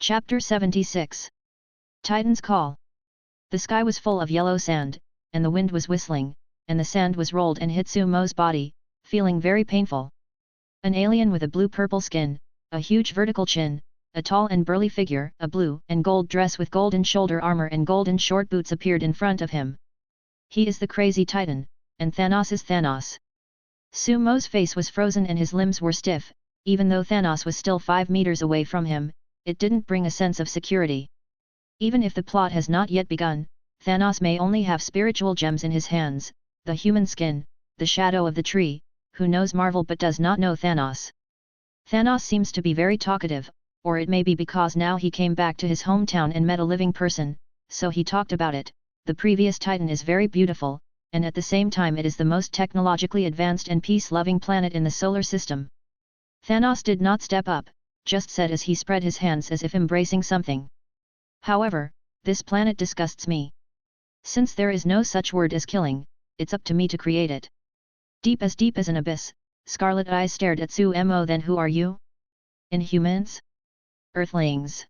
Chapter 76. Titan's Call. The sky was full of yellow sand, and the wind was whistling, and the sand was rolled and hit Sumo's body, feeling very painful. An alien with a blue-purple skin, a huge vertical chin, a tall and burly figure, a blue and gold dress with golden shoulder armor and golden short boots appeared in front of him. He is the crazy Titan, and Thanos is Thanos. Sumo's face was frozen and his limbs were stiff, even though Thanos was still 5 meters away from him. It didn't bring a sense of security. Even if the plot has not yet begun, Thanos may only have spiritual gems in his hands, the human skin, the shadow of the tree, who knows Marvel but does not know Thanos. Thanos seems to be very talkative, or it may be because now he came back to his hometown and met a living person, so he talked about it. The previous Titan is very beautiful, and at the same time it is the most technologically advanced and peace-loving planet in the solar system. Thanos did not step up, just said as he spread his hands as if embracing something. However, this planet disgusts me. Since there is no such word as killing, it's up to me to create it. Deep as an abyss, Scarlet Eyes stared at Sumo. Then who are you? Inhumans? Earthlings?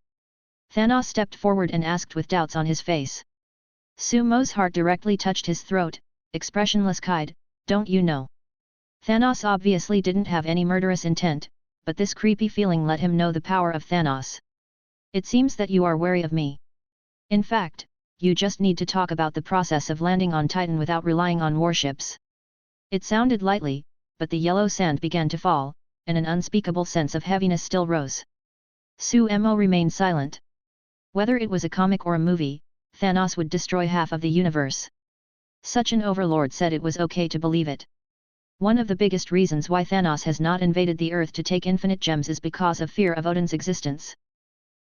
Thanos stepped forward and asked with doubts on his face. Sumo's heart directly touched his throat, expressionless kid, don't you know? Thanos obviously didn't have any murderous intent, but this creepy feeling let him know the power of Thanos. It seems that you are wary of me. In fact, you just need to talk about the process of landing on Titan without relying on warships. It sounded lightly, but the yellow sand began to fall, and an unspeakable sense of heaviness still rose. Sumo remained silent. Whether it was a comic or a movie, Thanos would destroy half of the universe. Such an overlord said it was okay to believe it. One of the biggest reasons why Thanos has not invaded the Earth to take infinite gems is because of fear of Odin's existence.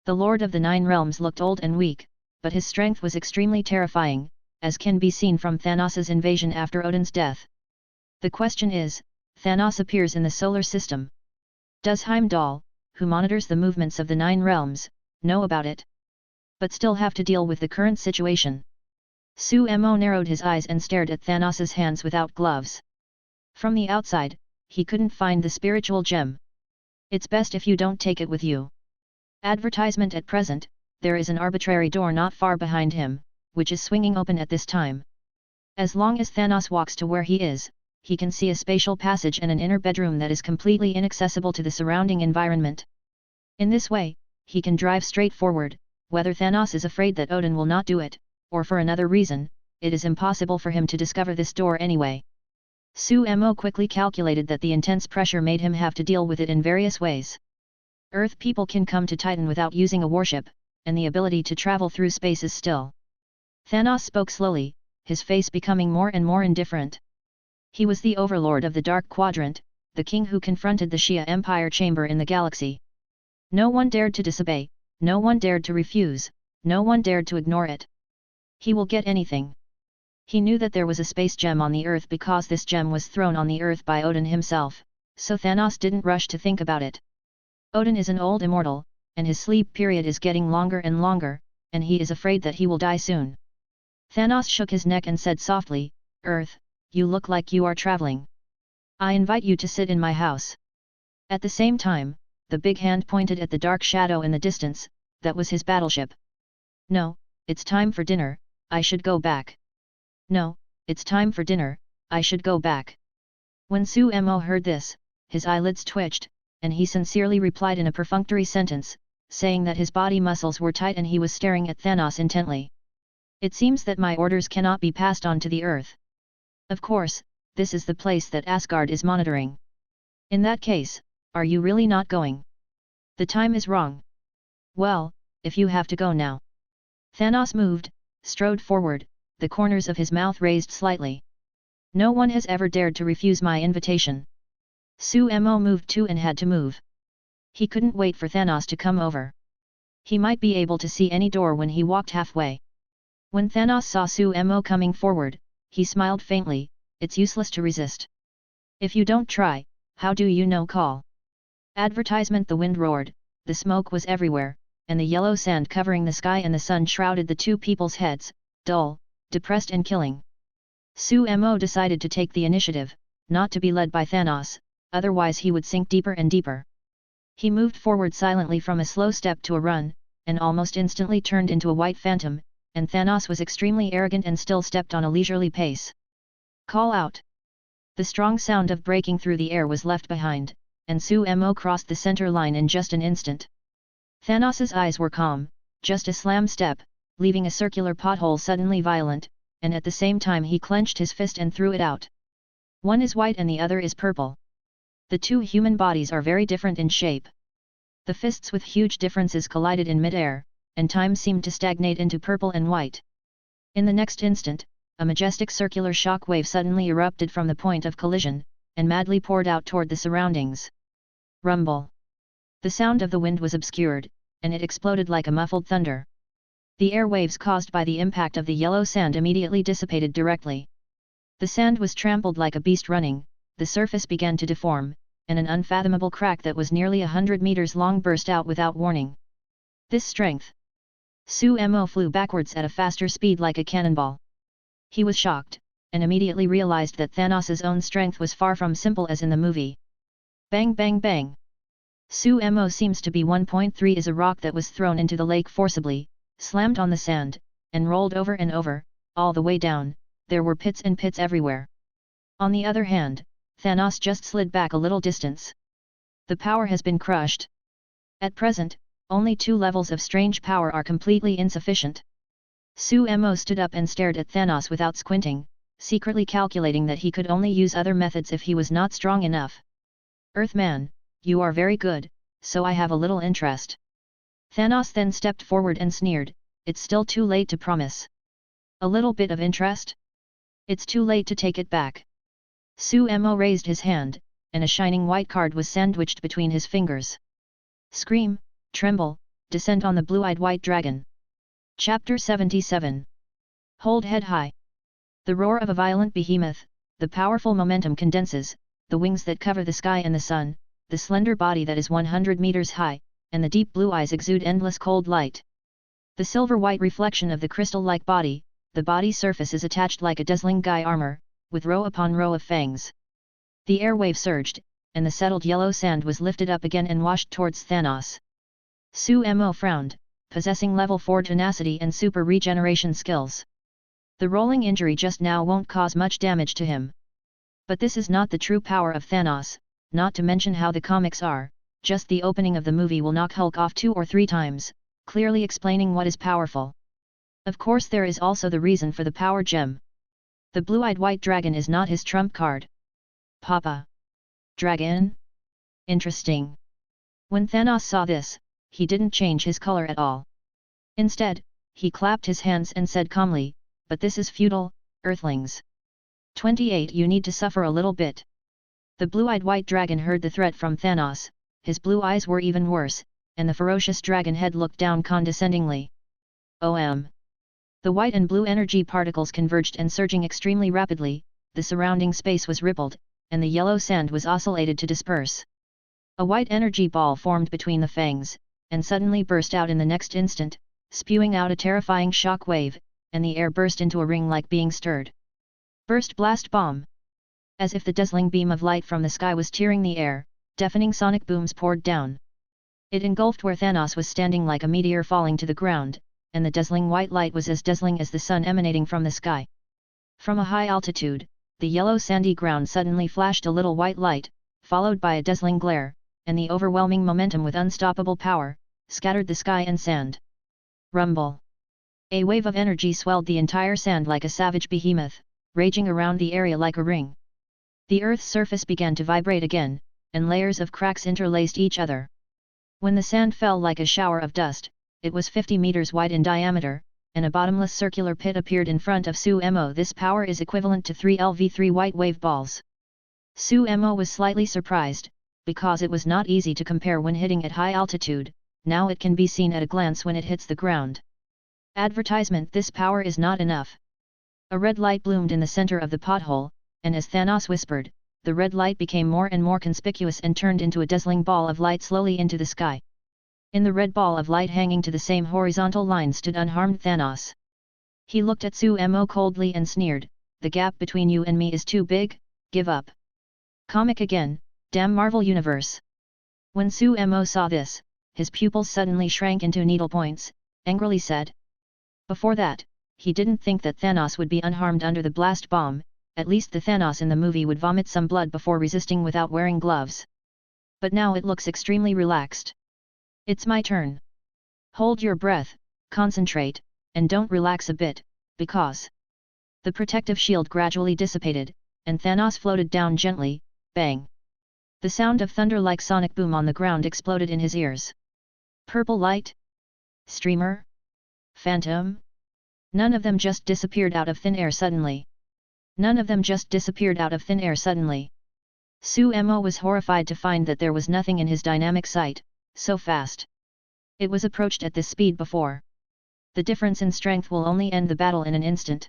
The Lord of the Nine Realms looked old and weak, but his strength was extremely terrifying, as can be seen from Thanos' invasion after Odin's death. The question is, Thanos appears in the solar system. Does Heimdall, who monitors the movements of the Nine Realms, know about it? But still have to deal with the current situation. Sumo narrowed his eyes and stared at Thanos' hands without gloves. From the outside, he couldn't find the spiritual gem. It's best if you don't take it with you. Advertisement at present, there is an arbitrary door not far behind him, which is swinging open at this time. As long as Thanos walks to where he is, he can see a spatial passage and an inner bedroom that is completely inaccessible to the surrounding environment. In this way, he can drive straight forward, whether Thanos is afraid that Odin will not do it, or for another reason, it is impossible for him to discover this door anyway. Sumo quickly calculated that the intense pressure made him have to deal with it in various ways. Earth people can come to Titan without using a warship, and the ability to travel through space is still. Thanos spoke slowly, his face becoming more and more indifferent. He was the overlord of the Dark Quadrant, the king who confronted the Shia Empire chamber in the galaxy. No one dared to disobey, no one dared to refuse, no one dared to ignore it. He will get anything. He knew that there was a space gem on the Earth because this gem was thrown on the Earth by Odin himself, so Thanos didn't rush to think about it. Odin is an old immortal, and his sleep period is getting longer and longer, and he is afraid that he will die soon. Thanos shook his neck and said softly, Earth, you look like you are traveling. I invite you to sit in my house. At the same time, the big hand pointed at the dark shadow in the distance, that was his battleship. No, it's time for dinner, I should go back. No, it's time for dinner, I should go back. When Sumo heard this, his eyelids twitched, and he sincerely replied in a perfunctory sentence, saying that his body muscles were tight and he was staring at Thanos intently. It seems that my orders cannot be passed on to the Earth. Of course, this is the place that Asgard is monitoring. In that case, are you really not going? The time is wrong. Well, if you have to go now. Thanos moved, strode forward, the corners of his mouth raised slightly. No one has ever dared to refuse my invitation. Sumo moved too and had to move. He couldn't wait for Thanos to come over. He might be able to see any door when he walked halfway. When Thanos saw Sumo coming forward, he smiled faintly, it's useless to resist. If you don't try, how do you know? Call. Advertisement. The wind roared, the smoke was everywhere, and the yellow sand covering the sky and the sun shrouded the two people's heads, dull, depressed and killing. Sumo decided to take the initiative, not to be led by Thanos, otherwise he would sink deeper and deeper. He moved forward silently from a slow step to a run, and almost instantly turned into a white phantom, and Thanos was extremely arrogant and still stepped on a leisurely pace. Call out! The strong sound of breaking through the air was left behind, and Sumo crossed the center line in just an instant. Thanos's eyes were calm, just a slam step, leaving a circular pothole suddenly violent, and at the same time he clenched his fist and threw it out. One is white and the other is purple. The two human bodies are very different in shape. The fists with huge differences collided in mid-air, and time seemed to stagnate into purple and white. In the next instant, a majestic circular shock wave suddenly erupted from the point of collision, and madly poured out toward the surroundings. Rumble. The sound of the wind was obscured, and it exploded like a muffled thunder. The air waves caused by the impact of the yellow sand immediately dissipated directly. The sand was trampled like a beast running, the surface began to deform, and an unfathomable crack that was nearly 100 meters long burst out without warning. This strength! Sumo flew backwards at a faster speed like a cannonball. He was shocked, and immediately realized that Thanos' own strength was far from simple as in the movie. Bang bang bang! Sumo seems to be 1.3 is a rock that was thrown into the lake forcibly, slammed on the sand, and rolled over and over, all the way down. There were pits and pits everywhere. On the other hand, Thanos just slid back a little distance. The power has been crushed. At present, only 2 levels of strange power are completely insufficient. Sumo stood up and stared at Thanos without squinting, secretly calculating that he could only use other methods if he was not strong enough. Earthman, you are very good, so I have a little interest. Thanos then stepped forward and sneered, it's still too late to promise. A little bit of interest? It's too late to take it back. Sumo raised his hand, and a shining white card was sandwiched between his fingers. Scream, tremble, descend on the blue-eyed white dragon. Chapter 77. Hold head high. The roar of a violent behemoth, the powerful momentum condenses, the wings that cover the sky and the sun, the slender body that is 100 meters high, and the deep blue eyes exude endless cold light. The silver-white reflection of the crystal-like body, the body surface is attached like a dazzling guy armor, with row upon row of fangs. The airwave surged, and the settled yellow sand was lifted up again and washed towards Thanos. Sumo frowned, possessing level 4 tenacity and super regeneration skills. The rolling injury just now won't cause much damage to him. But this is not the true power of Thanos, not to mention how the comics are, just the opening of the movie will knock Hulk off 2 or 3 times, clearly explaining what is powerful. Of course there is also the reason for the power gem. The blue-eyed white dragon is not his trump card. Papa. Dragon? Interesting. When Thanos saw this, he didn't change his color at all. Instead, he clapped his hands and said calmly, but this is futile, Earthlings. 28 You need to suffer a little bit. The blue-eyed white dragon heard the threat from Thanos, his blue eyes were even worse, and the ferocious dragon head looked down condescendingly. The white and blue energy particles converged and surging extremely rapidly, the surrounding space was rippled, and the yellow sand was oscillated to disperse. A white energy ball formed between the fangs, and suddenly burst out in the next instant, spewing out a terrifying shock wave, and the air burst into a ring like being stirred. Burst blast bomb! As if the dazzling beam of light from the sky was tearing the air, deafening sonic booms poured down. It engulfed where Thanos was standing like a meteor falling to the ground, and the dazzling white light was as dazzling as the sun emanating from the sky. From a high altitude, the yellow sandy ground suddenly flashed a little white light, followed by a dazzling glare, and the overwhelming momentum with unstoppable power, scattered the sky and sand. Rumble! A wave of energy swelled the entire sand like a savage behemoth, raging around the area like a ring. The Earth's surface began to vibrate again, and layers of cracks interlaced each other. When the sand fell like a shower of dust, it was 50 meters wide in diameter, and a bottomless circular pit appeared in front of Sumo. This power is equivalent to 3 LV3 white wave balls. Sumo was slightly surprised, because it was not easy to compare when hitting at high altitude, now it can be seen at a glance when it hits the ground. Advertisement: this power is not enough. A red light bloomed in the center of the pothole, and as Thanos whispered, the red light became more and more conspicuous and turned into a dazzling ball of light slowly into the sky. In the red ball of light hanging to the same horizontal line stood unharmed Thanos. He looked at Sumo coldly and sneered, "The gap between you and me is too big, give up." Comic again, damn Marvel Universe. When Sumo saw this, his pupils suddenly shrank into needlepoints, angrily said. Before that, he didn't think that Thanos would be unharmed under the blast bomb, at least the Thanos in the movie would vomit some blood before resisting without wearing gloves. But now it looks extremely relaxed. It's my turn. Hold your breath, concentrate, and don't relax a bit, because... The protective shield gradually dissipated, and Thanos floated down gently, bang. The sound of thunder like sonic boom on the ground exploded in his ears. Purple light? Streamer? Phantom? None of them just disappeared out of thin air suddenly. None of them just disappeared out of thin air suddenly. Suemo was horrified to find that there was nothing in his dynamic sight, so fast. It was approached at this speed before. The difference in strength will only end the battle in an instant.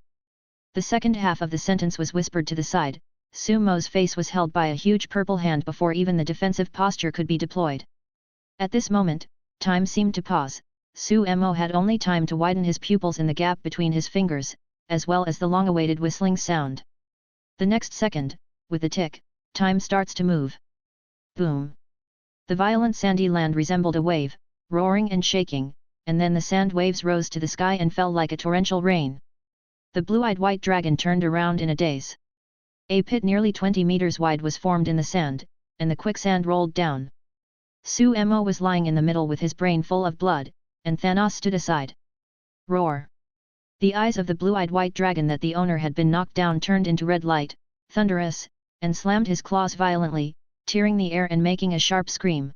The second half of the sentence was whispered to the side. Sumo's face was held by a huge purple hand before even the defensive posture could be deployed. At this moment, time seemed to pause. Suemo had only time to widen his pupils in the gap between his fingers, as well as the long-awaited whistling sound. The next second, with the tick, time starts to move. Boom! The violent sandy land resembled a wave, roaring and shaking, and then the sand waves rose to the sky and fell like a torrential rain. The blue-eyed white dragon turned around in a daze. A pit nearly 20 meters wide was formed in the sand, and the quicksand rolled down. Suemo was lying in the middle with his brain full of blood, and Thanos stood aside. Roar! The eyes of the blue-eyed white dragon that the owner had been knocked down turned into red light, thunderous, and slammed his claws violently, tearing the air and making a sharp scream.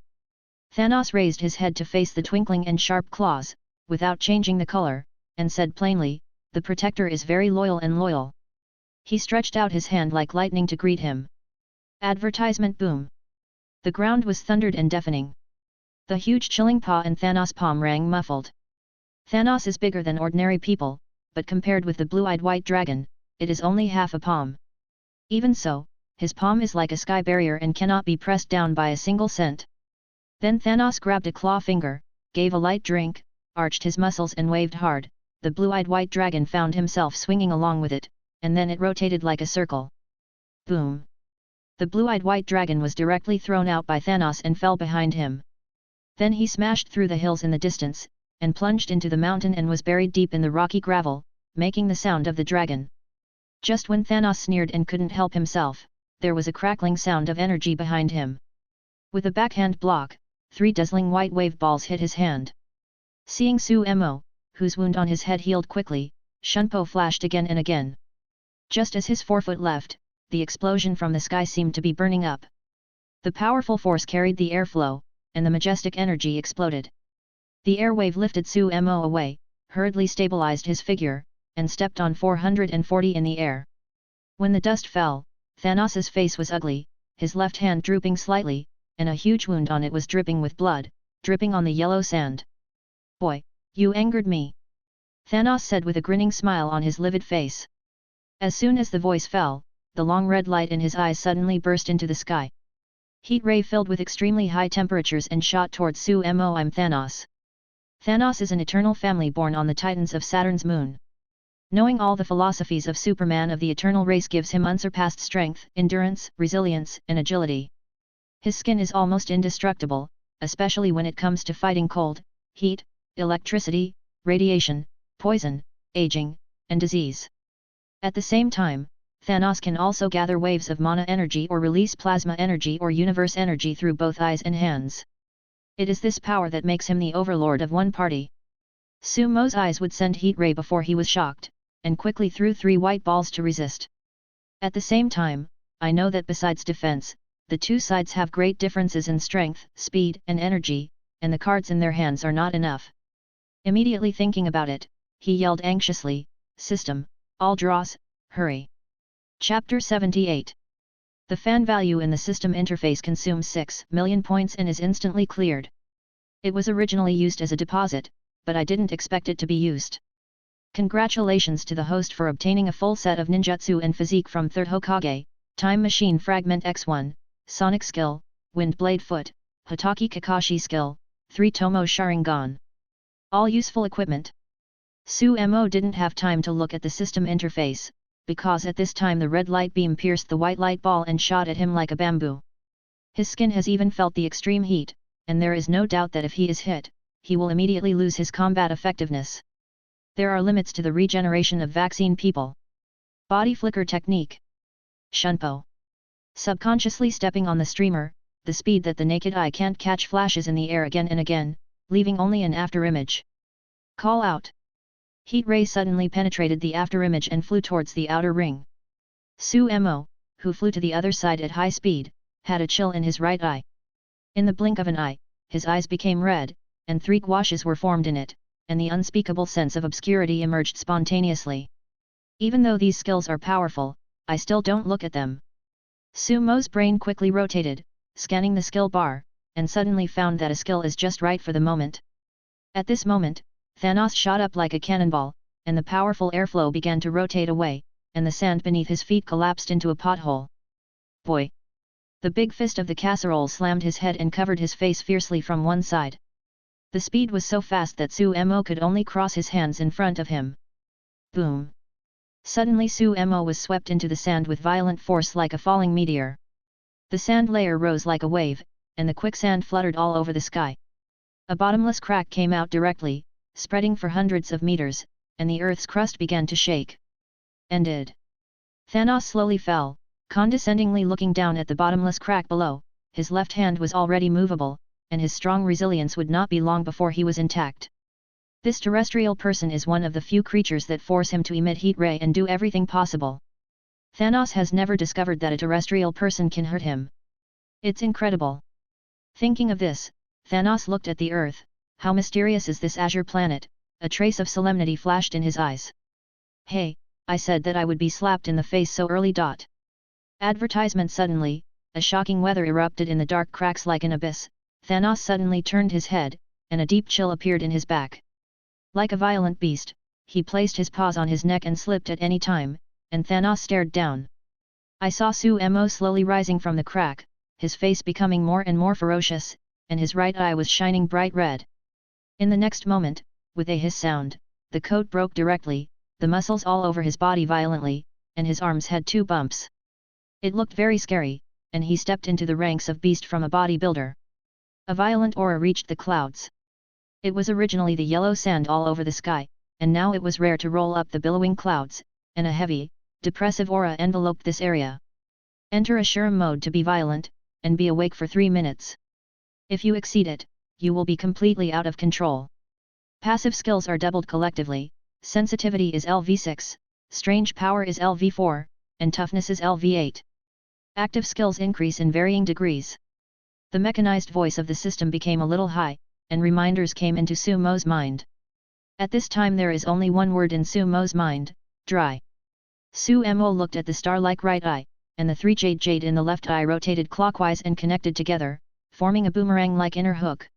Thanos raised his head to face the twinkling and sharp claws, without changing the color, and said plainly, "The Protector is very loyal." He stretched out his hand like lightning to greet him. Advertisement boom! The ground was thundered and deafening. The huge chilling paw and Thanos' palm rang muffled. Thanos is bigger than ordinary people, but compared with the blue-eyed white dragon, it is only half a palm. Even so, his palm is like a sky barrier and cannot be pressed down by a single cent. Then Thanos grabbed a claw finger, gave a light drink, arched his muscles and waved hard. The blue-eyed white dragon found himself swinging along with it, and then it rotated like a circle. Boom! The blue-eyed white dragon was directly thrown out by Thanos and fell behind him. Then he smashed through the hills in the distance, and plunged into the mountain and was buried deep in the rocky gravel, making the sound of the dragon. Just when Thanos sneered and couldn't help himself, there was a crackling sound of energy behind him. With a backhand block, 3 dazzling white wave balls hit his hand. Seeing Suemo, whose wound on his head healed quickly, Shunpo flashed again and again. Just as his forefoot left, the explosion from the sky seemed to be burning up. The powerful force carried the airflow, and the majestic energy exploded. The air wave lifted Suemo away, hurriedly stabilized his figure, and stepped on 440 in the air. When the dust fell, Thanos' face was ugly, his left hand drooping slightly, and a huge wound on it was dripping with blood, dripping on the yellow sand. "Boy, you angered me," Thanos said with a grinning smile on his livid face. As soon as the voice fell, the long red light in his eyes suddenly burst into the sky. Heat ray filled with extremely high temperatures and shot towards Suemo. "I'm Thanos." Thanos is an eternal family born on the Titans of Saturn's moon. Knowing all the philosophies of Superman of the eternal race gives him unsurpassed strength, endurance, resilience, and agility. His skin is almost indestructible, especially when it comes to fighting cold, heat, electricity, radiation, poison, aging, and disease. At the same time, Thanos can also gather waves of mana energy or release plasma energy or universe energy through both eyes and hands. It is this power that makes him the overlord of one party. Sumo's eyes would send heat ray before he was shocked, and quickly threw 3 white balls to resist. At the same time, I know that besides defense, the two sides have great differences in strength, speed, and energy, and the cards in their hands are not enough. Immediately thinking about it, he yelled anxiously, "System, all draws, hurry." Chapter 78. The fan value in the system interface consumes 6 million points and is instantly cleared. It was originally used as a deposit, but I didn't expect it to be used. Congratulations to the host for obtaining a full set of ninjutsu and physique from 3rd Hokage, Time Machine Fragment X1, Sonic Skill, Wind Blade Foot, Hitaki Kakashi Skill, 3 Tomo Sharingan. All useful equipment. Suemo didn't have time to look at the system interface, because at this time the red light beam pierced the white light ball and shot at him like a bamboo. His skin has even felt the extreme heat, and there is no doubt that if he is hit, he will immediately lose his combat effectiveness. There are limits to the regeneration of vaccine people. Body flicker technique. Shunpo. Subconsciously stepping on the streamer, the speed that the naked eye can't catch flashes in the air again and again, leaving only an afterimage. Call out. Heat ray suddenly penetrated the afterimage and flew towards the outer ring. Su Mo, who flew to the other side at high speed, had a chill in his right eye. In the blink of an eye, his eyes became red, and 3 gouaches were formed in it, and the unspeakable sense of obscurity emerged spontaneously. Even though these skills are powerful, I still don't look at them. Su Mo's brain quickly rotated, scanning the skill bar, and suddenly found that a skill is just right for the moment. At this moment, Thanos shot up like a cannonball, and the powerful airflow began to rotate away, and the sand beneath his feet collapsed into a pothole. Boy! The big fist of the casserole slammed his head and covered his face fiercely from one side. The speed was so fast that Su Mo could only cross his hands in front of him. Boom! Suddenly Su Mo was swept into the sand with violent force like a falling meteor. The sand layer rose like a wave, and the quicksand fluttered all over the sky. A bottomless crack came out directly, spreading for hundreds of meters, and the earth's crust began to shake. Ended. Thanos slowly fell, condescendingly looking down at the bottomless crack below. His left hand was already movable, and his strong resilience would not be long before he was intact. This terrestrial person is one of the few creatures that force him to emit heat ray and do everything possible. Thanos has never discovered that a terrestrial person can hurt him. It's incredible. Thinking of this, Thanos looked at the Earth. How mysterious is this azure planet? A trace of solemnity flashed in his eyes. Hey, I said that I would be slapped in the face so early. Advertisement. Suddenly, a shocking weather erupted in the dark cracks like an abyss. Thanos suddenly turned his head, and a deep chill appeared in his back. Like a violent beast, he placed his paws on his neck and slipped at any time, and Thanos stared down. I saw Su Mo slowly rising from the crack, his face becoming more and more ferocious, and his right eye was shining bright red. In the next moment, with a hiss sound, the coat broke directly, the muscles all over his body violently, and his arms had 2 bumps. It looked very scary, and he stepped into the ranks of beast from a bodybuilder. A violent aura reached the clouds. It was originally the yellow sand all over the sky, and now it was rare to roll up the billowing clouds, and a heavy, depressive aura enveloped this area. Enter Ashura mode to be violent, and be awake for 3 minutes. If you exceed it, you will be completely out of control. Passive skills are doubled collectively. Sensitivity is LV6, Strange Power is LV4, and Toughness is LV8. Active skills increase in varying degrees. The mechanized voice of the system became a little high, and reminders came into Su Mo's mind. At this time there is only one word in Su Mo's mind: dry. Su Mo looked at the star-like right eye, and the 3 jade in the left eye rotated clockwise and connected together, forming a boomerang-like inner hook.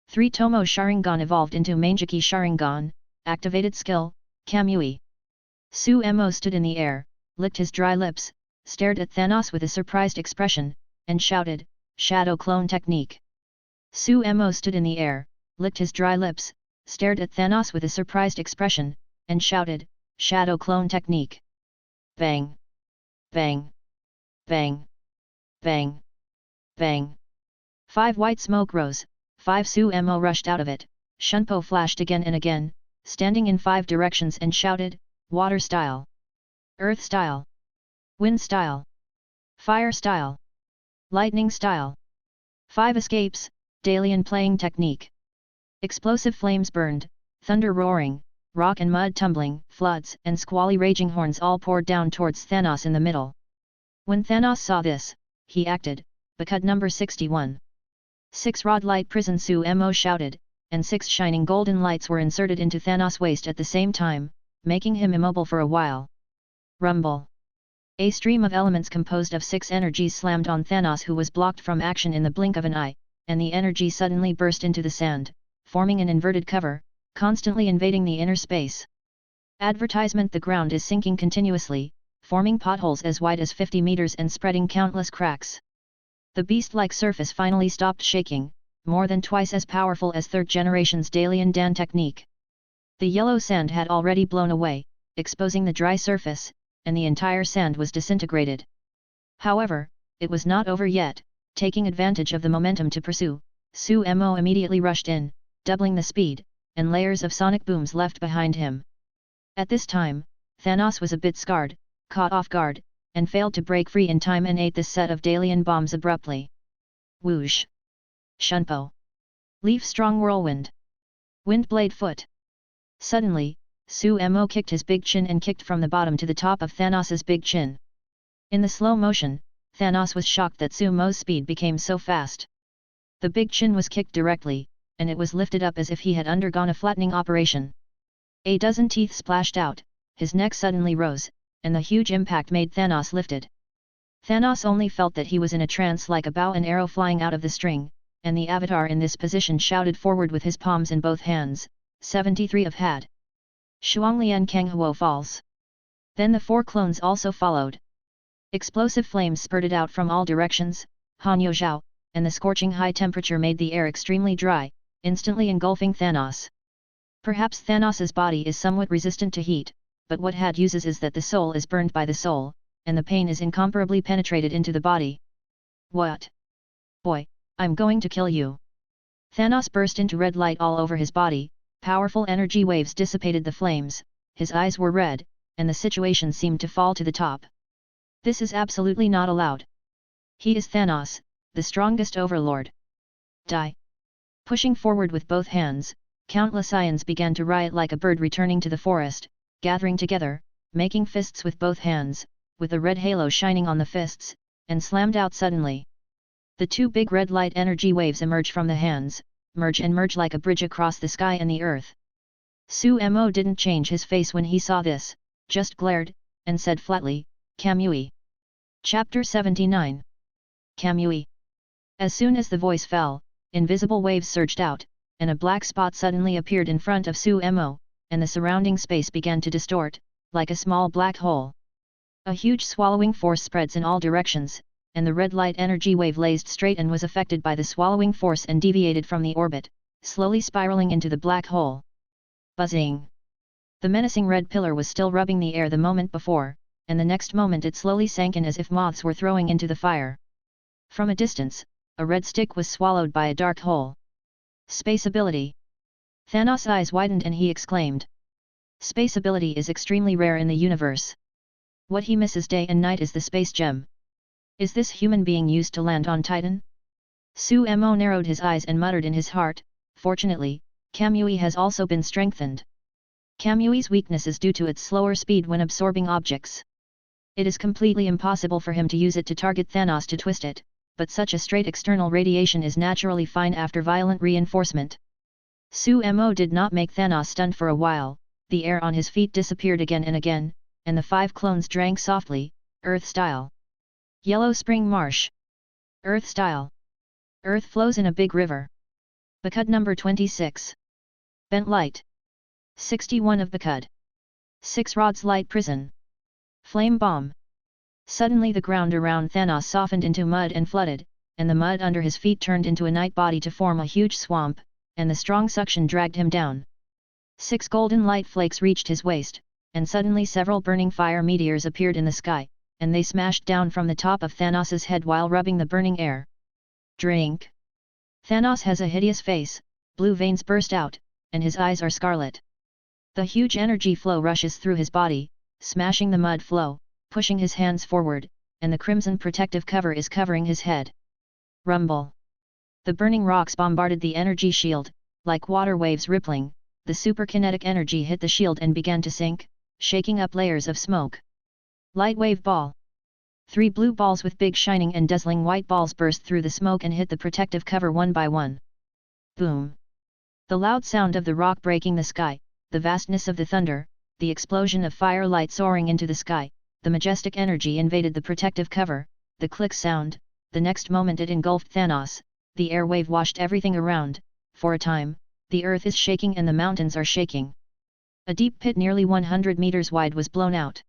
3 Tomo Sharingan evolved into Manjiki Sharingan, activated skill, Kamui. Su Mo stood in the air, licked his dry lips, stared at Thanos with a surprised expression, and shouted, Shadow Clone Technique. Su Mo stood in the air, licked his dry lips, stared at Thanos with a surprised expression, and shouted, Shadow Clone Technique. Bang! Bang! Bang! Bang! Bang! 5 white smoke rose, 5 Su Mo rushed out of it. Shunpo flashed again and again, standing in 5 directions and shouted, Water style. Earth style. Wind style. Fire style. Lightning style. 5 escapes, Dalian playing technique. Explosive flames burned, thunder roaring, rock and mud tumbling, floods and squally raging horns all poured down towards Thanos in the middle. When Thanos saw this, he acted, Bakut number 61. 6 rod light prison Su Mo shouted, and 6 shining golden lights were inserted into Thanos' waist at the same time, making him immobile for a while. Rumble. A stream of elements composed of 6 energies slammed on Thanos, who was blocked from action in the blink of an eye, and the energy suddenly burst into the sand, forming an inverted cover, constantly invading the inner space. Advertisement: the ground is sinking continuously, forming potholes as wide as 50 meters and spreading countless cracks. The beast-like surface finally stopped shaking, more than twice as powerful as 3rd generation's Dalian Dan technique. The yellow sand had already blown away, exposing the dry surface, and the entire sand was disintegrated. However, it was not over yet. Taking advantage of the momentum to pursue, Sumo immediately rushed in, doubling the speed, and layers of sonic booms left behind him. At this time, Thanos was a bit scarred, caught off guard, and failed to break free in time and ate this set of Dalian bombs abruptly. Whoosh! Shunpo! Leaf strong whirlwind! Windblade foot! Suddenly, Sumo kicked his big chin and kicked from the bottom to the top of Thanos's big chin. In the slow motion, Thanos was shocked that Sumo's speed became so fast. The big chin was kicked directly, and it was lifted up as if he had undergone a flattening operation. A dozen teeth splashed out, his neck suddenly rose, and the huge impact made Thanos lifted. Thanos only felt that he was in a trance like a bow and arrow flying out of the string, and the avatar in this position shouted forward with his palms in both hands, 73 of had. Shuanglian Kanghuo falls. Then the 4 clones also followed. Explosive flames spurted out from all directions, Hanyo Zhao, and the scorching high temperature made the air extremely dry, instantly engulfing Thanos. Perhaps Thanos's body is somewhat resistant to heat, but what had uses is that the soul is burned by the soul, and the pain is incomparably penetrated into the body. What? Boy, I'm going to kill you. Thanos burst into red light all over his body, powerful energy waves dissipated the flames, his eyes were red, and the situation seemed to fall to the top. This is absolutely not allowed. He is Thanos, the strongest overlord. Die! Pushing forward with both hands, countless ions began to riot like a bird returning to the forest, gathering together, making fists with both hands, with a red halo shining on the fists, and slammed out suddenly. The 2 big red light energy waves emerge from the hands, merge and merge like a bridge across the sky and the earth. Sumo didn't change his face when he saw this, just glared, and said flatly, Kamui. Chapter 79. Kamui. As soon as the voice fell, invisible waves surged out, and a black spot suddenly appeared in front of Sumo, and the surrounding space began to distort, like a small black hole. A huge swallowing force spreads in all directions, and the red light energy wave blazed straight and was affected by the swallowing force and deviated from the orbit, slowly spiraling into the black hole. Buzzing! The menacing red pillar was still rubbing the air the moment before, and the next moment it slowly sank in as if moths were throwing into the fire. From a distance, a red stick was swallowed by a dark hole. Space ability! Thanos' eyes widened and he exclaimed. Space ability is extremely rare in the universe. What he misses day and night is the space gem. Is this human being used to land on Titan? Sumo narrowed his eyes and muttered in his heart, fortunately, Kamui has also been strengthened. Kamui's weakness is due to its slower speed when absorbing objects. It is completely impossible for him to use it to target Thanos to twist it, but such a straight external radiation is naturally fine after violent reinforcement. Sumo did not make Thanos stunned for a while, the air on his feet disappeared again and again, and the 5 clones drank softly, Earth style. Yellow Spring Marsh. Earth style. Earth flows in a big river. Bacud number 26. Bent light. 61 of Bacud. 6 rods light prison. Flame bomb. Suddenly the ground around Thanos softened into mud and flooded, and the mud under his feet turned into a night body to form a huge swamp, and the strong suction dragged him down. 6 golden light flakes reached his waist, and suddenly several burning fire meteors appeared in the sky, and they smashed down from the top of Thanos' head while rubbing the burning air. Drink! Thanos has a hideous face, blue veins burst out, and his eyes are scarlet. The huge energy flow rushes through his body, smashing the mud flow, pushing his hands forward, and the crimson protective cover is covering his head. Rumble! The burning rocks bombarded the energy shield, like water waves rippling, the superkinetic energy hit the shield and began to sink, shaking up layers of smoke. Light wave ball. 3 blue balls with big shining and dazzling white balls burst through the smoke and hit the protective cover one by one. Boom! The loud sound of the rock breaking the sky, the vastness of the thunder, the explosion of firelight soaring into the sky, the majestic energy invaded the protective cover, the click sound, the next moment it engulfed Thanos, the air wave washed everything around, for a time, the earth is shaking and the mountains are shaking. A deep pit nearly 100 meters wide was blown out.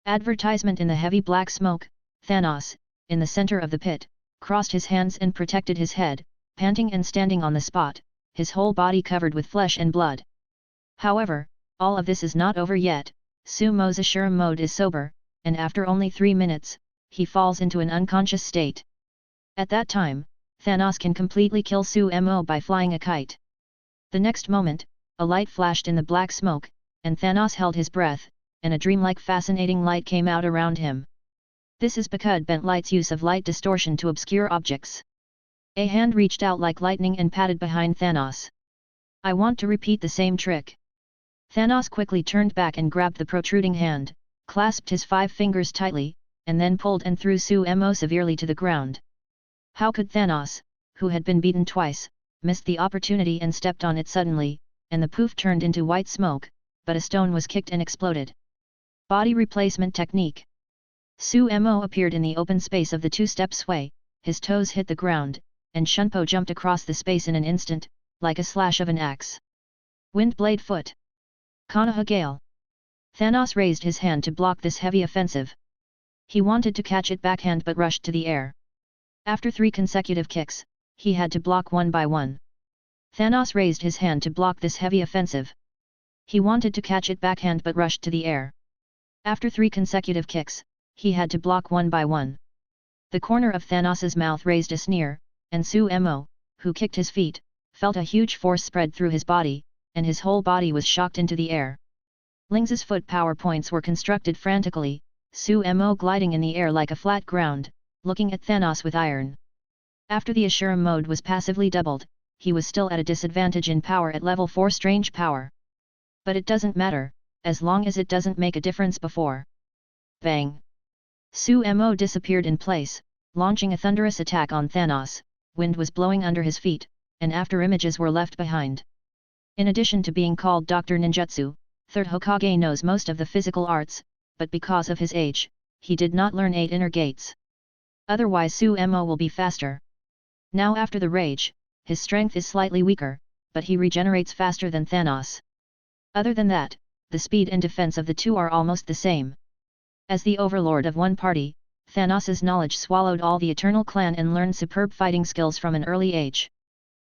Advertisement in the heavy black smoke, Thanos, in the center of the pit, crossed his hands and protected his head, panting and standing on the spot, his whole body covered with flesh and blood. However, all of this is not over yet. Sumo's Ashura mode is sober, and after only 3 minutes, he falls into an unconscious state. At that time, Thanos can completely kill Sumo by flying a kite. The next moment, a light flashed in the black smoke, and Thanos held his breath, and a dreamlike fascinating light came out around him. This is because bent light's use of light distortion to obscure objects. A hand reached out like lightning and patted behind Thanos. I want to repeat the same trick. Thanos quickly turned back and grabbed the protruding hand, clasped his 5 fingers tightly, and then pulled and threw Sumo severely to the ground. How could Thanos, who had been beaten twice, miss the opportunity and stepped on it suddenly, and the poof turned into white smoke, but a stone was kicked and exploded. Body replacement technique. Sumo appeared in the open space of the 2-step sway, his toes hit the ground, and Shunpo jumped across the space in an instant, like a slash of an axe. Wind blade foot. Konoha Gale. Thanos raised his hand to block this heavy offensive. He wanted to catch it backhand but rushed to the air. After 3 consecutive kicks, he had to block one by one. Thanos raised his hand to block this heavy offensive. He wanted to catch it backhand but rushed to the air. After 3 consecutive kicks, he had to block one by one. The corner of Thanos's mouth raised a sneer, and Sumo, who kicked his feet, felt a huge force spread through his body, and his whole body was shocked into the air. Ling's foot power points were constructed frantically, Sumo gliding in the air like a flat ground, looking at Thanos with iron. After the Ashura mode was passively doubled, he was still at a disadvantage in power at level 4 strange power. But it doesn't matter, as long as it doesn't make a difference before. Bang! Sumo disappeared in place, launching a thunderous attack on Thanos. Wind was blowing under his feet, and after images were left behind. In addition to being called Dr. Ninjutsu, Third Hokage knows most of the physical arts, but because of his age, he did not learn 8 inner gates. Otherwise Sumo will be faster. Now after the rage, his strength is slightly weaker, but he regenerates faster than Thanos. Other than that, the speed and defense of the two are almost the same. As the overlord of one party, Thanos's knowledge swallowed all the Eternal Clan and learned superb fighting skills from an early age.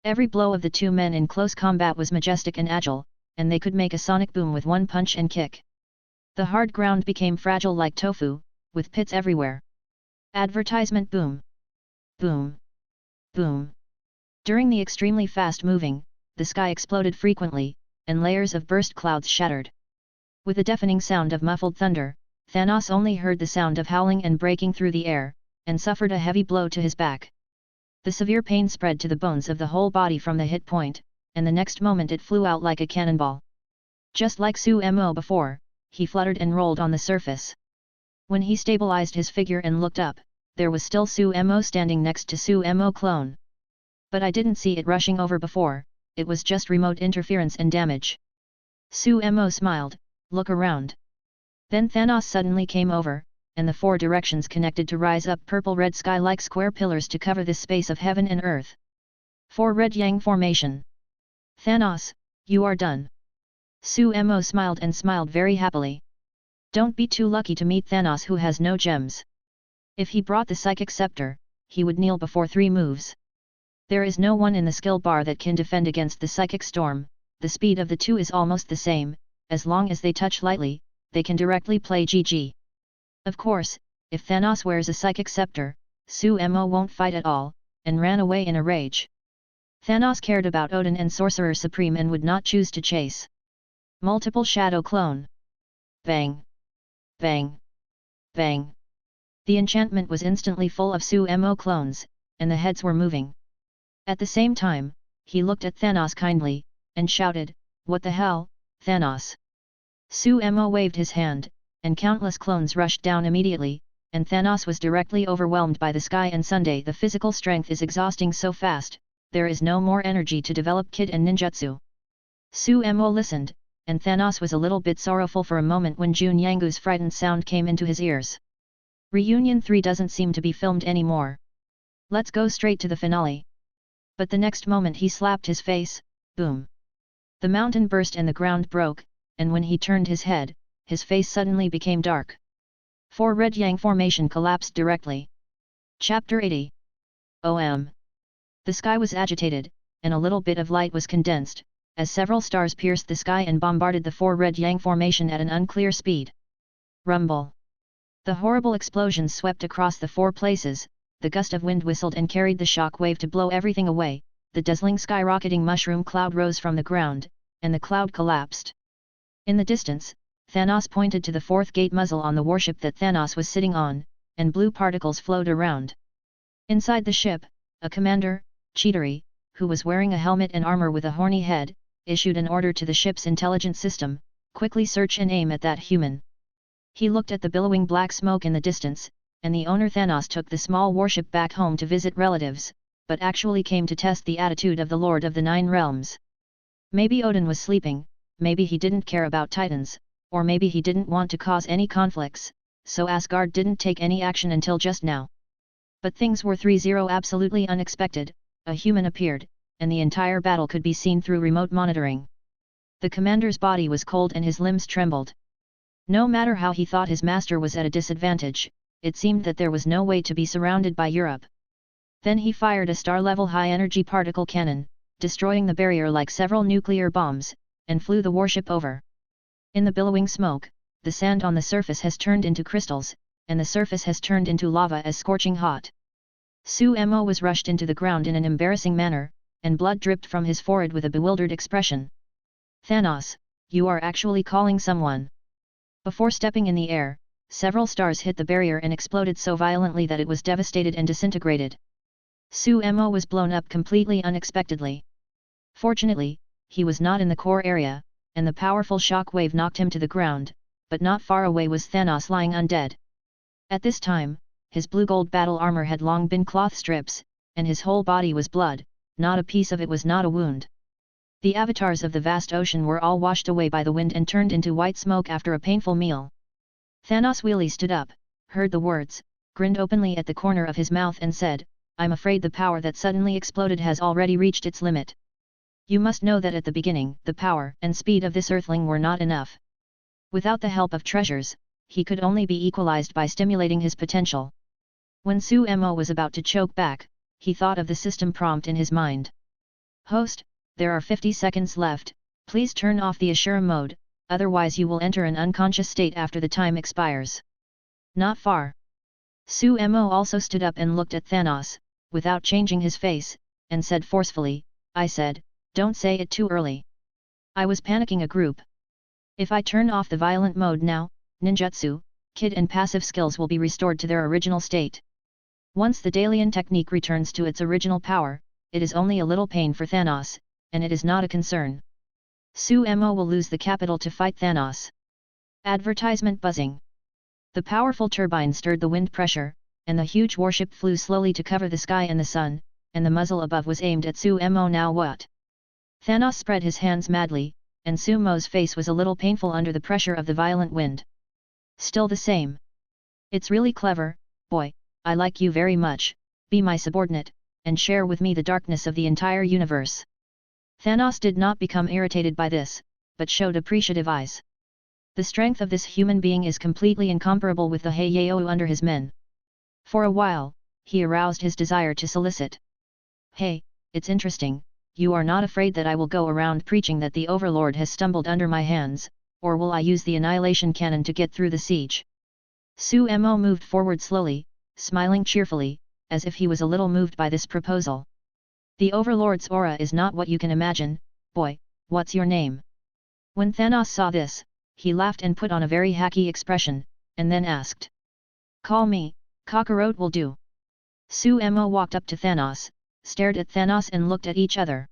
Every blow of the 2 men in close combat was majestic and agile, and they could make a sonic boom with one punch and kick. The hard ground became fragile like tofu, with pits everywhere. Advertisement boom. Boom. Boom. During the extremely fast moving, the sky exploded frequently, and layers of burst clouds shattered. With a deafening sound of muffled thunder, Thanos only heard the sound of howling and breaking through the air, and suffered a heavy blow to his back. The severe pain spread to the bones of the whole body from the hit point, and the next moment it flew out like a cannonball. Just like Sumo before, he fluttered and rolled on the surface. When he stabilized his figure and looked up, there was still Sumo standing next to Sumo clone. But I didn't see it rushing over before, it was just remote interference and damage. Sumo smiled, look around. Then Thanos suddenly came over, and the 4 directions connected to rise up purple-red sky-like square pillars to cover this space of heaven and earth. 4 Red Yang Formation. Thanos, you are done. Sumo smiled and smiled very happily. Don't be too lucky to meet Thanos who has no gems. If he brought the Psychic Scepter, he would kneel before 3 moves. There is no one in the skill bar that can defend against the Psychic Storm, the speed of the 2 is almost the same, as long as they touch lightly, they can directly play GG. Of course, if Thanos wears a Psychic Scepter, Sumo won't fight at all, and ran away in a rage. Thanos cared about Odin and Sorcerer Supreme and would not choose to chase. Multiple Shadow Clone. Bang! Bang! Bang! The enchantment was instantly full of Sumo clones, and the heads were moving. At the same time, he looked at Thanos kindly, and shouted, "What the hell, Thanos?" Sumo waved his hand, and countless clones rushed down immediately, and Thanos was directly overwhelmed by the sky and Sunday. The physical strength is exhausting so fast, there is no more energy to develop kid and ninjutsu. Sumo listened, and Thanos was a little bit sorrowful for a moment when Jun Yangu's frightened sound came into his ears. Reunion 3 doesn't seem to be filmed anymore. Let's go straight to the finale. But the next moment he slapped his face, boom. The mountain burst and the ground broke, and when he turned his head, his face suddenly became dark. 4 Red Yang Formation collapsed directly. Chapter 80. The sky was agitated, and a little bit of light was condensed, as several stars pierced the sky and bombarded the 4 Red Yang Formation at an unclear speed. Rumble. The horrible explosions swept across the 4 places, the gust of wind whistled and carried the shock wave to blow everything away, the dazzling skyrocketing mushroom cloud rose from the ground, and the cloud collapsed. In the distance, Thanos pointed to the fourth gate muzzle on the warship that Thanos was sitting on, and blue particles flowed around. Inside the ship, a commander, Cheatery, who was wearing a helmet and armor with a horny head, issued an order to the ship's intelligence system, quickly search and aim at that human. He looked at the billowing black smoke in the distance, and the owner Thanos took the small warship back home to visit relatives, but actually came to test the attitude of the Lord of the Nine Realms. Maybe Odin was sleeping, maybe he didn't care about Titans, or maybe he didn't want to cause any conflicts, so Asgard didn't take any action until just now. But things were 3-0 absolutely unexpected, a human appeared, and the entire battle could be seen through remote monitoring. The commander's body was cold and his limbs trembled. No matter how he thought his master was at a disadvantage, it seemed that there was no way to be surrounded by Europe. Then he fired a star-level high-energy particle cannon, destroying the barrier like several nuclear bombs, and flew the warship over. In the billowing smoke, the sand on the surface has turned into crystals, and the surface has turned into lava as scorching hot. Suemo was rushed into the ground in an embarrassing manner, and blood dripped from his forehead with a bewildered expression. Thanos, you are actually calling someone. Before stepping in the air, several stars hit the barrier and exploded so violently that it was devastated and disintegrated. Suemo was blown up completely unexpectedly. Fortunately, he was not in the core area, and the powerful shock wave knocked him to the ground, but not far away was Thanos lying undead. At this time, his blue-gold battle armor had long been cloth strips, and his whole body was blood, not a piece of it was not a wound. The avatars of the vast ocean were all washed away by the wind and turned into white smoke after a painful meal. Thanos wheelie stood up, heard the words, grinned openly at the corner of his mouth and said, I'm afraid the power that suddenly exploded has already reached its limit. You must know that at the beginning, the power and speed of this earthling were not enough. Without the help of treasures, he could only be equalized by stimulating his potential. When Suemo was about to choke back, he thought of the system prompt in his mind. Host, there are 50 seconds left, please turn off the Ashura mode, otherwise you will enter an unconscious state after the time expires. Not far. Suemo also stood up and looked at Thanos, without changing his face, and said forcefully, I said, don't say it too early. I was panicking a group. If I turn off the violent mode now, ninjutsu, kid and passive skills will be restored to their original state. Once the Dalian technique returns to its original power, it is only a little pain for Thanos, and it is not a concern. Suemo will lose the capital to fight Thanos. Advertisement buzzing. The powerful turbine stirred the wind pressure, and the huge warship flew slowly to cover the sky and the sun, and the muzzle above was aimed at Suemo. Now what? Thanos spread his hands madly, and Sumo's face was a little painful under the pressure of the violent wind. Still the same. It's really clever, boy, I like you very much, be my subordinate, and share with me the darkness of the entire universe. Thanos did not become irritated by this, but showed appreciative eyes. The strength of this human being is completely incomparable with the Heiyou under his men. For a while, he aroused his desire to solicit. Hey, it's interesting, you are not afraid that I will go around preaching that the Overlord has stumbled under my hands, or will I use the annihilation cannon to get through the siege? Suemo moved forward slowly, smiling cheerfully, as if he was a little moved by this proposal. The Overlord's aura is not what you can imagine, boy, what's your name? When Thanos saw this, he laughed and put on a very hacky expression, and then asked. Call me, Kakarot will do. Suemo walked up to Thanos, stared at Thanos and looked at each other.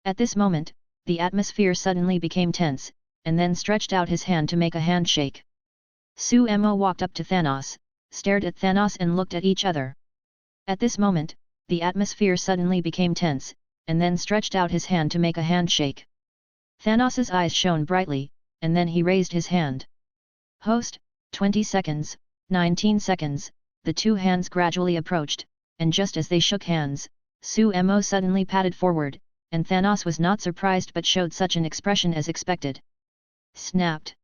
At this moment, the atmosphere suddenly became tense, and then stretched out his hand to make a handshake. Suemo walked up to Thanos, stared at Thanos and looked at each other. At this moment, the atmosphere suddenly became tense, and then stretched out his hand to make a handshake. Thanos's eyes shone brightly, and then he raised his hand. Host, 20 seconds, 19 seconds, the two hands gradually approached, and just as they shook hands, Suemo suddenly patted forward, and Thanos was not surprised but showed such an expression as expected. Snapped.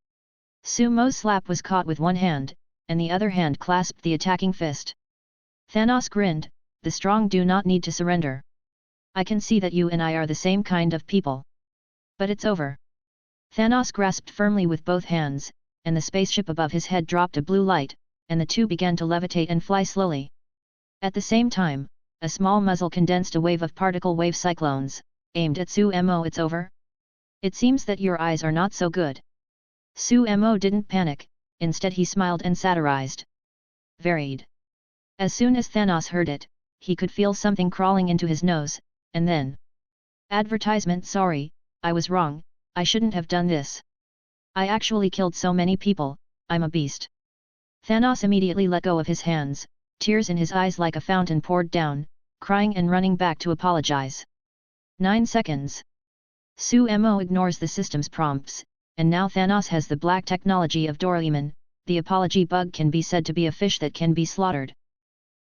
Sumo's slap was caught with one hand, and the other hand clasped the attacking fist. Thanos grinned, the strong do not need to surrender. I can see that you and I are the same kind of people. But it's over. Thanos grasped firmly with both hands, and the spaceship above his head dropped a blue light, and the two began to levitate and fly slowly. At the same time, a small muzzle condensed a wave of particle wave cyclones, aimed at Sumo. It's over? It seems that your eyes are not so good. Sumo didn't panic, instead he smiled and satirized. Varied. As soon as Thanos heard it, he could feel something crawling into his nose, and then... Advertisement. Sorry, I was wrong, I shouldn't have done this. I actually killed so many people, I'm a beast. Thanos immediately let go of his hands, tears in his eyes like a fountain poured down, crying and running back to apologize. 9 seconds. Sumo ignores the system's prompts, and now Thanos has the black technology of Doraemon. The apology bug can be said to be a fish that can be slaughtered.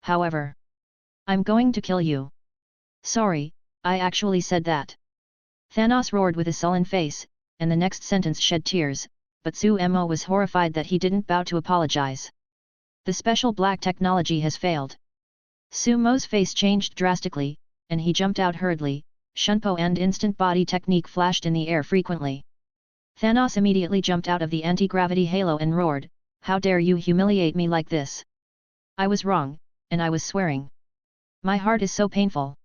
However, I'm going to kill you. Sorry, I actually said that. Thanos roared with a sullen face, and the next sentence shed tears, but Sumo was horrified that he didn't bow to apologize. The special black technology has failed. Sumo's face changed drastically, and he jumped out hurriedly. Shunpo and instant body technique flashed in the air frequently. Thanos immediately jumped out of the anti-gravity halo and roared, "How dare you humiliate me like this? I was wrong, and I was swearing. My heart is so painful."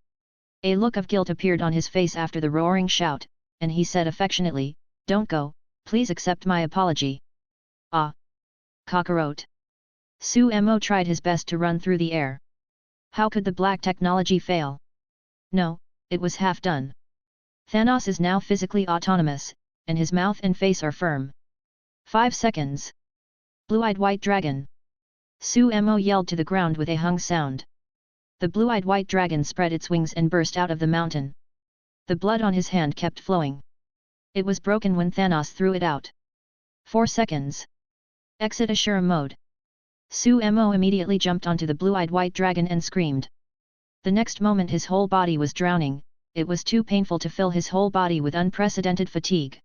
A look of guilt appeared on his face after the roaring shout, and he said affectionately, "Don't go, please accept my apology." Ah! Kakarot. Sumo tried his best to run through the air. How could the black technology fail? No, it was half done. Thanos is now physically autonomous, and his mouth and face are firm. 5 seconds. Blue-eyed white dragon. Sumo yelled to the ground with a hung sound. The blue-eyed white dragon spread its wings and burst out of the mountain. The blood on his hand kept flowing. It was broken when Thanos threw it out. 4 seconds. Exit Ashura mode. Sumo immediately jumped onto the blue-eyed white dragon and screamed. The next moment his whole body was drowning. It was too painful to fill his whole body with unprecedented fatigue.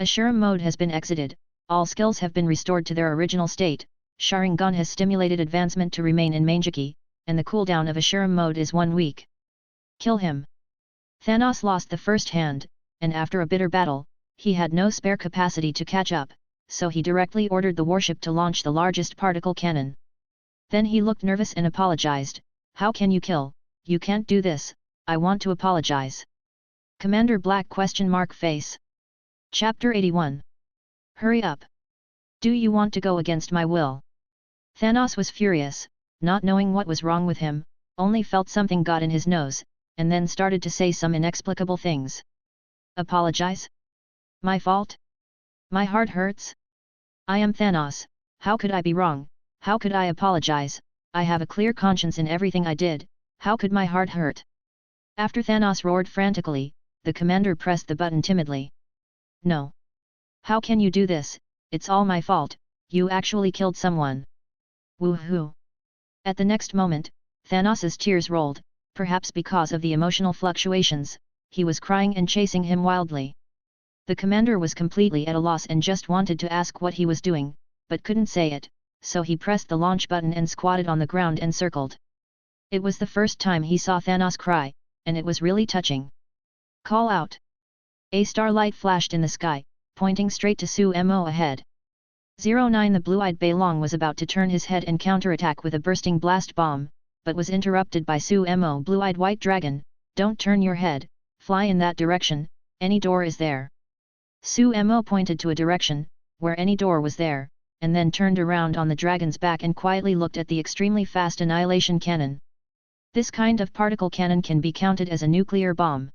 Ashura mode has been exited, all skills have been restored to their original state, Sharingan has stimulated advancement to remain in Mangeki, and the cooldown of Ashura mode is 1 week. Kill him. Thanos lost the first hand, and after a bitter battle, he had no spare capacity to catch up, so he directly ordered the warship to launch the largest particle cannon. Then he looked nervous and apologized, "How can you kill? You can't do this, I want to apologize." Commander Black ? Face. Chapter 81. Hurry up. Do you want to go against my will? Thanos was furious, not knowing what was wrong with him, only felt something got in his nose, and then started to say some inexplicable things. Apologize? My fault? My heart hurts? I am Thanos, how could I be wrong, how could I apologize, I have a clear conscience in everything I did, how could my heart hurt? After Thanos roared frantically, the commander pressed the button timidly. No. How can you do this, it's all my fault, you actually killed someone. Woohoo! At the next moment, Thanos's tears rolled, perhaps because of the emotional fluctuations, he was crying and chasing him wildly. The commander was completely at a loss and just wanted to ask what he was doing, but couldn't say it, so he pressed the launch button and squatted on the ground and circled. It was the first time he saw Thanos cry, and it was really touching. Call out! A starlight flashed in the sky, pointing straight to Sumo ahead. 09 The blue-eyed Beilong was about to turn his head and counterattack with a bursting blast bomb, but was interrupted by Sumo. Blue-eyed white dragon, don't turn your head, fly in that direction, any door is there. Sumo pointed to a direction, where any door was there, and then turned around on the dragon's back and quietly looked at the extremely fast annihilation cannon. This kind of particle cannon can be counted as a nuclear bomb.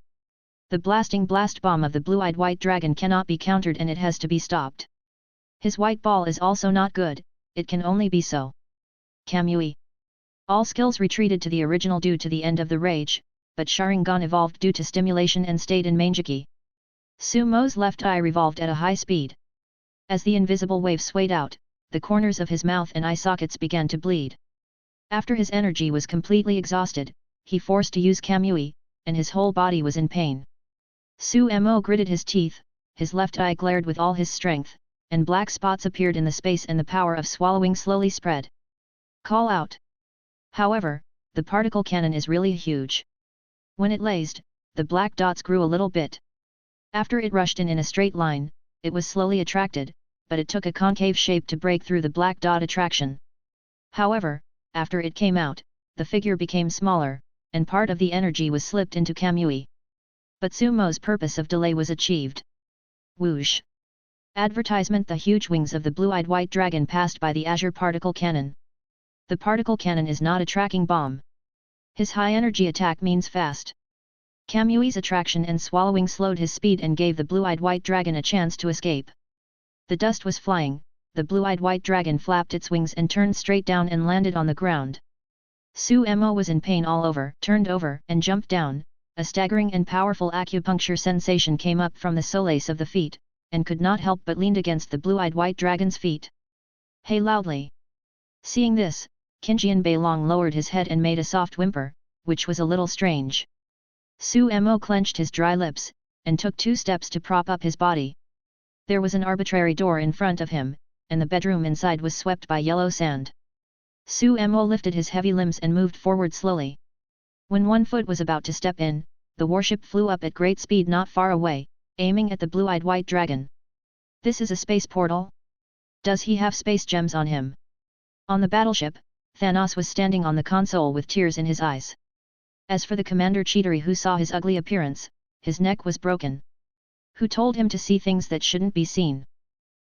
The blasting blast bomb of the blue-eyed white dragon cannot be countered and it has to be stopped. His white ball is also not good, it can only be so. Kamui. All skills retreated to the original due to the end of the rage, but Sharingan evolved due to stimulation and stayed in Mangeki. Sumo's left eye revolved at a high speed. As the invisible wave swayed out, the corners of his mouth and eye sockets began to bleed. After his energy was completely exhausted, he forced to use Kamui, and his whole body was in pain. Sumo gritted his teeth, his left eye glared with all his strength, and black spots appeared in the space and the power of swallowing slowly spread. Call out! However, the particle cannon is really huge. When it lased, the black dots grew a little bit. After it rushed in a straight line, it was slowly attracted, but it took a concave shape to break through the black dot attraction. However, after it came out, the figure became smaller, and part of the energy was slipped into Kamui. But Sumo's purpose of delay was achieved. Whoosh! Advertisement: the huge wings of the blue-eyed white dragon passed by the azure particle cannon. The particle cannon is not a tracking bomb. His high-energy attack means fast. Kamui's attraction and swallowing slowed his speed and gave the blue-eyed white dragon a chance to escape. The dust was flying, the blue-eyed white dragon flapped its wings and turned straight down and landed on the ground. Sumo was in pain all over, turned over and jumped down. A staggering and powerful acupuncture sensation came up from the solace of the feet, and could not help but leaned against the blue-eyed white dragon's feet. Hey loudly! Seeing this, Qinjian Beilong lowered his head and made a soft whimper, which was a little strange. Sumo clenched his dry lips, and took 2 steps to prop up his body. There was an arbitrary door in front of him, and the bedroom inside was swept by yellow sand. Sumo lifted his heavy limbs and moved forward slowly. When one foot was about to step in, the warship flew up at great speed not far away, aiming at the blue-eyed white dragon. This is a space portal? Does he have space gems on him? On the battleship, Thanos was standing on the console with tears in his eyes. As for the Commander Cheatery, who saw his ugly appearance, his neck was broken. Who told him to see things that shouldn't be seen?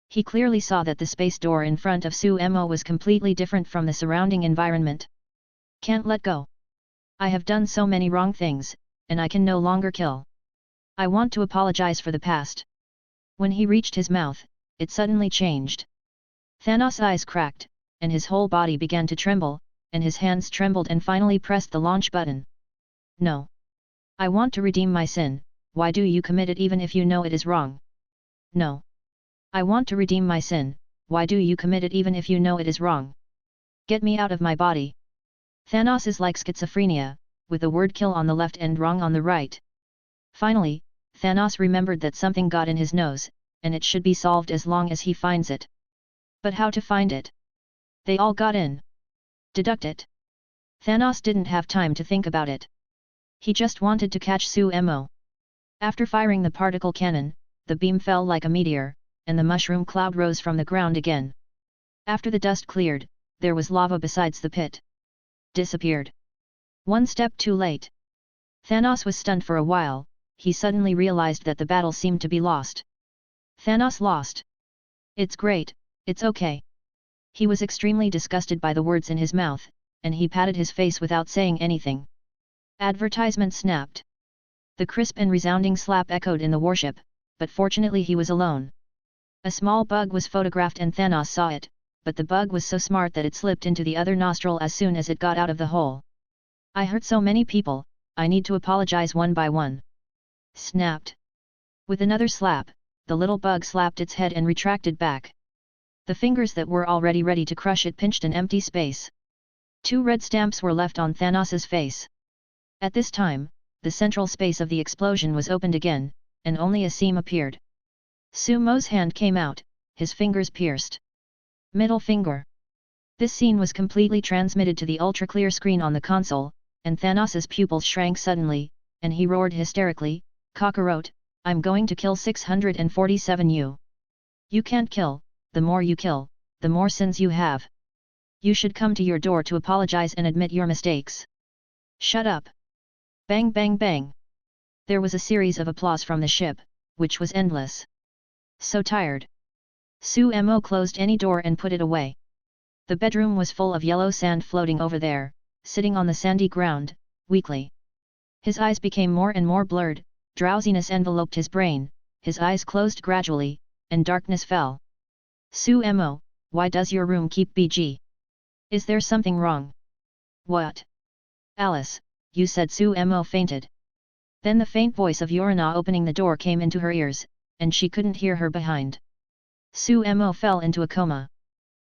He clearly saw that the space door in front of Sumo was completely different from the surrounding environment. Can't let go. I have done so many wrong things, and I can no longer kill. I want to apologize for the past. When he reached his mouth, it suddenly changed. Thanos' eyes cracked, and his whole body began to tremble, and his hands trembled and finally pressed the launch button. No. I want to redeem my sin. Why do you commit it even if you know it is wrong? No. I want to redeem my sin. Why do you commit it even if you know it is wrong? Get me out of my body. Thanos is like schizophrenia, with the word kill on the left and wrong on the right. Finally, Thanos remembered that something got in his nose, and it should be solved as long as he finds it. But how to find it? They all got in. Deduct it. Thanos didn't have time to think about it. He just wanted to catch Sumo. After firing the particle cannon, the beam fell like a meteor, and the mushroom cloud rose from the ground again. After the dust cleared, there was lava besides the pit. Disappeared. One step too late. Thanos was stunned for a while. He suddenly realized that the battle seemed to be lost. Thanos lost. It's great, it's okay. He was extremely disgusted by the words in his mouth, and he patted his face without saying anything. Advertisement snapped. The crisp and resounding slap echoed in the warship, but fortunately he was alone. A small bug was photographed and Thanos saw it, but the bug was so smart that it slipped into the other nostril as soon as it got out of the hole. I hurt so many people, I need to apologize one by one. Snapped. With another slap, the little bug slapped its head and retracted back. The fingers that were already ready to crush it pinched an empty space. 2 red stamps were left on Thanos's face. At this time, the central space of the explosion was opened again, and only a seam appeared. Sumo's hand came out, his fingers pierced. Middle finger. This scene was completely transmitted to the ultra-clear screen on the console, and Thanos's pupils shrank suddenly, and he roared hysterically, "Kakarot, I'm going to kill 647 you. You can't kill, the more you kill, the more sins you have. You should come to your door to apologize and admit your mistakes. Shut up." Bang bang bang. There was a series of applause from the ship, which was endless. So tired. Sumo closed any door and put it away. The bedroom was full of yellow sand floating over there, sitting on the sandy ground, weakly. His eyes became more and more blurred, drowsiness enveloped his brain, his eyes closed gradually, and darkness fell. Sumo, why does your room keep BG? Is there something wrong? What? Alice, you said. Sumo fainted. Then the faint voice of Yorina opening the door came into her ears, and she couldn't hear her behind. Sumo fell into a coma.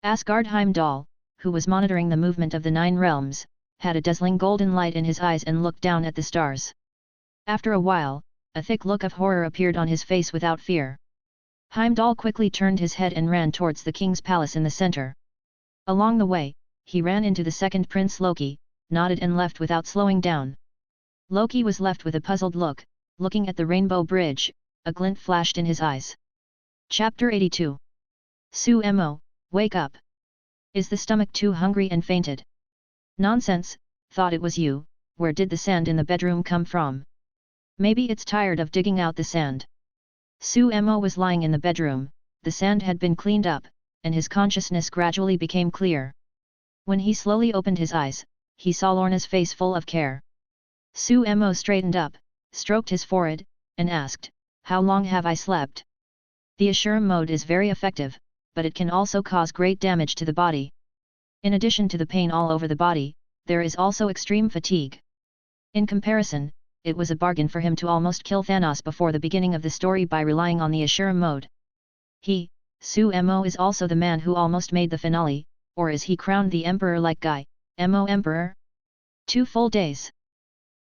Asgard Heimdall, who was monitoring the movement of the 9 realms, had a dazzling golden light in his eyes and looked down at the stars. After a while, a thick look of horror appeared on his face without fear. Heimdall quickly turned his head and ran towards the king's palace in the center. Along the way, he ran into the second prince Loki, nodded and left without slowing down. Loki was left with a puzzled look, looking at the rainbow bridge. A glint flashed in his eyes. Chapter 82. Sumo, wake up. Is the stomach too hungry and fainted? Nonsense, thought it was you. Where did the sand in the bedroom come from? Maybe it's tired of digging out the sand. Suemo was lying in the bedroom, the sand had been cleaned up, and his consciousness gradually became clear. When he slowly opened his eyes, he saw Lorna's face full of care. Suemo straightened up, stroked his forehead, and asked, "How long have I slept?" The Ashura mode is very effective, but it can also cause great damage to the body. In addition to the pain all over the body, there is also extreme fatigue. In comparison, it was a bargain for him to almost kill Thanos before the beginning of the story by relying on the Ashura mode. He, Suemo, is also the man who almost made the finale, or is he crowned the Emperor like Guy, Mo Emperor? 2 full days.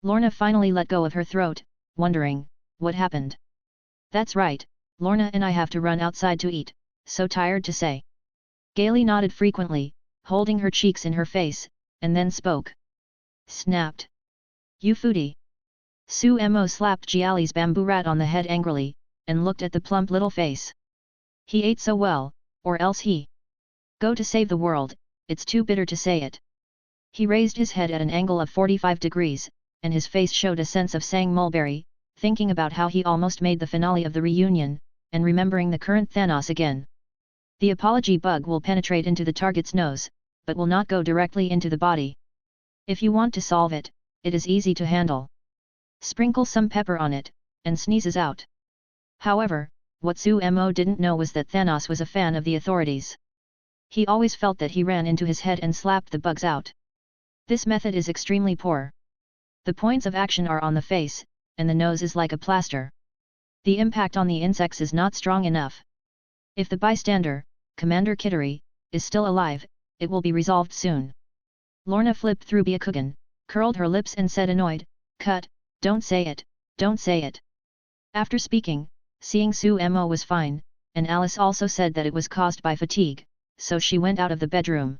Lorna finally let go of her throat, wondering, what happened? That's right, Lorna and I have to run outside to eat, so tired to say. Gaily nodded frequently, holding her cheeks in her face, and then spoke. Snapped. You foodie. Suemo slapped Jiali's bamboo rat on the head angrily, and looked at the plump little face. He ate so well, or else he go to save the world, it's too bitter to say it. He raised his head at an angle of 45 degrees, and his face showed a sense of sang mulberry, thinking about how he almost made the finale of the reunion, and remembering the current Thanos again. The apology bug will penetrate into the target's nose, but will not go directly into the body. If you want to solve it, it is easy to handle. Sprinkle some pepper on it, and sneezes out. However, what Suemo didn't know was that Thanos was a fan of the authorities. He always felt that he ran into his head and slapped the bugs out. This method is extremely poor. The points of action are on the face, and the nose is like a plaster. The impact on the insects is not strong enough. If the bystander, Commander Kittery, is still alive, it will be resolved soon. Lorna flipped through Byakugan, curled her lips and said annoyed, "Cut, don't say it, don't say it." After speaking, seeing Suemo was fine, and Alice also said that it was caused by fatigue, so she went out of the bedroom.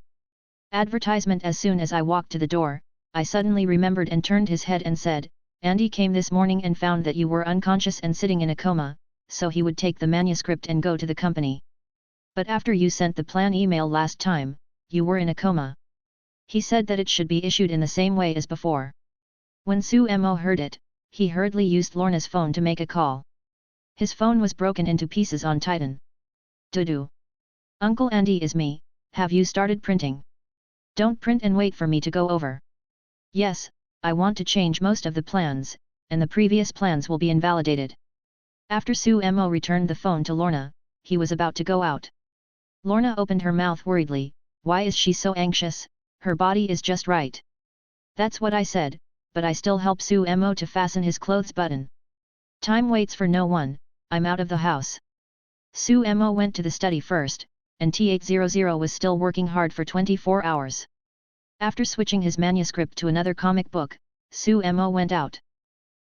Advertisement. As soon as I walked to the door, I suddenly remembered and turned his head and said, "Andy came this morning and found that you were unconscious and sitting in a coma, so he would take the manuscript and go to the company. But after you sent the plan email last time, you were in a coma." He said that it should be issued in the same way as before. When Suemo heard it, he hurriedly used Lorna's phone to make a call. His phone was broken into pieces on Titan. "Dudu. Uncle Andy, is me, have you started printing? Don't print and wait for me to go over." "Yes, I want to change most of the plans, and the previous plans will be invalidated." After Suemo returned the phone to Lorna, he was about to go out. Lorna opened her mouth worriedly. Why is she so anxious? Her body is just right. "That's what I said, but I still help Suemo to fasten his clothes button. Time waits for no one, I'm out of the house." Suemo went to the study first, and T800 was still working hard for 24 hours. After switching his manuscript to another comic book, Suemo went out.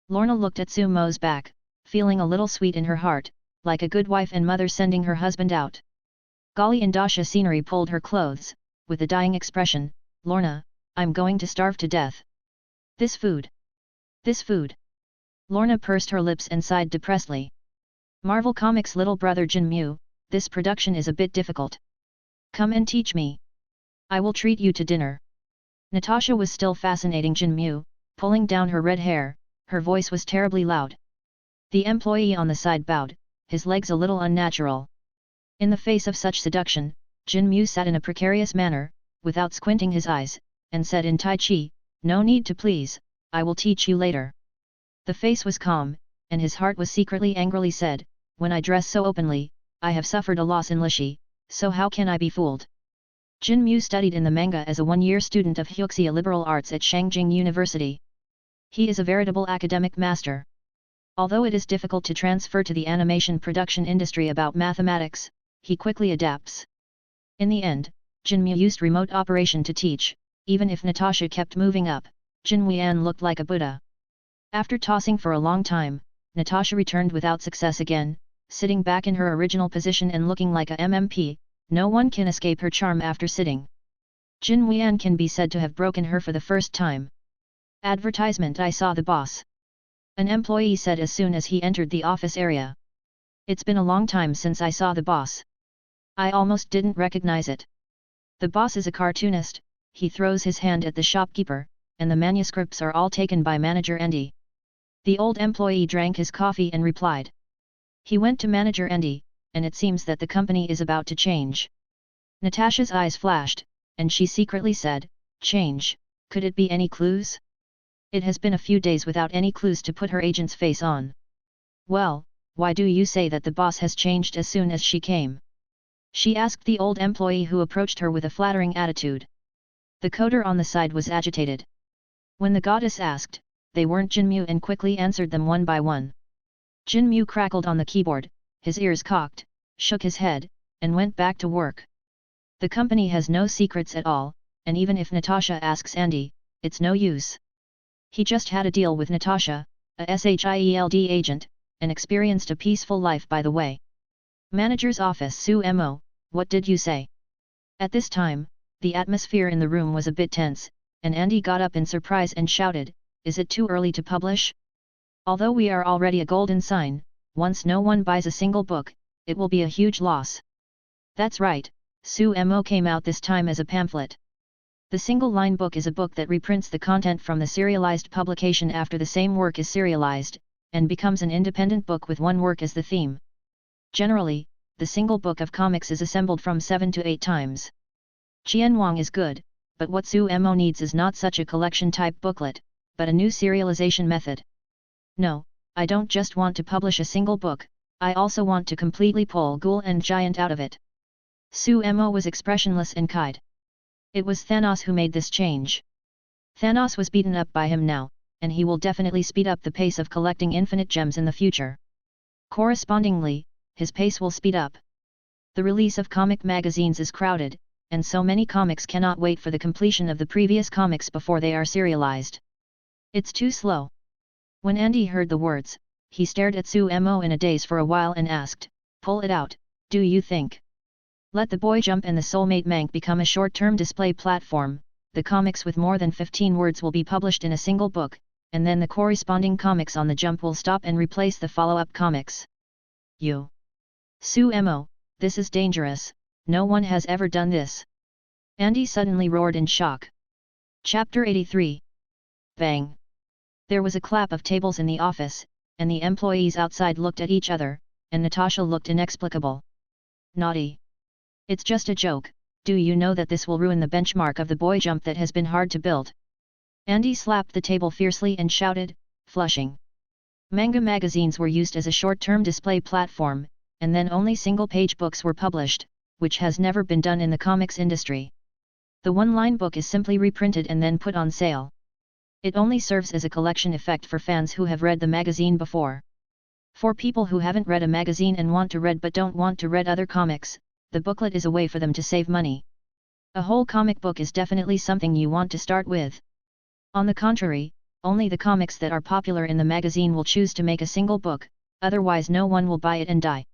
Lorna looked at Suemo's back, feeling a little sweet in her heart, like a good wife and mother sending her husband out. Gali and Dasha scenery pulled her clothes, with a dying expression. "Lorna, I'm going to starve to death. This food. This food." Lorna pursed her lips and sighed depressedly. Marvel Comics' little brother Jinmu, this production is a bit difficult. Come and teach me. I will treat you to dinner. Natasha was still fascinating Jinmu, pulling down her red hair, her voice was terribly loud. The employee on the side bowed, his legs a little unnatural. In the face of such seduction, Jinmu sat in a precarious manner, without squinting his eyes, and said in Tai Chi, "No need to please, I will teach you later." The face was calm, and his heart was secretly angrily said, "When I dress so openly, I have suffered a loss in Lishi, so how can I be fooled?" Jinmu studied in the manga as a one-year student of Hyuxia Liberal Arts at Shangjing University. He is a veritable academic master. Although it is difficult to transfer to the animation production industry about mathematics, he quickly adapts. In the end, Jinmu used remote operation to teach. Even if Natasha kept moving up, Jinwian looked like a Buddha. After tossing for a long time, Natasha returned without success again, sitting back in her original position and looking like a MMP. No one can escape her charm after sitting. Jinwian can be said to have broken her for the first time. Advertisement. I saw the boss. An employee said as soon as he entered the office area. It's been a long time since I saw the boss. I almost didn't recognize it. The boss is a cartoonist, he throws his hand at the shopkeeper, and the manuscripts are all taken by manager Andy. The old employee drank his coffee and replied. He went to manager Andy, and it seems that the company is about to change. Natasha's eyes flashed, and she secretly said, change, could it be any clues? It has been a few days without any clues to put her agent's face on. Well, why do you say that the boss has changed as soon as she came? She asked the old employee who approached her with a flattering attitude. The coder on the side was agitated. When the goddess asked, they weren't Jinmu and quickly answered them one by one. Jinmu crackled on the keyboard, his ears cocked, shook his head, and went back to work. The company has no secrets at all, and even if Natasha asks Andy, it's no use. He just had a deal with Natasha, a SHIELD agent, and experienced a peaceful life by the way. Manager's office. Sumo, what did you say? At this time, the atmosphere in the room was a bit tense, and Andy got up in surprise and shouted, is it too early to publish? Although we are already a golden sign, once no one buys a single book, it will be a huge loss. That's right, Sumo came out this time as a pamphlet. The single-line book is a book that reprints the content from the serialized publication after the same work is serialized, and becomes an independent book with one work as the theme. Generally, the single book of comics is assembled from 7 to 8 times. Qianwang is good, but what Sumo needs is not such a collection-type booklet, but a new serialization method. No, I don't just want to publish a single book, I also want to completely pull Ghoul and Giant out of it. Sumo was expressionless and keyed. It was Thanos who made this change. Thanos was beaten up by him now, and he will definitely speed up the pace of collecting infinite gems in the future. Correspondingly, his pace will speed up. The release of comic magazines is crowded, and so many comics cannot wait for the completion of the previous comics before they are serialized. It's too slow. When Andy heard the words, he stared at Sumo in a daze for a while and asked, pull it out, do you think? Let the Boy Jump and the Soulmate Mank become a short-term display platform, the comics with more than 15 words will be published in a single book, and then the corresponding comics on the Jump will stop and replace the follow-up comics. You! Sumo, this is dangerous, no one has ever done this. Andy suddenly roared in shock. Chapter 83. Bang! There was a clap of tables in the office, and the employees outside looked at each other, and Natasha looked inexplicable. Naughty! It's just a joke, do you know that this will ruin the benchmark of the Boy Jump that has been hard to build? Andy slapped the table fiercely and shouted, flushing. Manga magazines were used as a short-term display platform, and then only single-page books were published, which has never been done in the comics industry. The one-line book is simply reprinted and then put on sale. It only serves as a collection effect for fans who have read the magazine before. For people who haven't read a magazine and want to read but don't want to read other comics, the booklet is a way for them to save money. A whole comic book is definitely something you want to start with. On the contrary, only the comics that are popular in the magazine will choose to make a single book, otherwise no one will buy it and die.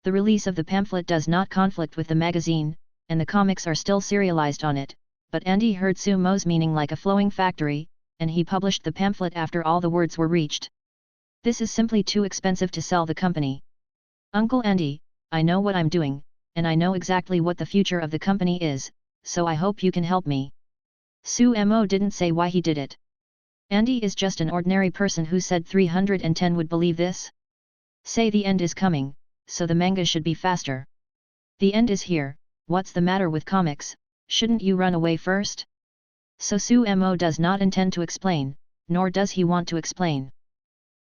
The release of the pamphlet does not conflict with the magazine, and the comics are still serialized on it, but Andy heard Sumo's meaning like a flowing factory, and he published the pamphlet after all the words were reached. This is simply too expensive to sell the company. Uncle Andy, I know what I'm doing, and I know exactly what the future of the company is, so I hope you can help me. Sumo didn't say why he did it. Andy is just an ordinary person who said 310 would believe this? Say the end is coming, so the manga should be faster. The end is here, what's the matter with comics, shouldn't you run away first? So Sumo does not intend to explain, nor does he want to explain.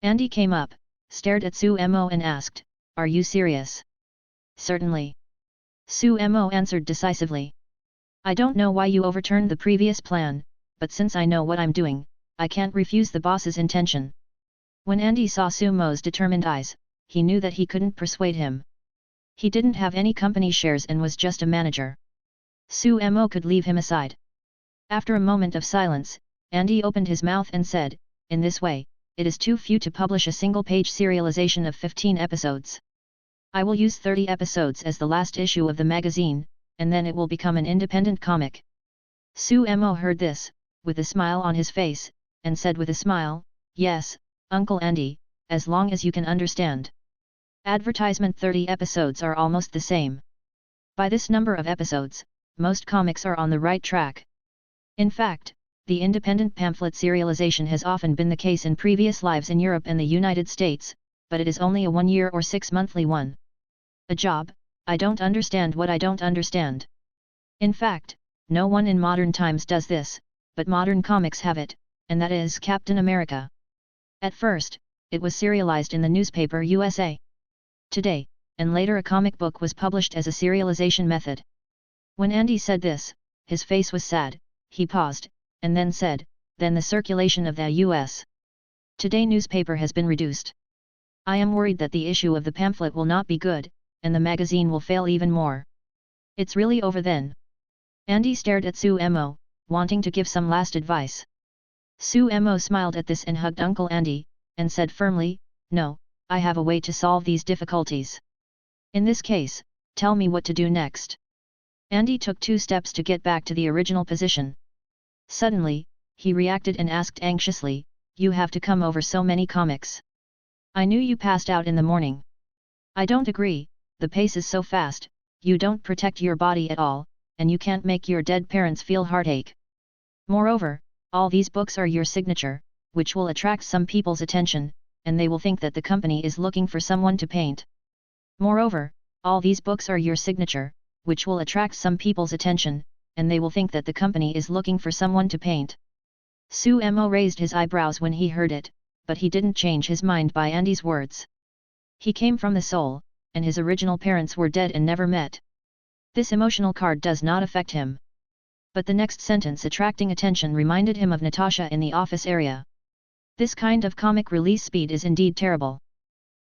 Andy came up, stared at Sumo and asked, are you serious? Certainly. Sumo answered decisively. I don't know why you overturned the previous plan, but since I know what I'm doing, I can't refuse the boss's intention. When Andy saw Sumo's determined eyes, he knew that he couldn't persuade him. He didn't have any company shares and was just a manager. Sumo could leave him aside. After a moment of silence, Andy opened his mouth and said, in this way, it is too few to publish a single-page serialization of 15 episodes. I will use 30 episodes as the last issue of the magazine, and then it will become an independent comic. Sumo heard this, with a smile on his face, and said with a smile, yes, Uncle Andy, as long as you can understand. Advertisement 30 episodes are almost the same. By this number of episodes, most comics are on the right track. In fact, the independent pamphlet serialization has often been the case in previous lives in Europe and the United States, but it is only a 1-year or 6-monthly one. A job? I don't understand what I don't understand. In fact, no one in modern times does this, but modern comics have it, and that is Captain America. At first, it was serialized in the newspaper USA Today, and later a comic book was published as a serialization method. When Andy said this, his face was sad. He paused, and then said, then the circulation of the US Today newspaper has been reduced. I am worried that the issue of the pamphlet will not be good, and the magazine will fail even more. It's really over then. Andy stared at Suemo, wanting to give some last advice. Suemo smiled at this and hugged Uncle Andy, and said firmly, no, I have a way to solve these difficulties. In this case, tell me what to do next. Andy took 2 steps to get back to the original position. Suddenly, he reacted and asked anxiously, you have to come over so many comics. I knew you passed out in the morning. I don't agree, the pace is so fast, you don't protect your body at all, and you can't make your dead parents feel heartache. Moreover, all these books are your signature, which will attract some people's attention, and they will think that the company is looking for someone to paint. Moreover, all these books are your signature, which will attract some people's attention, and they will think that the company is looking for someone to paint. Suemo raised his eyebrows when he heard it, but he didn't change his mind by Andy's words. He came from the soul, and his original parents were dead and never met. This emotional card does not affect him. But the next sentence attracting attention reminded him of Natasha in the office area. This kind of comic release speed is indeed terrible.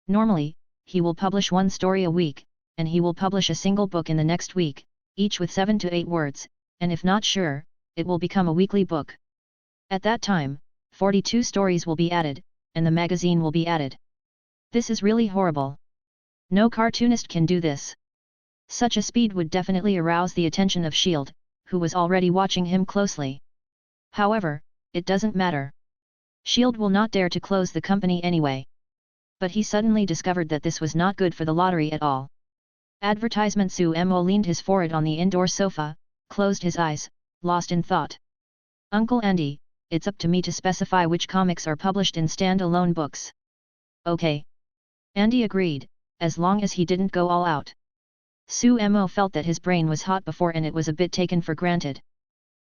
Normally, he will publish 1 story a week, and he will publish a single book in the next week, each with 7 to 8 words, and if not sure, it will become a weekly book. At that time, 42 stories will be added, and the magazine will be added. This is really horrible. No cartoonist can do this. Such a speed would definitely arouse the attention of S.H.I.E.L.D., who was already watching him closely. However, it doesn't matter. S.H.I.E.L.D. will not dare to close the company anyway. But he suddenly discovered that this was not good for the lottery at all. Advertisement. Suemo leaned his forehead on the indoor sofa, closed his eyes, lost in thought. Uncle Andy, it's up to me to specify which comics are published in stand-alone books. Okay. Andy agreed, as long as he didn't go all out. Suemo felt that his brain was hot before and it was a bit taken for granted.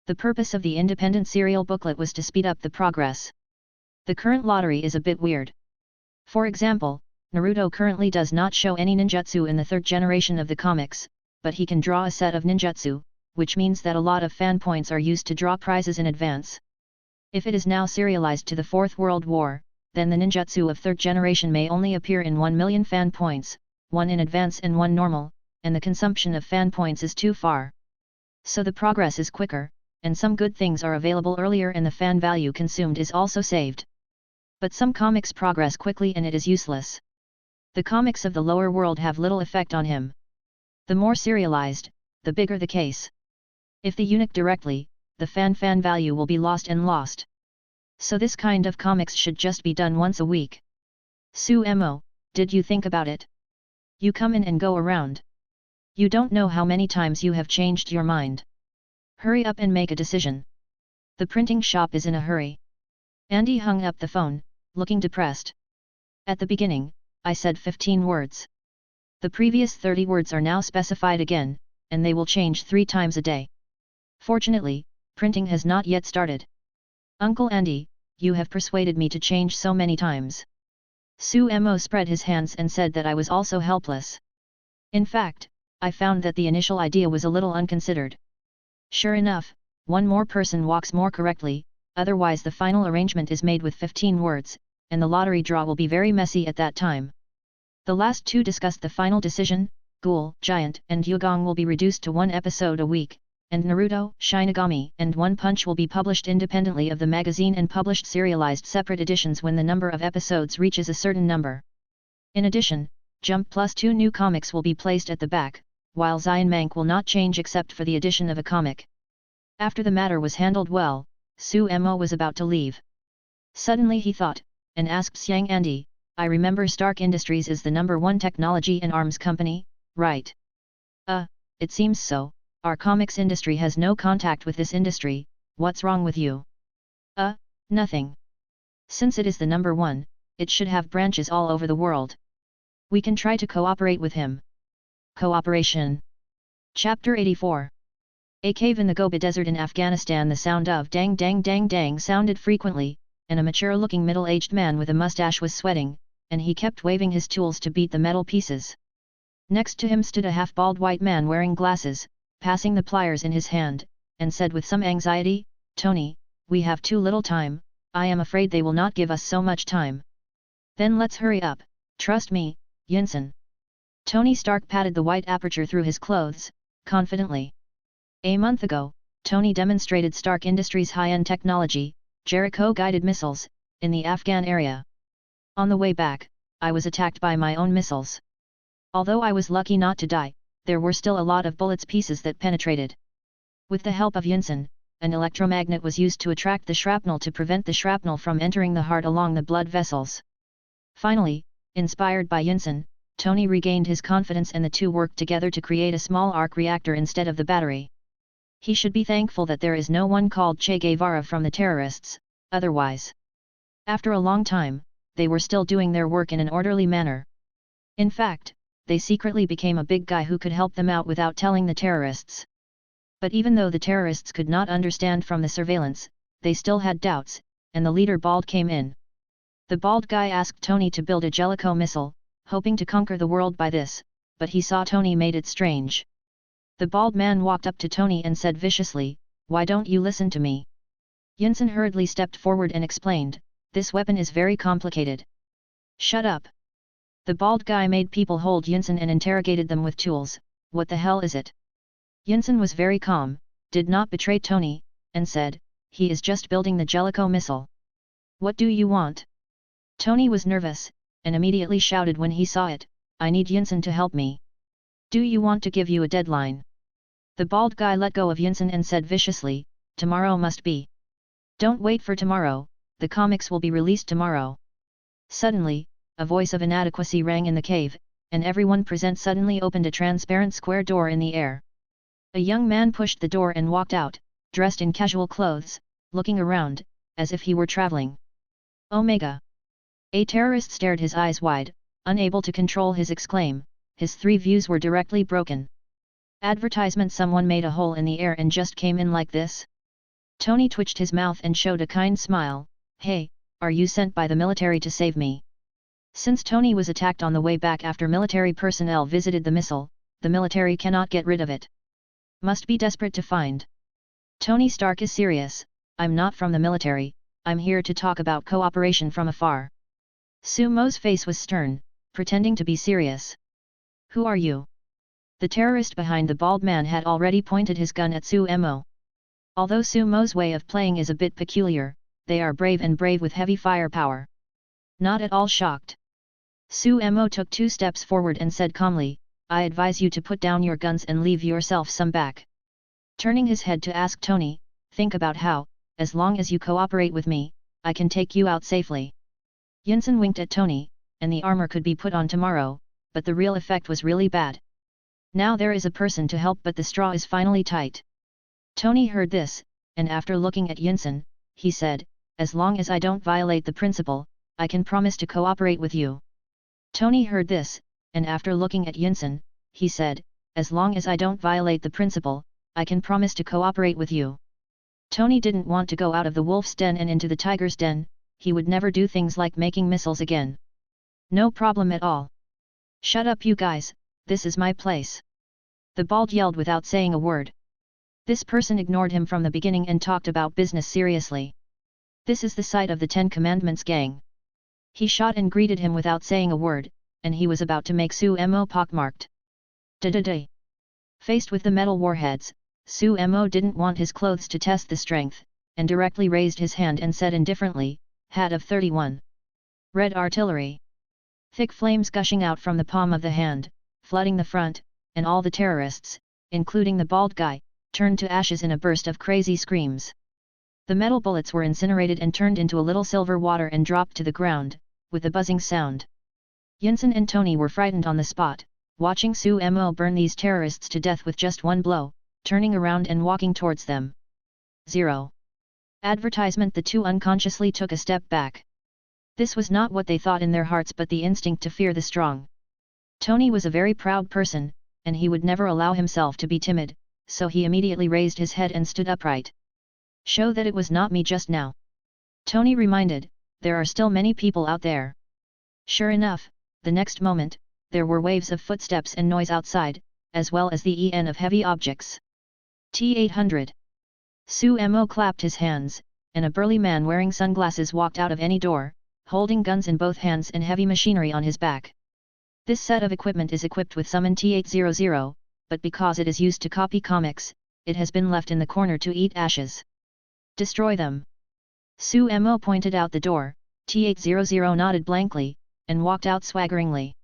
The purpose of the independent serial booklet was to speed up the progress. The current lottery is a bit weird. For example, Naruto currently does not show any ninjutsu in the 3rd generation of the comics, but he can draw a set of ninjutsu, which means that a lot of fan points are used to draw prizes in advance. If it is now serialized to the 4th World War, then the ninjutsu of 3rd generation may only appear in 1 million fan points, 1 in advance and 1 normal, and the consumption of fan points is too far. So the progress is quicker, and some good things are available earlier and the fan value consumed is also saved. But some comics progress quickly and it is useless. The comics of the lower world have little effect on him. The more serialized, the bigger the case. If the eunuch directly, the fan value will be lost and lost. So this kind of comics should just be done once a week. Suemo, did you think about it? You come in and go around. You don't know how many times you have changed your mind. Hurry up and make a decision. The printing shop is in a hurry. Andy hung up the phone, looking depressed. At the beginning, I said 15 words. The previous 30 words are now specified again, and they will change 3 times a day. Fortunately, printing has not yet started. Uncle Andy, you have persuaded me to change so many times. Suemo spread his hands and said that I was also helpless. In fact, I found that the initial idea was a little unconsidered. Sure enough, one more person walks more correctly, otherwise the final arrangement is made with 15 words, and the lottery draw will be very messy at that time. The last 2 discussed the final decision. Ghoul, Giant and Yugong will be reduced to 1 episode a week, and Naruto, Shinigami and One Punch will be published independently of the magazine and published serialized separate editions when the number of episodes reaches a certain number. In addition, Jump plus 2 new comics will be placed at the back, while Zion Mank will not change except for the addition of a comic. After the matter was handled well, Suemo was about to leave. Suddenly he thought, and asked Xiang Andy, I remember Stark Industries is the #1 technology and arms company, right? It seems so. Our comics industry has no contact with this industry. What's wrong with you? Nothing. Since it is the number one, it should have branches all over the world. We can try to cooperate with him. Cooperation. Chapter 84. A cave in the Gobi Desert in Afghanistan. The sound of dang dang dang dang sounded frequently, and a mature-looking middle-aged man with a mustache was sweating, and he kept waving his tools to beat the metal pieces. Next to him stood a half-bald white man wearing glasses, passing the pliers in his hand, and said with some anxiety, "Tony, we have too little time, I am afraid they will not give us so much time." "Then let's hurry up, trust me, Yinsen." Tony Stark patted the white aperture through his clothes, confidently. A month ago, Tony demonstrated Stark Industries' high-end technology, Jericho-guided missiles, in the Afghan area. On the way back, I was attacked by my own missiles. Although I was lucky not to die, there were still a lot of bullets pieces that penetrated. With the help of Yinsen, an electromagnet was used to attract the shrapnel to prevent the shrapnel from entering the heart along the blood vessels. Finally, inspired by Yinsen, Tony regained his confidence and the two worked together to create a small arc reactor instead of the battery. He should be thankful that there is no one called Che Guevara from the terrorists, otherwise. After a long time, they were still doing their work in an orderly manner. In fact, they secretly became a big guy who could help them out without telling the terrorists. But even though the terrorists could not understand from the surveillance, they still had doubts, and the leader Bald came in. The bald guy asked Tony to build a Jellicoe missile, hoping to conquer the world by this, but he saw Tony made it strange. The bald man walked up to Tony and said viciously, "Why don't you listen to me?" Yinsen hurriedly stepped forward and explained, "This weapon is very complicated." "Shut up." The bald guy made people hold Yinsen and interrogated them with tools. "What the hell is it?" Yinsen was very calm, did not betray Tony, and said, "He is just building the Jellicoe missile." "What do you want?" Tony was nervous, and immediately shouted when he saw it, "I need Yinsen to help me." "Do you want to give you a deadline?" The bald guy let go of Yinsen and said viciously, "Tomorrow must be." "Don't wait for tomorrow, the comics will be released tomorrow." Suddenly, a voice of inadequacy rang in the cave, and everyone present suddenly opened a transparent square door in the air. A young man pushed the door and walked out, dressed in casual clothes, looking around, as if he were traveling. Omega! A terrorist stared his eyes wide, unable to control his exclaim. His three views were directly broken. Advertisement: someone made a hole in the air and just came in like this? Tony twitched his mouth and showed a kind smile. "Hey, are you sent by the military to save me?" Since Tony was attacked on the way back after military personnel visited the missile, the military cannot get rid of it. Must be desperate to find. Tony Stark is serious, "I'm not from the military, I'm here to talk about cooperation from afar." Sumo's face was stern, pretending to be serious. "Who are you?" The terrorist behind the bald man had already pointed his gun at Sumo. Although Sumo's way of playing is a bit peculiar, they are brave and brave with heavy firepower. Not at all shocked. Sumo took 2 steps forward and said calmly, "I advise you to put down your guns and leave yourself some back." Turning his head to ask Tony, "Think about how, as long as you cooperate with me, I can take you out safely." Yinsen winked at Tony, and the armor could be put on tomorrow, but the real effect was really bad. Now there is a person to help, but the straw is finally tight. Tony heard this, and after looking at Yinsen, he said, "As long as I don't violate the principle, I can promise to cooperate with you." Tony heard this, and after looking at Yinsen, he said, "As long as I don't violate the principle, I can promise to cooperate with you." Tony didn't want to go out of the wolf's den and into the tiger's den. He would never do things like making missiles again. "No problem at all. Shut up you guys, this is my place." The bald yelled without saying a word. This person ignored him from the beginning and talked about business seriously. "This is the site of the 10 Commandments gang." He shot and greeted him without saying a word, and he was about to make Sumo pockmarked. Da-da-da. Faced with the metal warheads, Sumo didn't want his clothes to test the strength, and directly raised his hand and said indifferently, "Hat of 31. Red artillery." Thick flames gushing out from the palm of the hand, flooding the front, and all the terrorists, including the bald guy, turned to ashes in a burst of crazy screams. The metal bullets were incinerated and turned into a little silver water and dropped to the ground, with a buzzing sound. Yinsen and Tony were frightened on the spot, watching Sumo burn these terrorists to death with just one blow, turning around and walking towards them. 0. Advertisement. The two unconsciously took a step back. This was not what they thought in their hearts but the instinct to fear the strong. Tony was a very proud person, and he would never allow himself to be timid, so he immediately raised his head and stood upright. Show that it was not me just now. Tony reminded, there are still many people out there. Sure enough, the next moment, there were waves of footsteps and noise outside, as well as the en of heavy objects. T-800. Suemo clapped his hands, and a burly man wearing sunglasses walked out of any door, holding guns in both hands and heavy machinery on his back. This set of equipment is equipped with Summon T-800, but because it is used to copy comics, it has been left in the corner to eat ashes. Destroy them. Suemo pointed out the door. T-800 nodded blankly, and walked out swaggeringly.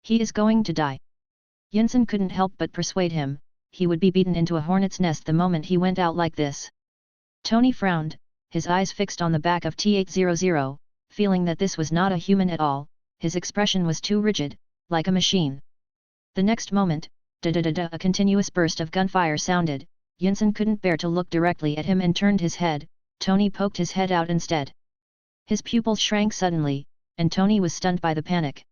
He is going to die. Yinsen couldn't help but persuade him, he would be beaten into a hornet's nest the moment he went out like this. Tony frowned, his eyes fixed on the back of T-800, feeling that this was not a human at all, his expression was too rigid, like a machine. The next moment, da-da-da-da, a continuous burst of gunfire sounded. Yinsen couldn't bear to look directly at him and turned his head. Tony poked his head out instead. His pupils shrank suddenly, and Tony was stunned by the panic.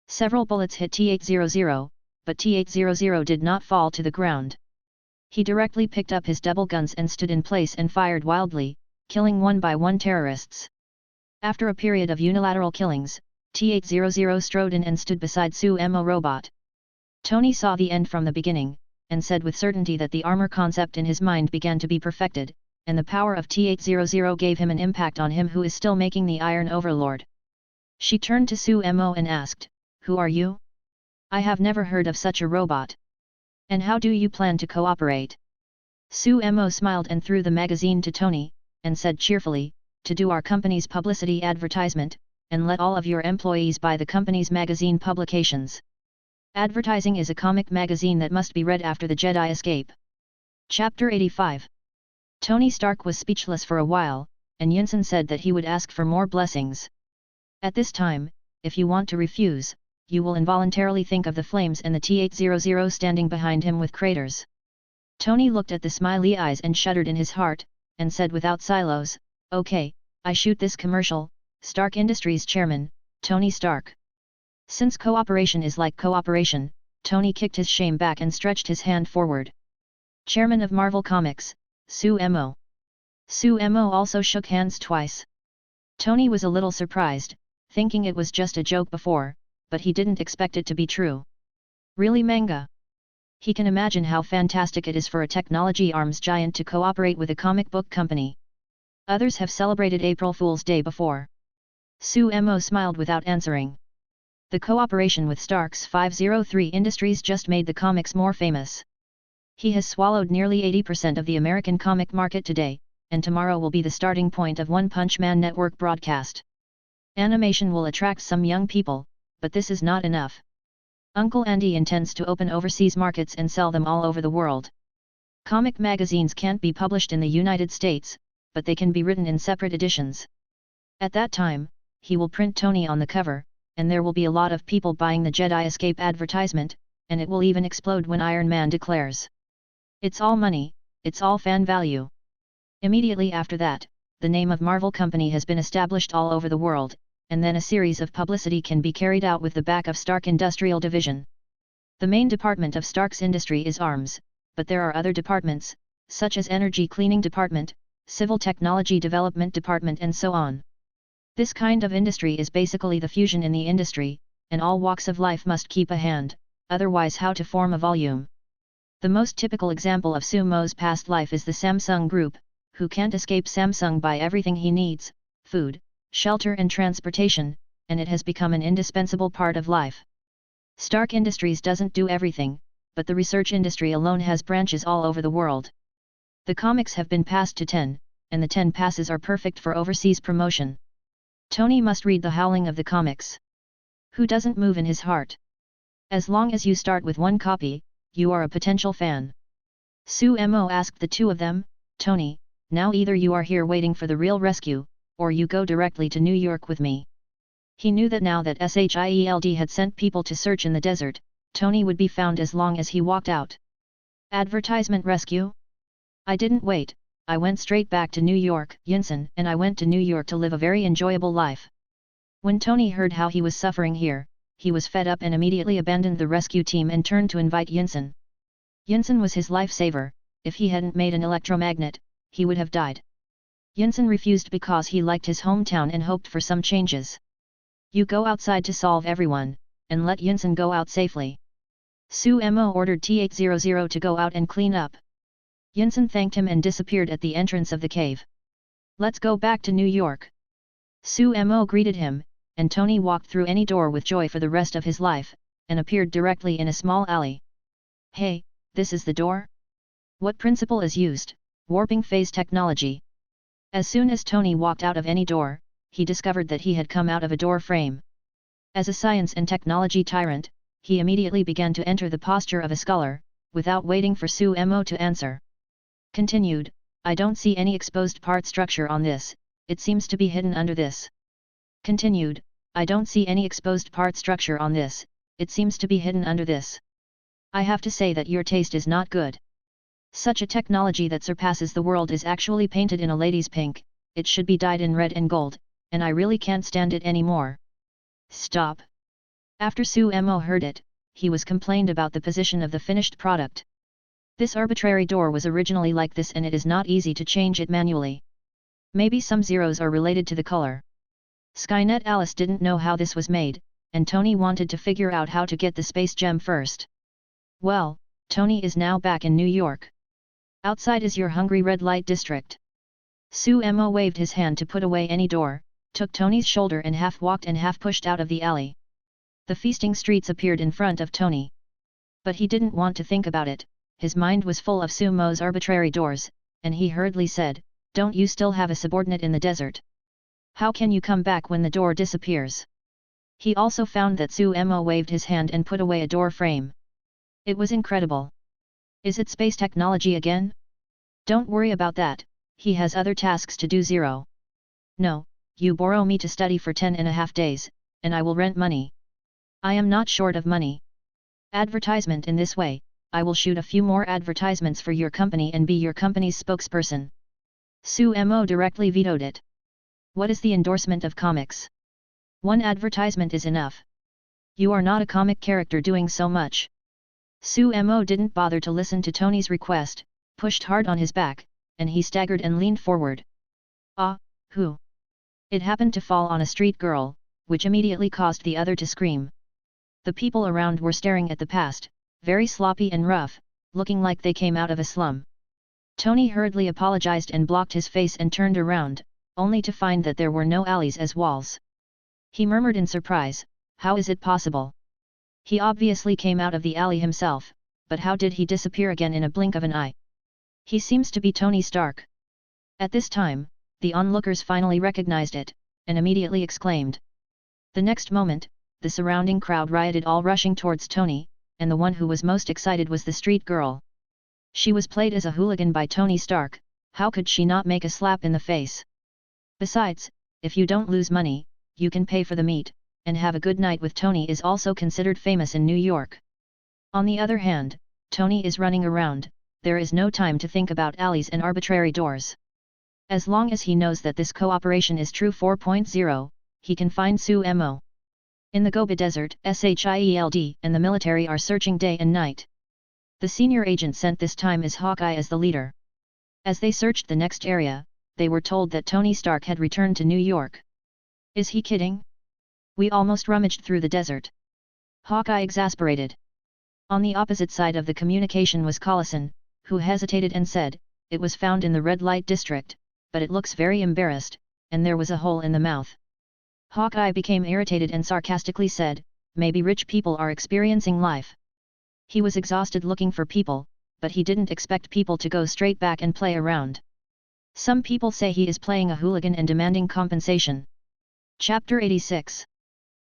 Several bullets hit T-800, but T-800 did not fall to the ground. He directly picked up his double guns and stood in place and fired wildly, killing one by one terrorists. After a period of unilateral killings, T-800 strode in and stood beside Suemo robot. Tony saw the end from the beginning, and said with certainty that the armor concept in his mind began to be perfected, and the power of T-800 gave him an impact on him who is still making the Iron Overlord. She turned to Suemo and asked, "Who are you? I have never heard of such a robot. And how do you plan to cooperate?" Suemo smiled and threw the magazine to Tony, and said cheerfully, "To do our company's publicity advertisement, and let all of your employees buy the company's magazine publications. Advertising is a comic magazine that must be read after the Jedi escape." Chapter 85. Tony Stark was speechless for a while, and Yinsen said that he would ask for more blessings. At this time, if you want to refuse, you will involuntarily think of the flames and the T-800 standing behind him with craters. Tony looked at the smiley eyes and shuddered in his heart, and said without silos, "Okay, I shoot this commercial, Stark Industries Chairman, Tony Stark." Since cooperation is like cooperation, Tony kicked his shame back and stretched his hand forward. "Chairman of Marvel Comics, Suemo." Suemo also shook hands twice. Tony was a little surprised, thinking it was just a joke before, but he didn't expect it to be true. Really manga? He can imagine how fantastic it is for a technology arms giant to cooperate with a comic book company. Others have celebrated April Fool's Day before. Suemo smiled without answering. The cooperation with Stark's 503 Industries just made the comics more famous. He has swallowed nearly 80% of the American comic market today, and tomorrow will be the starting point of One Punch Man Network broadcast. Animation will attract some young people, but this is not enough. Uncle Andy intends to open overseas markets and sell them all over the world. Comic magazines can't be published in the United States, but they can be written in separate editions. At that time, he will print Tony on the cover, and there will be a lot of people buying the Jedi Escape advertisement, and it will even explode when Iron Man declares, "It's all money, it's all fan value." Immediately after that, the name of Marvel Company has been established all over the world, and then a series of publicity can be carried out with the back of Stark Industrial Division. The main department of Stark's industry is arms, but there are other departments, such as Energy Cleaning Department, Civil Technology Development Department and so on. This kind of industry is basically the fusion in the industry, and all walks of life must keep a hand, otherwise how to form a volume. The most typical example of Sumo's past life is the Samsung Group, who can't escape Samsung buy everything he needs, food, shelter and transportation, and it has become an indispensable part of life. Stark Industries doesn't do everything, but the research industry alone has branches all over the world. The comics have been passed to 10, and the 10 passes are perfect for overseas promotion. Tony must read the howling of the comics. Who doesn't move in his heart? As long as you start with one copy, you are a potential fan. Suemo asked the two of them, "Tony, now either you are here waiting for the real rescue, or you go directly to New York with me." He knew that now that SHIELD had sent people to search in the desert, Tony would be found as long as he walked out. Advertisement rescue? I didn't wait, I went straight back to New York, Yinsen, and I went to New York to live a very enjoyable life. When Tony heard how he was suffering here, he was fed up and immediately abandoned the rescue team and turned to invite Yinsen. Yinsen was his lifesaver. If he hadn't made an electromagnet, he would have died. Yinsen refused because he liked his hometown and hoped for some changes. You go outside to solve everyone, and let Yinsen go out safely. Su Mo ordered T-800 to go out and clean up. Yinsen thanked him and disappeared at the entrance of the cave. Let's go back to New York. Su Mo greeted him, and Tony walked through any door with joy for the rest of his life, and appeared directly in a small alley. Hey, this is the door? What principle is used? Warping phase technology. As soon as Tony walked out of any door, he discovered that he had come out of a door frame. As a science and technology tyrant, he immediately began to enter the posture of a scholar, without waiting for Su Mo to answer. Continued, I don't see any exposed part structure on this, it seems to be hidden under this. Continued, I don't see any exposed part structure on this, it seems to be hidden under this. I have to say that your taste is not good. Such a technology that surpasses the world is actually painted in a lady's pink, it should be dyed in red and gold, and I really can't stand it anymore. Stop. After Su Mo heard it, he was complained about the position of the finished product. This arbitrary door was originally like this and it is not easy to change it manually. Maybe some zeros are related to the color. Skynet Alice didn't know how this was made, and Tony wanted to figure out how to get the space gem first. Well, Tony is now back in New York. Outside is your hungry red light district. Su Mo waved his hand to put away any door, took Tony's shoulder and half walked and half pushed out of the alley. The feasting streets appeared in front of Tony. But he didn't want to think about it, his mind was full of Su Mo's arbitrary doors, and he hurriedly said, Don't you still have a subordinate in the desert? How can you come back when the door disappears? He also found that Su Mo waved his hand and put away a door frame. It was incredible. Is it space technology again? Don't worry about that, he has other tasks to do. Zero. No, you borrow me to study for 10.5 days, and I will rent money. I am not short of money. Advertisement in this way, I will shoot a few more advertisements for your company and be your company's spokesperson. Su Mo directly vetoed it. What is the endorsement of comics? One advertisement is enough. You are not a comic character doing so much. Su Mo didn't bother to listen to Tony's request, pushed hard on his back, and he staggered and leaned forward. Ah, who? It happened to fall on a street girl, which immediately caused the other to scream. The people around were staring at the past, very sloppy and rough, looking like they came out of a slum. Tony hurriedly apologized and blocked his face and turned around, only to find that there were no alleys as walls. He murmured in surprise, how is it possible? He obviously came out of the alley himself, but how did he disappear again in a blink of an eye? He seems to be Tony Stark. At this time, the onlookers finally recognized it, and immediately exclaimed. The next moment, the surrounding crowd rioted, all rushing towards Tony, and the one who was most excited was the street girl. She was played as a hooligan by Tony Stark, how could she not make a slap in the face? Besides, if you don't lose money, you can pay for the meat, and have a good night with Tony is also considered famous in New York. On the other hand, Tony is running around, there is no time to think about alleys and arbitrary doors. As long as he knows that this cooperation is true 4.0, he can find Su Mo. In the Gobi Desert, SHIELD and the military are searching day and night. The senior agent sent this time is Hawkeye as the leader. As they searched the next area, they were told that Tony Stark had returned to New York. Is he kidding? We almost rummaged through the desert. Hawkeye exasperated. On the opposite side of the communication was Collison, who hesitated and said, it was found in the red light district, but it looks very embarrassed, and there was a hole in the mouth. Hawkeye became irritated and sarcastically said, maybe rich people are experiencing life. He was exhausted looking for people, but he didn't expect people to go straight back and play around. Some people say he is playing a hooligan and demanding compensation. Chapter 86.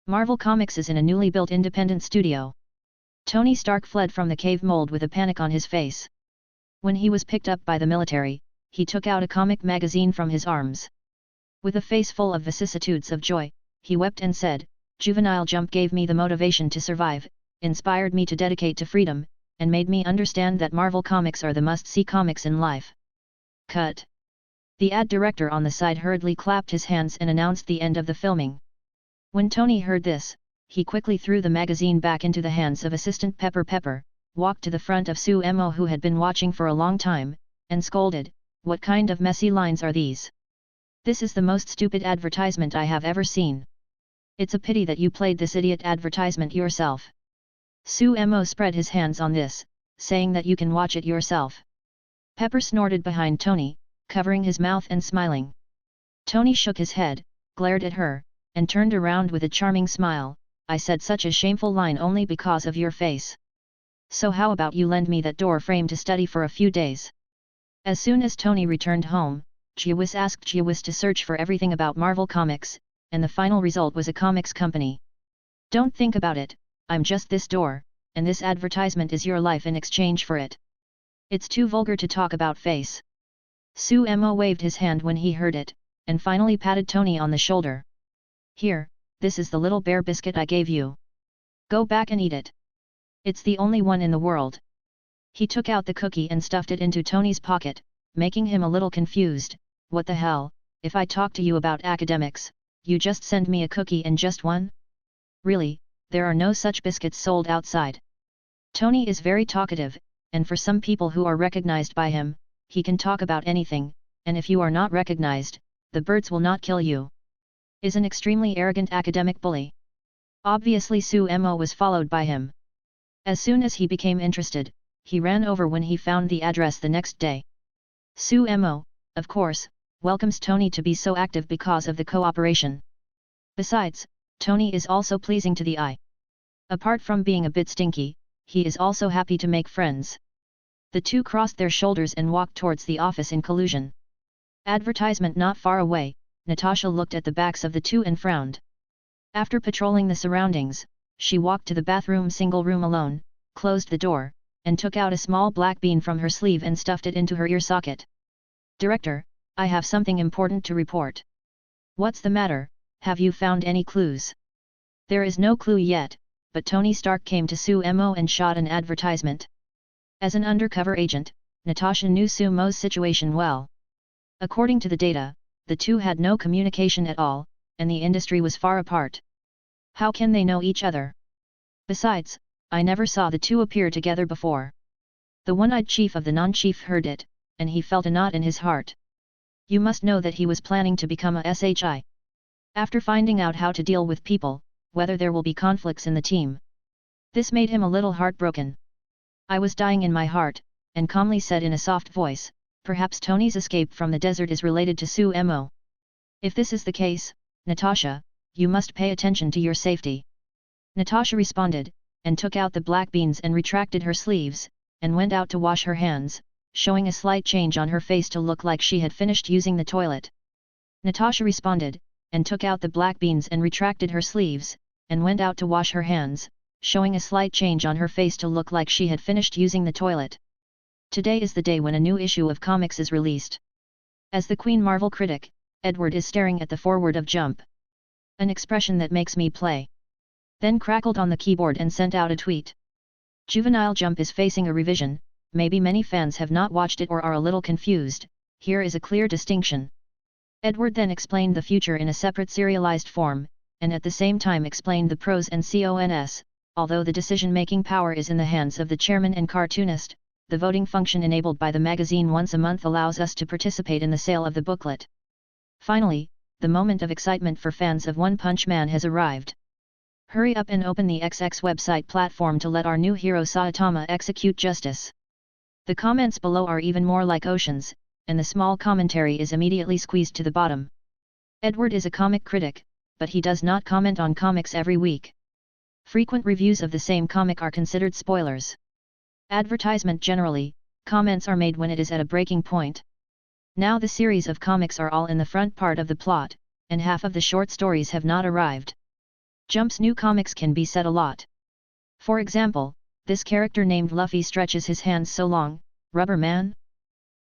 Marvel Comics is in a newly built independent studio. Tony Stark fled from the cave mold with a panic on his face. When he was picked up by the military, he took out a comic magazine from his arms. With a face full of vicissitudes of joy, he wept and said, Juvenile Jump gave me the motivation to survive, inspired me to dedicate to freedom, and made me understand that Marvel Comics are the must-see comics in life. Cut. The ad director on the side hurriedly clapped his hands and announced the end of the filming. When Tony heard this, he quickly threw the magazine back into the hands of assistant Pepper, walked to the front of Suemo who had been watching for a long time, and scolded, "What kind of messy lines are these? This is the most stupid advertisement I have ever seen. It's a pity that you played this idiot advertisement yourself." Suemo spread his hands on this, saying that you can watch it yourself. Pepper snorted behind Tony, covering his mouth and smiling. Tony shook his head, glared at her, and turned around with a charming smile. "I said such a shameful line only because of your face. So how about you lend me that door frame to study for a few days?" As soon as Tony returned home, Jiwis asked Jiwis to search for everything about Marvel Comics, and the final result was a comics company. "Don't think about it, I'm just this door, and this advertisement is your life in exchange for it. It's too vulgar to talk about face." Suemo waved his hand when he heard it, and finally patted Tony on the shoulder. "Here, this is the little bear biscuit I gave you. Go back and eat it. It's the only one in the world." He took out the cookie and stuffed it into Tony's pocket, making him a little confused. "What the hell, if I talk to you about academics, you just send me a cookie and just one? Really, there are no such biscuits sold outside." Tony is very talkative, and for some people who are recognized by him, he can talk about anything, and if you are not recognized, the birds will not kill you. Is an extremely arrogant academic bully. Obviously Suemo was followed by him. As soon as he became interested, he ran over when he found the address the next day. Suemo, of course, welcomes Tony to be so active because of the cooperation. Besides, Tony is also pleasing to the eye. Apart from being a bit stinky, he is also happy to make friends. The two crossed their shoulders and walked towards the office in collusion. Advertisement not far away, Natasha looked at the backs of the two and frowned. After patrolling the surroundings, she walked to the bathroom single room alone, closed the door, and took out a small black bean from her sleeve and stuffed it into her ear socket. "Director, I have something important to report." "What's the matter, have you found any clues?" "There is no clue yet, but Tony Stark came to Suemo and shot an advertisement." As an undercover agent, Natasha knew Suemo's situation well. According to the data, the two had no communication at all, and the industry was far apart. How can they know each other? Besides, I never saw the two appear together before. The one-eyed chief of the non-chief heard it, and he felt a knot in his heart. You must know that he was planning to become a SHI. After finding out how to deal with people, whether there will be conflicts in the team. This made him a little heartbroken. I was dying in my heart, and calmly said in a soft voice, "Perhaps Tony's escape from the desert is related to Suemo. If this is the case, Natasha, you must pay attention to your safety." Natasha responded, and took out the black beans and retracted her sleeves, and went out to wash her hands, showing a slight change on her face to look like she had finished using the toilet. Natasha responded, and took out the black beans and retracted her sleeves, and went out to wash her hands, showing a slight change on her face to look like she had finished using the toilet. Today is the day when a new issue of comics is released. As the Queen Marvel critic, Edward is staring at the foreword of Jump. An expression that makes me play. Then crackled on the keyboard and sent out a tweet. Juvenile Jump is facing a revision, maybe many fans have not watched it or are a little confused, here is a clear distinction. Edward then explained the future in a separate serialized form, and at the same time explained the pros and cons. Although the decision-making power is in the hands of the chairman and cartoonist, the voting function enabled by the magazine once a month allows us to participate in the sale of the booklet. Finally, the moment of excitement for fans of One Punch Man has arrived. Hurry up and open the XX website platform to let our new hero Saitama execute justice. The comments below are even more like oceans, and the small commentary is immediately squeezed to the bottom. Edward is a comic critic, but he does not comment on comics every week. Frequent reviews of the same comic are considered spoilers. Advertisement generally, comments are made when it is at a breaking point. Now the series of comics are all in the front part of the plot, and half of the short stories have not arrived. Jump's new comics can be said a lot. For example, this character named Luffy stretches his hands so long, Rubber Man?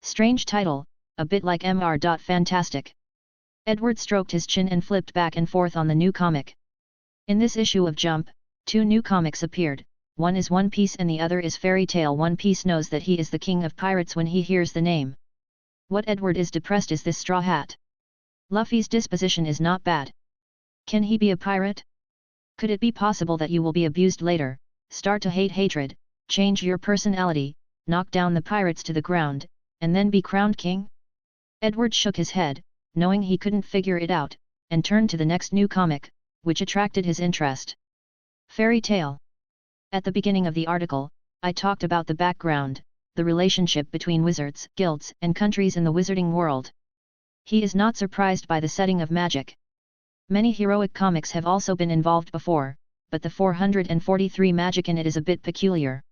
Strange title, a bit like Mr. Fantastic. Edward stroked his chin and flipped back and forth on the new comic. In this issue of Jump, two new comics appeared, one is One Piece and the other is Fairy Tail. One Piece knows that he is the king of pirates when he hears the name. What Edward is depressed is this straw hat. Luffy's disposition is not bad. Can he be a pirate? Could it be possible that you will be abused later, start to hate hatred, change your personality, knock down the pirates to the ground, and then be crowned king? Edward shook his head, knowing he couldn't figure it out, and turned to the next new comic, which attracted his interest. Fairy Tale. At the beginning of the article, I talked about the background, the relationship between wizards, guilds, and countries in the wizarding world. He is not surprised by the setting of magic. Many heroic comics have also been involved before, but the 443 magic in it is a bit peculiar.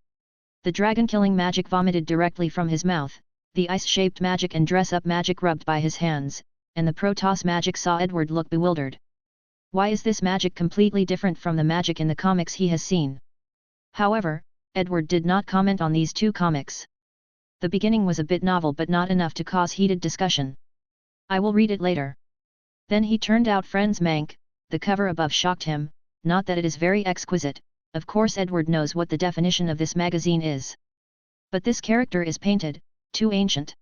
The dragon-killing magic vomited directly from his mouth, the ice-shaped magic and dress-up magic rubbed by his hands, and the Protoss magic saw Edward look bewildered. Why is this magic completely different from the magic in the comics he has seen? However, Edward did not comment on these two comics. The beginning was a bit novel but not enough to cause heated discussion. I will read it later. Then he turned out Friends Mank. The cover above shocked him, not that it is very exquisite, of course Edward knows what the definition of this magazine is. But this character is painted, too ancient.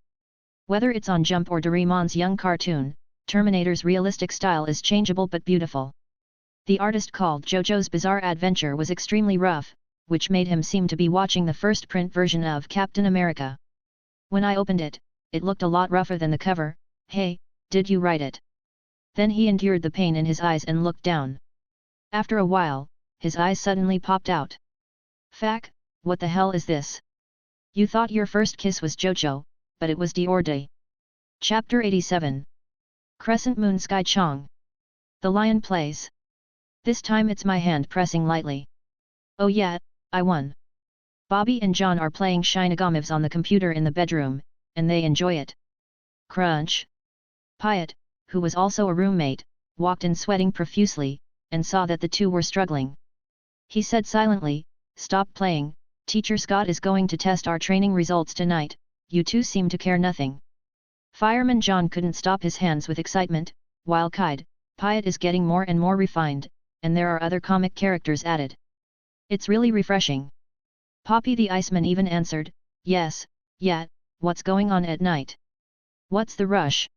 Whether it's on Jump or Doraemon's young cartoon, Terminator's realistic style is changeable but beautiful. The artist called JoJo's Bizarre Adventure was extremely rough, which made him seem to be watching the first print version of Captain America. When I opened it, it looked a lot rougher than the cover. Hey, did you write it? Then he endured the pain in his eyes and looked down. After a while, his eyes suddenly popped out. Fack, what the hell is this? You thought your first kiss was JoJo, but it was Dior. Chapter 87. Crescent Moon Sky Chong. The lion plays. This time it's my hand pressing lightly. Oh yeah, I won. Bobby and John are playing Shinagamivs on the computer in the bedroom, and they enjoy it. Crunch. Pyatt, who was also a roommate, walked in sweating profusely, and saw that the two were struggling. He said silently, "Stop playing, Teacher Scott is going to test our training results tonight, you two seem to care nothing." Fireman John couldn't stop his hands with excitement, while Pyatt is getting more and more refined, and there are other comic characters added. It's really refreshing. Poppy the Iceman even answered, "Yes, yeah, what's going on at night? What's the rush?"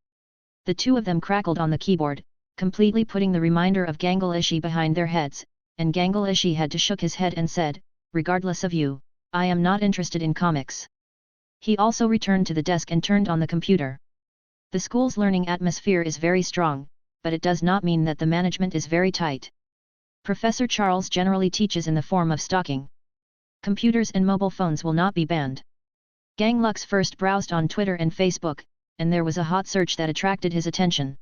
The two of them crackled on the keyboard, completely putting the reminder of Gangle Ishii behind their heads, and Gangle Ishii had to shook his head and said, "Regardless of you, I am not interested in comics." He also returned to the desk and turned on the computer. The school's learning atmosphere is very strong, but it does not mean that the management is very tight. Professor Charles generally teaches in the form of stalking. Computers and mobile phones will not be banned. Gang Lux first browsed on Twitter and Facebook, and there was a hot search that attracted his attention.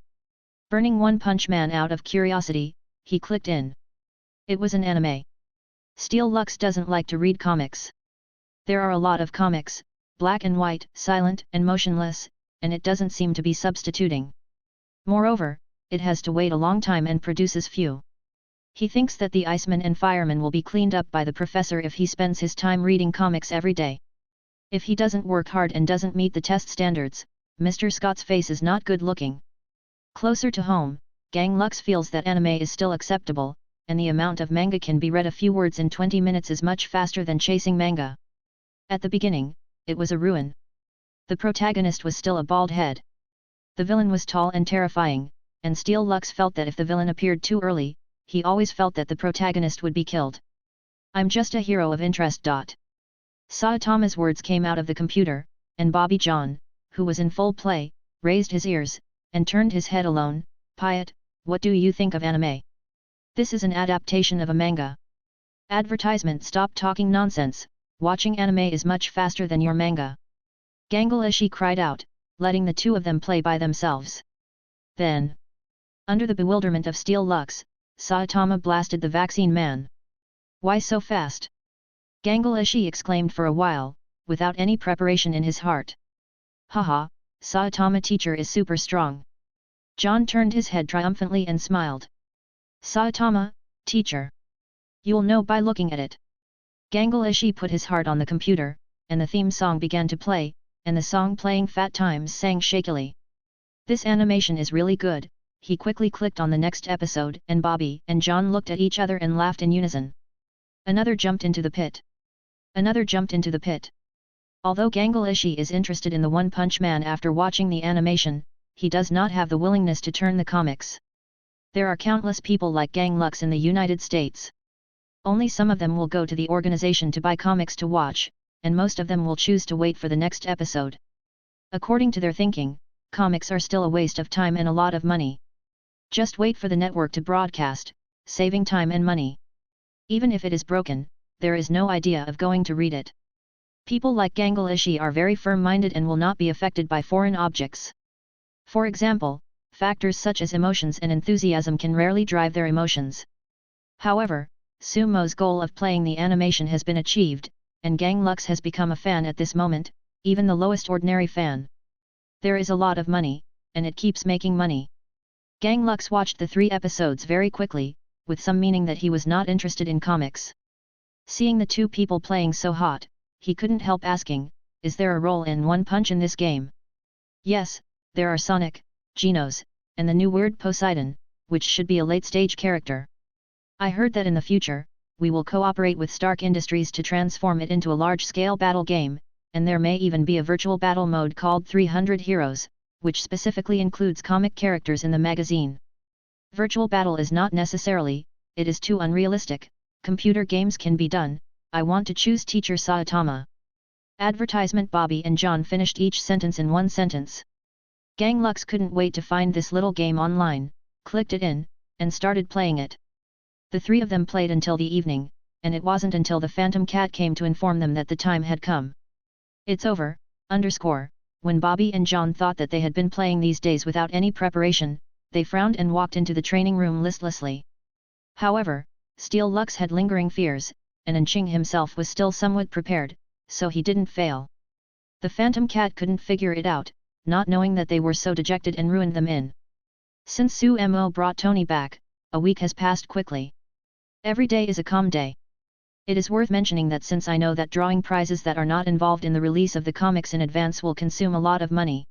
Burning One Punch Man out of curiosity, he clicked in. It was an anime. Steel Lux doesn't like to read comics. There are a lot of comics, black and white, silent and motionless, and it doesn't seem to be substituting. Moreover, it has to wait a long time and produces few. He thinks that the Iceman and Fireman will be cleaned up by the professor if he spends his time reading comics every day. If he doesn't work hard and doesn't meet the test standards, Mr. Scott's face is not good looking. Closer to home, Gang Lux feels that anime is still acceptable, and the amount of manga can be read a few words in 20 minutes is much faster than chasing manga. At the beginning, it was a ruin. The protagonist was still a bald head. The villain was tall and terrifying, and Steel Lux felt that if the villain appeared too early, he always felt that the protagonist would be killed. "I'm just a hero of interest." Saitama's words came out of the computer, and Bobby John, who was in full play, raised his ears, and turned his head alone. "Pyatt, what do you think of anime? This is an adaptation of a manga. Advertisement. Stop talking nonsense, watching anime is much faster than your manga." Gangle Ishii cried out, letting the two of them play by themselves. Then, under the bewilderment of Steel Lux, Saitama blasted the vaccine man. "Why so fast?" Gangle Ishii exclaimed for a while, without any preparation in his heart. "Haha, Saitama teacher is super strong." John turned his head triumphantly and smiled. "Saitama, teacher. You'll know by looking at it." Gangle Ishii put his heart on the computer, and the theme song began to play, and the song playing Fat Times sang shakily. "This animation is really good." He quickly clicked on the next episode, and Bobby and John looked at each other and laughed in unison. Another jumped into the pit. Another jumped into the pit. Although Gangleishi is interested in the One Punch Man after watching the animation, he does not have the willingness to turn the comics. There are countless people like Gang Lux in the United States. Only some of them will go to the organization to buy comics to watch, and most of them will choose to wait for the next episode. According to their thinking, comics are still a waste of time and a lot of money. Just wait for the network to broadcast, saving time and money. Even if it is broken, there is no idea of going to read it. People like Gangleishi are very firm-minded and will not be affected by foreign objects. For example, factors such as emotions and enthusiasm can rarely drive their emotions. However, Sumo's goal of playing the animation has been achieved, and Gang Lux has become a fan at this moment, even the lowest ordinary fan. There is a lot of money, and it keeps making money. Gang Lux watched the 3 episodes very quickly, with some meaning that he was not interested in comics. Seeing the 2 people playing so hot, he couldn't help asking, is there a role in One Punch in this game? Yes, there are Sonic, Genos, and the new word Poseidon, which should be a late-stage character. I heard that in the future, we will cooperate with Stark Industries to transform it into a large-scale battle game, and there may even be a virtual battle mode called 300 Heroes, which specifically includes comic characters in the magazine. Virtual battle is not necessarily, it is too unrealistic, computer games can be done, I want to choose teacher Saitama. Advertisement. Bobby and John finished each sentence in one sentence. Gang Lux couldn't wait to find this little game online, clicked it in, and started playing it. The 3 of them played until the evening, and it wasn't until the Phantom Cat came to inform them that the time had come. It's over, when Bobby and John thought that they had been playing these days without any preparation, they frowned and walked into the training room listlessly. However, Steel Lux had lingering fears, and Enching himself was still somewhat prepared, so he didn't fail. The Phantom Cat couldn't figure it out, not knowing that they were so dejected and ruined them in. Since Sumo brought Tony back, a week has passed quickly. Every day is a calm day. It is worth mentioning that since I know that drawing prizes that are not involved in the release of the comics in advance will consume a lot of money,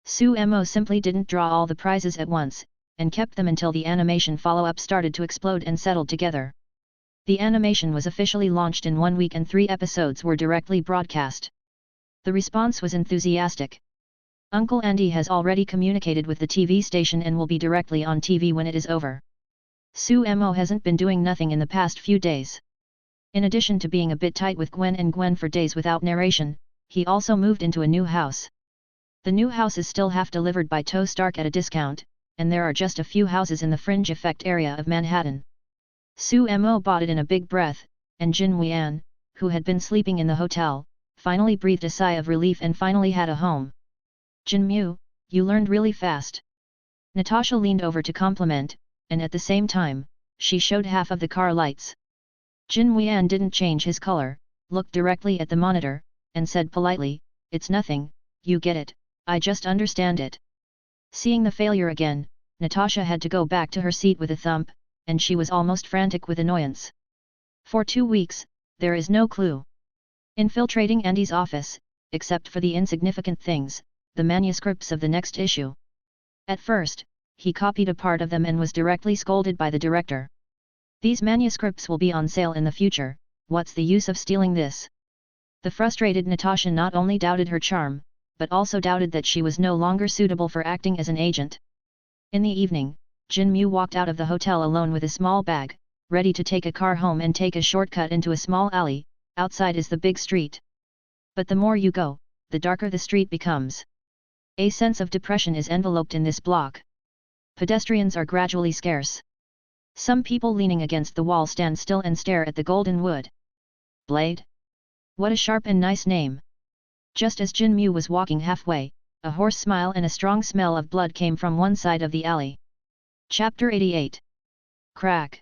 Sumo simply didn't draw all the prizes at once, and kept them until the animation follow-up started to explode and settled together. The animation was officially launched in 1 week and 3 episodes were directly broadcast. The response was enthusiastic. Uncle Andy has already communicated with the TV station and will be directly on TV when it is over. Sumo hasn't been doing nothing in the past few days. In addition to being a bit tight with Gwen and Gwen for days without narration, he also moved into a new house. The new house is still half delivered by Toe Stark at a discount, and there are just a few houses in the fringe effect area of Manhattan. Sumo bought it in a big breath, and Jin Wian, who had been sleeping in the hotel, finally breathed a sigh of relief and finally had a home. Jinmu, you learned really fast. Natasha leaned over to compliment, and at the same time, she showed half of the car lights. Jin Wian didn't change his color, looked directly at the monitor, and said politely, it's nothing, you get it, I just understand it. Seeing the failure again, Natasha had to go back to her seat with a thump, and she was almost frantic with annoyance. For 2 weeks, there is no clue. Infiltrating Andy's office, except for the insignificant things, the manuscripts of the next issue. At first, he copied a part of them and was directly scolded by the director. These manuscripts will be on sale in the future, what's the use of stealing this? The frustrated Natasha not only doubted her charm, but also doubted that she was no longer suitable for acting as an agent. In the evening, Jinmu walked out of the hotel alone with a small bag, ready to take a car home and take a shortcut into a small alley. Outside is the big street. But the more you go, the darker the street becomes. A sense of depression is enveloped in this block. Pedestrians are gradually scarce. Some people leaning against the wall stand still and stare at the golden wood. Blade? What a sharp and nice name. Just as Jinmu was walking halfway, a hoarse smile and a strong smell of blood came from one side of the alley. Chapter 88. Crack.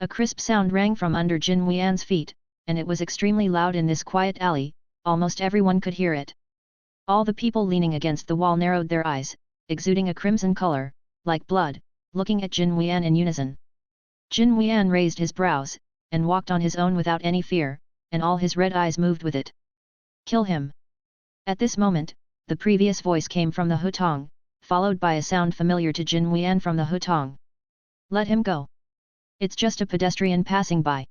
A crisp sound rang from under Jin Wian's feet, and it was extremely loud in this quiet alley, almost everyone could hear it. All the people leaning against the wall narrowed their eyes, exuding a crimson color, like blood, looking at Jin Wian in unison. Jin Wian raised his brows, and walked on his own without any fear, and all his red eyes moved with it. Kill him. At this moment, the previous voice came from the hutong, followed by a sound familiar to Jin Wian from the hutong. Let him go. It's just a pedestrian passing by.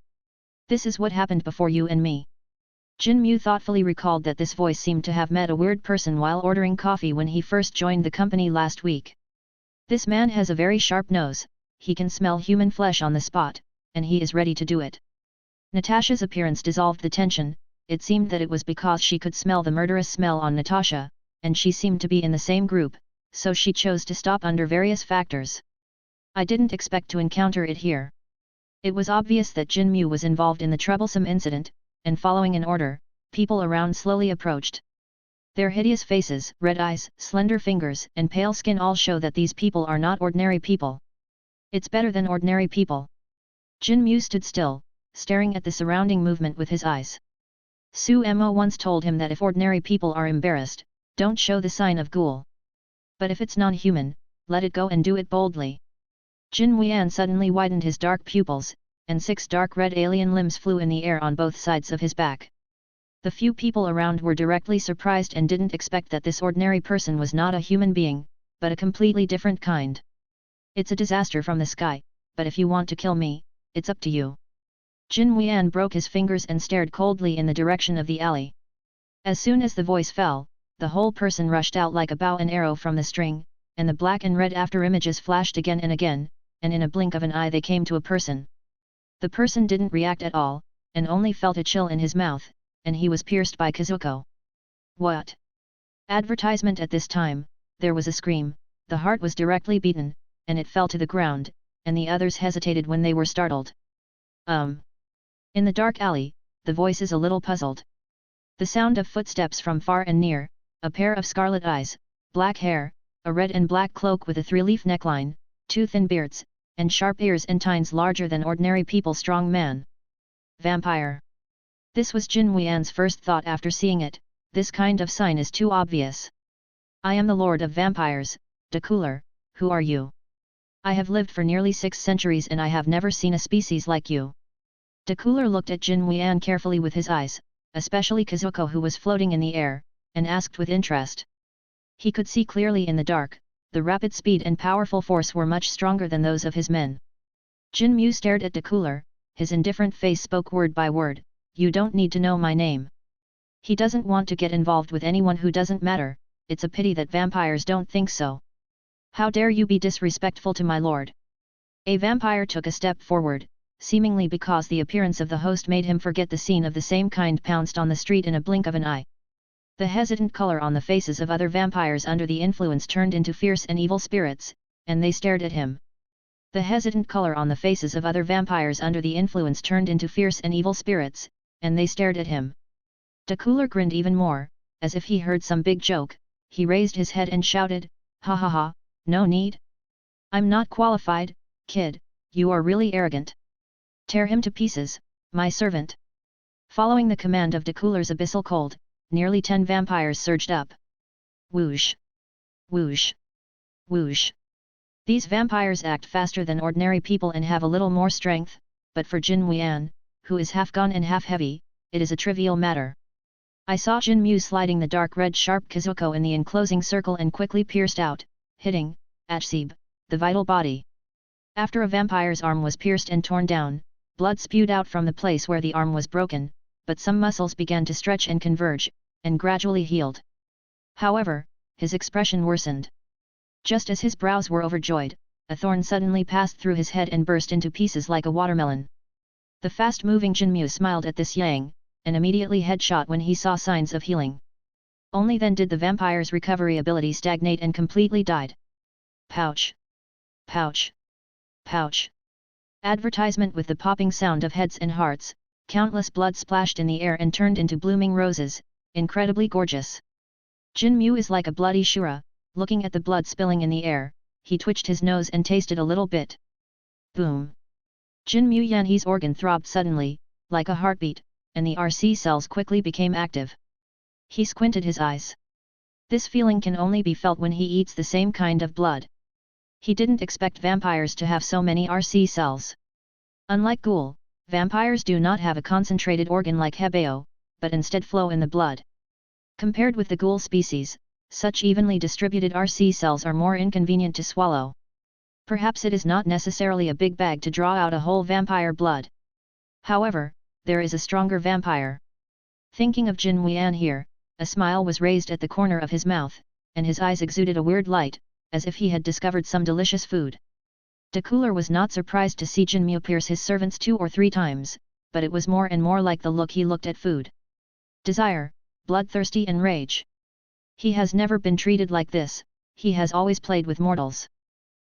This is what happened before you and me. Jin Mu thoughtfully recalled that this voice seemed to have met a weird person while ordering coffee when he first joined the company last week. This man has a very sharp nose, he can smell human flesh on the spot, and he is ready to do it. Natasha's appearance dissolved the tension. It seemed that it was because she could smell the murderous smell on Natasha, and she seemed to be in the same group, so she chose to stop under various factors. I didn't expect to encounter it here. It was obvious that Jin Mu was involved in the troublesome incident, and following an order, people around slowly approached. Their hideous faces, red eyes, slender fingers, and pale skin all show that these people are not ordinary people. It's better than ordinary people. Jin Mu stood still, staring at the surrounding movement with his eyes. Su Mo once told him that if ordinary people are embarrassed, don't show the sign of ghoul. But if it's non-human, let it go and do it boldly. Jin Wuyan suddenly widened his dark pupils, and 6 dark red alien limbs flew in the air on both sides of his back. The few people around were directly surprised and didn't expect that this ordinary person was not a human being, but a completely different kind. It's a disaster from the sky, but if you want to kill me, it's up to you. Jin Wuyan broke his fingers and stared coldly in the direction of the alley. As soon as the voice fell, the whole person rushed out like a bow and arrow from the string, and the black and red after images flashed again and again, and in a blink of an eye they came to a person. The person didn't react at all, and only felt a chill in his mouth, and he was pierced by Kazuko. What? Advertisement at this time, there was a scream, the heart was directly beaten, and it fell to the ground, and the others hesitated when they were startled. In the dark alley, the voice is a little puzzled. The sound of footsteps from far and near, a pair of scarlet eyes, black hair, a red and black cloak with a 3-leaf neckline, 2 thin beards, and sharp ears and tines larger than ordinary people. Strong man. Vampire. This was Jin Wuyan's first thought after seeing it. This kind of sign is too obvious. I am the Lord of Vampires, de Cooler. Who are you? I have lived for nearly 6 centuries and I have never seen a species like you. De Cooler looked at Jin Wuyan carefully with his eyes, especially Kazuko who was floating in the air, and asked with interest. He could see clearly in the dark. The rapid speed and powerful force were much stronger than those of his men. Jin Mu stared at de Cooler, his indifferent face spoke word by word, you don't need to know my name. He doesn't want to get involved with anyone who doesn't matter, it's a pity that vampires don't think so. How dare you be disrespectful to my lord? A vampire took a step forward, seemingly because the appearance of the host made him forget the scene of the same kind pounced on the street in a blink of an eye. The hesitant color on the faces of other vampires under the influence turned into fierce and evil spirits, and they stared at him. The hesitant color on the faces of other vampires under the influence turned into fierce and evil spirits, and they stared at him. De Cooler grinned even more, as if he heard some big joke. He raised his head and shouted, ha ha ha, no need. I'm not qualified, kid, you are really arrogant. Tear him to pieces, my servant. Following the command of de Cooler's abyssal cold, nearly 10 vampires surged up. Whoosh! Whoosh! Whoosh! These vampires act faster than ordinary people and have a little more strength, but for Jin Wuyan, who is half gone and half heavy, it is a trivial matter. I saw Jin Mu sliding the dark red sharp Kazuko in the enclosing circle and quickly pierced out, hitting, Achsib, the vital body. After a vampire's arm was pierced and torn down, blood spewed out from the place where the arm was broken, but some muscles began to stretch and converge, and gradually healed. However, his expression worsened. Just as his brows were overjoyed, a thorn suddenly passed through his head and burst into pieces like a watermelon. The fast-moving Jinmu smiled at this yang, and immediately headshot when he saw signs of healing. Only then did the vampire's recovery ability stagnate and completely died. Pouch! Pouch! Pouch! Advertisement with the popping sound of heads and hearts. Countless blood splashed in the air and turned into blooming roses, incredibly gorgeous. Jin Mu is like a bloody Shura. Looking at the blood spilling in the air, he twitched his nose and tasted a little bit. Boom! Jin Mu Yanhe's organ throbbed suddenly, like a heartbeat, and the RC cells quickly became active. He squinted his eyes. This feeling can only be felt when he eats the same kind of blood. He didn't expect vampires to have so many RC cells. Unlike ghoul, vampires do not have a concentrated organ like Hebeo, but instead flow in the blood. Compared with the ghoul species, such evenly distributed RC cells are more inconvenient to swallow. Perhaps it is not necessarily a big bag to draw out a whole vampire blood. However, there is a stronger vampire. Thinking of Jin Wuyan here, a smile was raised at the corner of his mouth, and his eyes exuded a weird light, as if he had discovered some delicious food. The cooler was not surprised to see Jin Mu pierce his servants 2 or 3 times, but it was more and more like the look he looked at food. Desire, bloodthirsty and rage. He has never been treated like this, he has always played with mortals.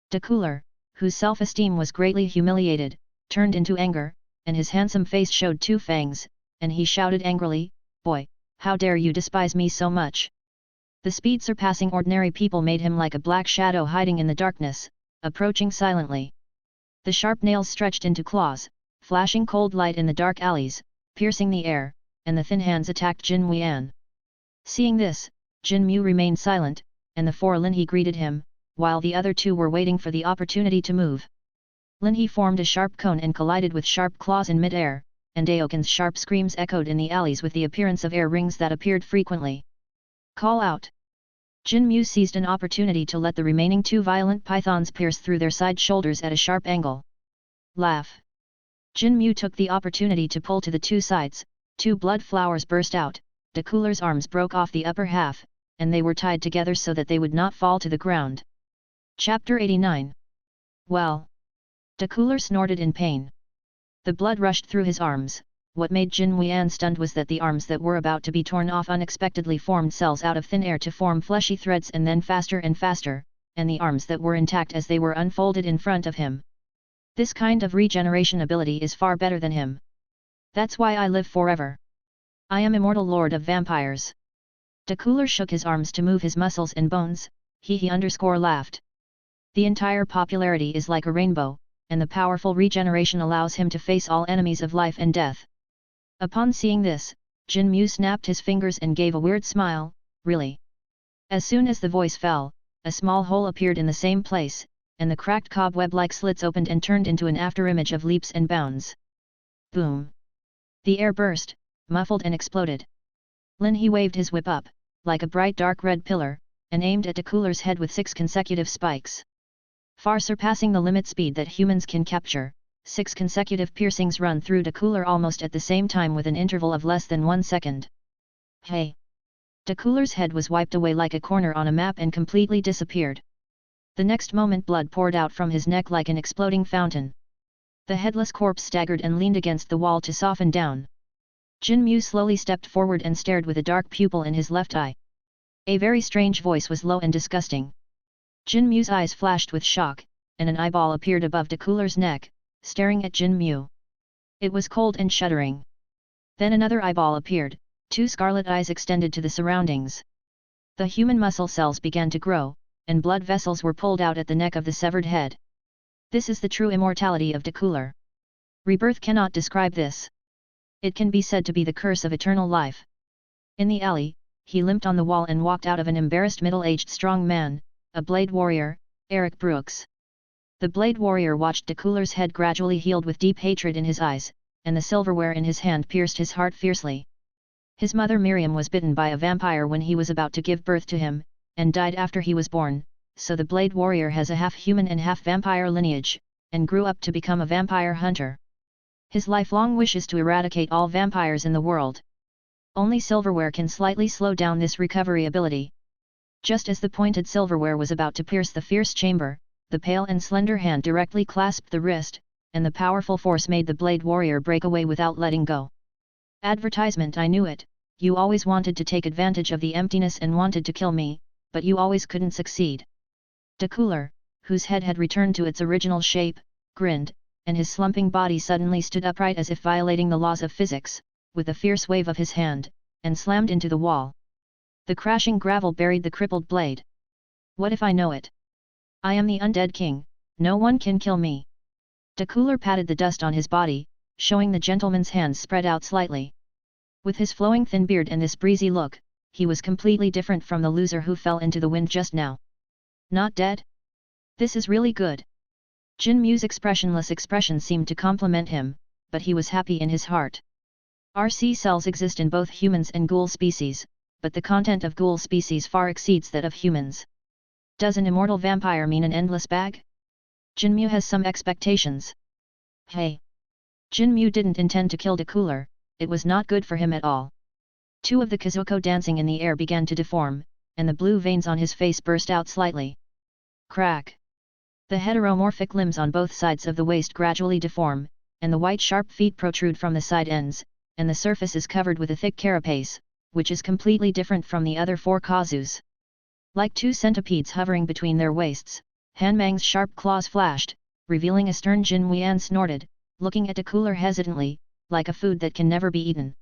The cooler, whose self-esteem was greatly humiliated, turned into anger, and his handsome face showed 2 fangs, and he shouted angrily, "Boy, how dare you despise me so much?" The speed surpassing ordinary people made him like a black shadow hiding in the darkness, approaching silently. The sharp nails stretched into claws, flashing cold light in the dark alleys, piercing the air, and the thin hands attacked Jin Wuyan. Seeing this, Jin Mu remained silent, and the 4 Lin He greeted him, while the other 2 were waiting for the opportunity to move. Lin He formed a sharp cone and collided with sharp claws in mid-air, and Awaken's sharp screams echoed in the alleys with the appearance of air rings that appeared frequently. Call out! Jin Mu seized an opportunity to let the remaining 2 violent pythons pierce through their side shoulders at a sharp angle. Laugh! Jin Mu took the opportunity to pull to the 2 sides, 2 blood flowers burst out, the cooler's arms broke off the upper half, and they were tied together so that they would not fall to the ground. Chapter 89. Well. The cooler snorted in pain. The blood rushed through his arms. What made Jin Wuyan stunned was that the arms that were about to be torn off unexpectedly formed cells out of thin air to form fleshy threads and then faster and faster, and the arms that were intact as they were unfolded in front of him. This kind of regeneration ability is far better than him. That's why I live forever. I am immortal lord of vampires. The cooler shook his arms to move his muscles and bones, he laughed. The entire popularity is like a rainbow, and the powerful regeneration allows him to face all enemies of life and death. Upon seeing this, Jin Mu snapped his fingers and gave a weird smile, really. As soon as the voice fell, a small hole appeared in the same place, and the cracked cobweb-like slits opened and turned into an afterimage of leaps and bounds. Boom! The air burst, muffled and exploded. Lin He waved his whip up, like a bright dark red pillar, and aimed at the cooler's head with 6 consecutive spikes. Far surpassing the limit speed that humans can capture, 6 consecutive piercings run through the cooler almost at the same time with an interval of less than 1 second. Hey! The cooler's head was wiped away like a corner on a map and completely disappeared. The next moment blood poured out from his neck like an exploding fountain. The headless corpse staggered and leaned against the wall to soften down. Jin Mu slowly stepped forward and stared with a dark pupil in his left eye. A very strange voice was low and disgusting. Jin Mu's eyes flashed with shock, and an eyeball appeared above the cooler's neck, staring at Jin Mu. It was cold and shuddering. Then another eyeball appeared, 2 scarlet eyes extended to the surroundings. The human muscle cells began to grow, and blood vessels were pulled out at the neck of the severed head. This is the true immortality of the cooler. Rebirth cannot describe this. It can be said to be the curse of eternal life. In the alley, he limped on the wall and walked out of an embarrassed middle-aged strong man, a blade warrior, Eric Brooks. The blade warrior watched the cooler's head gradually healed with deep hatred in his eyes, and the silverware in his hand pierced his heart fiercely. His mother Miriam was bitten by a vampire when he was about to give birth to him, and died after he was born, so the blade warrior has a half-human and half-vampire lineage, and grew up to become a vampire hunter. His lifelong wish is to eradicate all vampires in the world. Only silverware can slightly slow down this recovery ability. Just as the pointed silverware was about to pierce the fierce chamber, the pale and slender hand directly clasped the wrist, and the powerful force made the blade warrior break away without letting go. Advertisement, I knew it, you always wanted to take advantage of the emptiness and wanted to kill me, but you always couldn't succeed. The cooler, whose head had returned to its original shape, grinned, and his slumping body suddenly stood upright as if violating the laws of physics, with a fierce wave of his hand, and slammed into the wall. The crashing gravel buried the crippled blade. What if I know it? I am the undead king, no one can kill me. The cooler patted the dust on his body, showing the gentleman's hands spread out slightly. With his flowing thin beard and this breezy look, he was completely different from the loser who fell into the wind just now. Not dead? This is really good. Jin Mu's expressionless expression seemed to compliment him, but he was happy in his heart. RC cells exist in both humans and ghoul species, but the content of ghoul species far exceeds that of humans. Does an immortal vampire mean an endless bag? Jin Mu has some expectations. Hey! Jin Mu didn't intend to kill the cooler, it was not good for him at all. Two of the Kazuko dancing in the air began to deform, and the blue veins on his face burst out slightly. Crack! The heteromorphic limbs on both sides of the waist gradually deform, and the white sharp feet protrude from the side ends, and the surface is covered with a thick carapace, which is completely different from the other four Kazus. Like two centipedes hovering between their waists, Hanmang's sharp claws flashed, revealing a stern. Jin Wuyan snorted, looking at the cooler hesitantly, like a food that can never be eaten.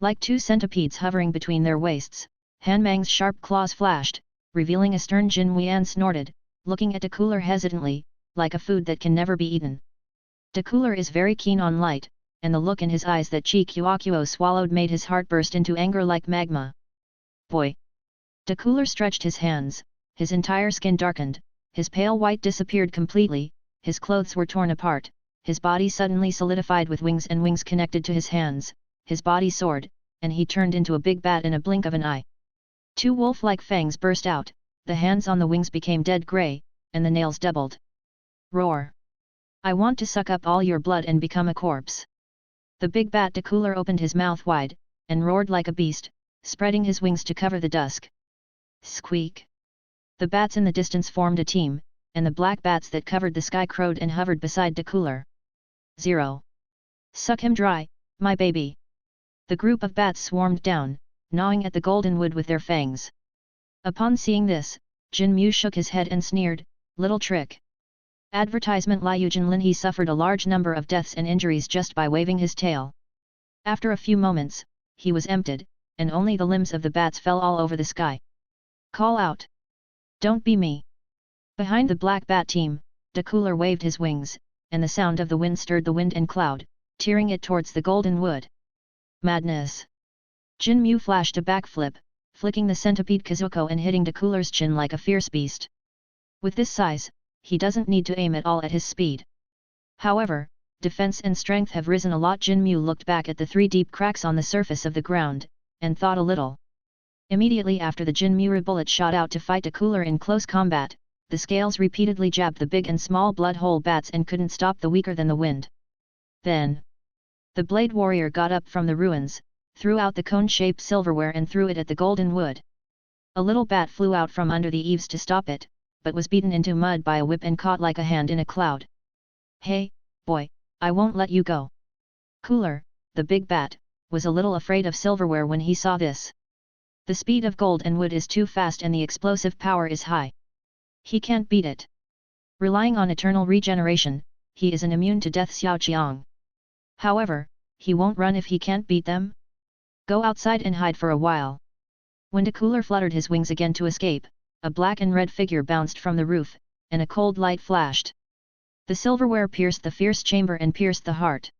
Like two centipedes hovering between their waists, Hanmang's sharp claws flashed, revealing a stern. Jin Wuyan snorted, looking at the cooler hesitantly, like a food that can never be eaten. The cooler is very keen on light, and the look in his eyes that Chi Kuokuo swallowed made his heart burst into anger like magma. Boy! The cooler stretched his hands, his entire skin darkened, his pale white disappeared completely, his clothes were torn apart, his body suddenly solidified with wings and wings connected to his hands, his body soared, and he turned into a big bat in a blink of an eye. Two wolf-like fangs burst out, the hands on the wings became dead grey, and the nails doubled. Roar! I want to suck up all your blood and become a corpse. The big bat de cooler opened his mouth wide, and roared like a beast, spreading his wings to cover the dusk. Squeak! The bats in the distance formed a team, and the black bats that covered the sky crowed and hovered beside de cooler. 0. Suck him dry, my baby! The group of bats swarmed down, gnawing at the golden wood with their fangs. Upon seeing this, Jin Mu shook his head and sneered, little trick. Advertisement Liujian Lin he suffered a large number of deaths and injuries just by waving his tail. After a few moments, he was emptied, and only the limbs of the bats fell all over the sky. Call out! Don't be me! Behind the black bat team, de cooler waved his wings, and the sound of the wind stirred the wind and cloud, tearing it towards the golden wood. Madness! Jin Mu flashed a backflip, flicking the centipede Kazuko and hitting de cooler's chin like a fierce beast. With this size, he doesn't need to aim at all at his speed. However, defense and strength have risen a lot. Jin Mu looked back at the three deep cracks on the surface of the ground, and thought a little. Immediately after the Jin Mu bullet shot out to fight de cooler in close combat, the scales repeatedly jabbed the big and small blood hole bats and couldn't stop the weaker than the wind. Then, the blade warrior got up from the ruins, threw out the cone-shaped silverware and threw it at the golden wood. A little bat flew out from under the eaves to stop it, but was beaten into mud by a whip and caught like a hand in a cloud. Hey, boy, I won't let you go. Cooler, the big bat, was a little afraid of silverware when he saw this. The speed of gold and wood is too fast and the explosive power is high. He can't beat it. Relying on eternal regeneration, he isn't immune to death. Xiaoqiang. However, he won't run if he can't beat them. Go outside and hide for a while. When de cooler fluttered his wings again to escape, a black and red figure bounced from the roof, and a cold light flashed. The silverware pierced the fierce chamber and pierced the heart.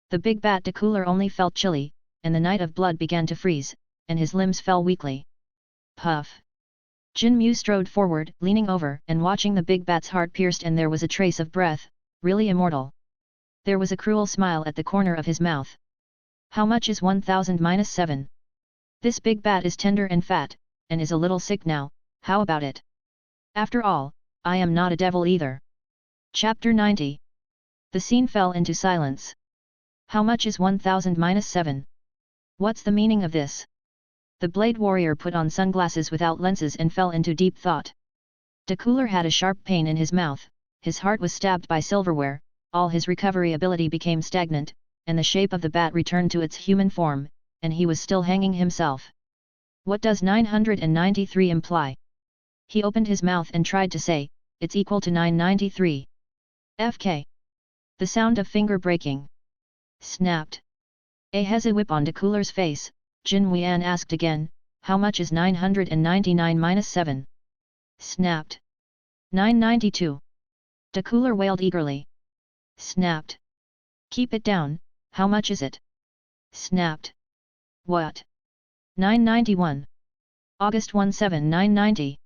The big bat de cooler only felt chilly, and the night of blood began to freeze, and his limbs fell weakly. Puff! Jin Mu strode forward, leaning over and watching the big bat's heart pierced, and there was a trace of breath, really immortal. There was a cruel smile at the corner of his mouth. How much is 1000-7? This big bat is tender and fat, and is a little sick now. How about it? After all, I am not a devil either. Chapter 90. The scene fell into silence. How much is 1000-7? What's the meaning of this? The blade warrior put on sunglasses without lenses and fell into deep thought. De cooler had a sharp pain in his mouth, his heart was stabbed by silverware, all his recovery ability became stagnant, and the shape of the bat returned to its human form, and he was still hanging himself. What does 993 imply? He opened his mouth and tried to say, it's equal to 993. FK. The sound of finger breaking. Snapped. A hezzy whip on de cooler's face, Jin Wuyan asked again, how much is 999-7? Snapped. 992. De cooler wailed eagerly. Snapped. Keep it down, how much is it? Snapped. What? 991. August 17990.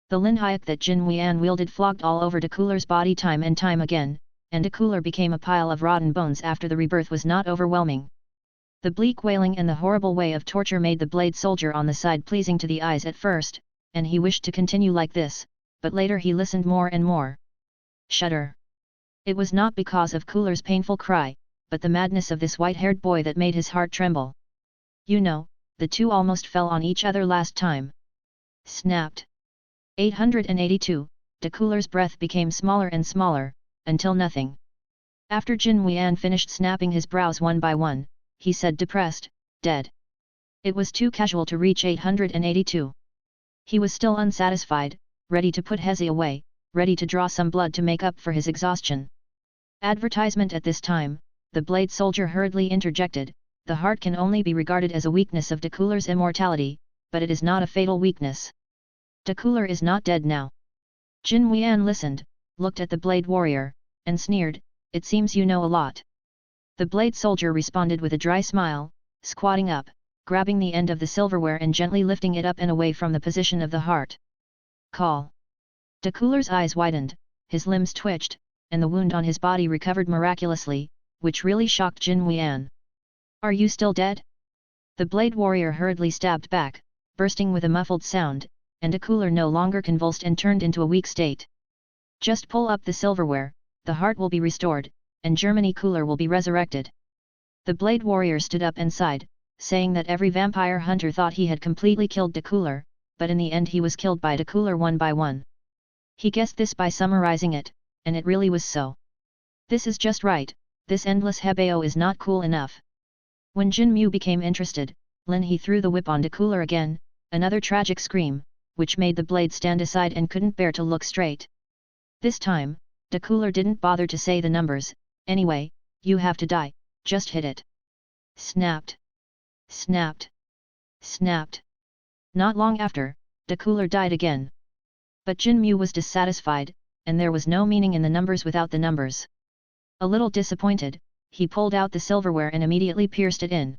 The Lin Hayek that Jin Wuyan wielded flogged all over de cooler's body time and time again, and de cooler became a pile of rotten bones after the rebirth was not overwhelming. The bleak wailing and the horrible way of torture made the blade soldier on the side pleasing to the eyes at first, and he wished to continue like this, but later he listened more and more. Shudder. It was not because of cooler's painful cry, but the madness of this white-haired boy that made his heart tremble. You know, the two almost fell on each other last time. Snapped. 882, the cooler's breath became smaller and smaller, until nothing. After Jin Wuyan finished snapping his brows one by one, he said depressed, dead. It was too casual to reach 882. He was still unsatisfied, ready to put Hezi away, ready to draw some blood to make up for his exhaustion. Advertisement at this time, the blade soldier hurriedly interjected, the heart can only be regarded as a weakness of the cooler's immortality, but it is not a fatal weakness. The cooler is not dead now. Jin Wuyan listened, looked at the blade warrior, and sneered, it seems you know a lot. The blade soldier responded with a dry smile, squatting up, grabbing the end of the silverware and gently lifting it up and away from the position of the heart. Call. The cooler's eyes widened, his limbs twitched, and the wound on his body recovered miraculously, which really shocked Jin Wuyan. Are you still dead? The blade warrior hurriedly stabbed back, bursting with a muffled sound, and the cooler no longer convulsed and turned into a weak state. Just pull up the silverware, the heart will be restored, and Germany cooler will be resurrected. The blade warrior stood up and sighed, saying that every vampire hunter thought he had completely killed the cooler, but in the end he was killed by the cooler one by one. He guessed this by summarizing it, and it really was so. This is just right, this endless hebeo is not cool enough. When Jin Mu became interested, Lin he threw the whip on the cooler again, another tragic scream, which made the blade stand aside and couldn't bear to look straight. This time, the cooler didn't bother to say the numbers, anyway, you have to die, just hit it. Snapped. Snapped. Snapped. Not long after, the cooler died again. But Jin Mu was dissatisfied, and there was no meaning in the numbers without the numbers. A little disappointed, he pulled out the silverware and immediately pierced it in.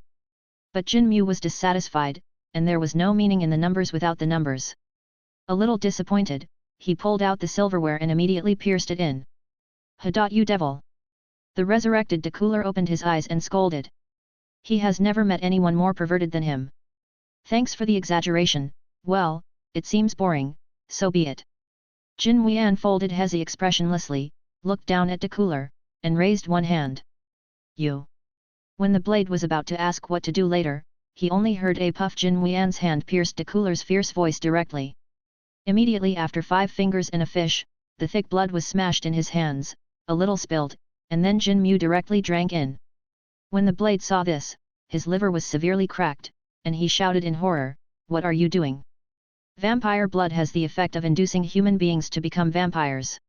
But Jin Mu was dissatisfied, and there was no meaning in the numbers without the numbers. A little disappointed, he pulled out the silverware and immediately pierced it in. You devil! The resurrected cooler opened his eyes and scolded. He has never met anyone more perverted than him. Thanks for the exaggeration, well, it seems boring, so be it. Jin Wuyan folded Hezi expressionlessly, looked down at the cooler, and raised one hand. You. When the blade was about to ask what to do later, he only heard a puff. Jin Wuyan's hand pierced the cooler's fierce voice directly. Immediately after 5 fingers and a fish, the thick blood was smashed in his hands, a little spilled, and then Jin Mu directly drank in. When the blade saw this, his liver was severely cracked, and he shouted in horror, what are you doing? Vampire blood has the effect of inducing human beings to become vampires.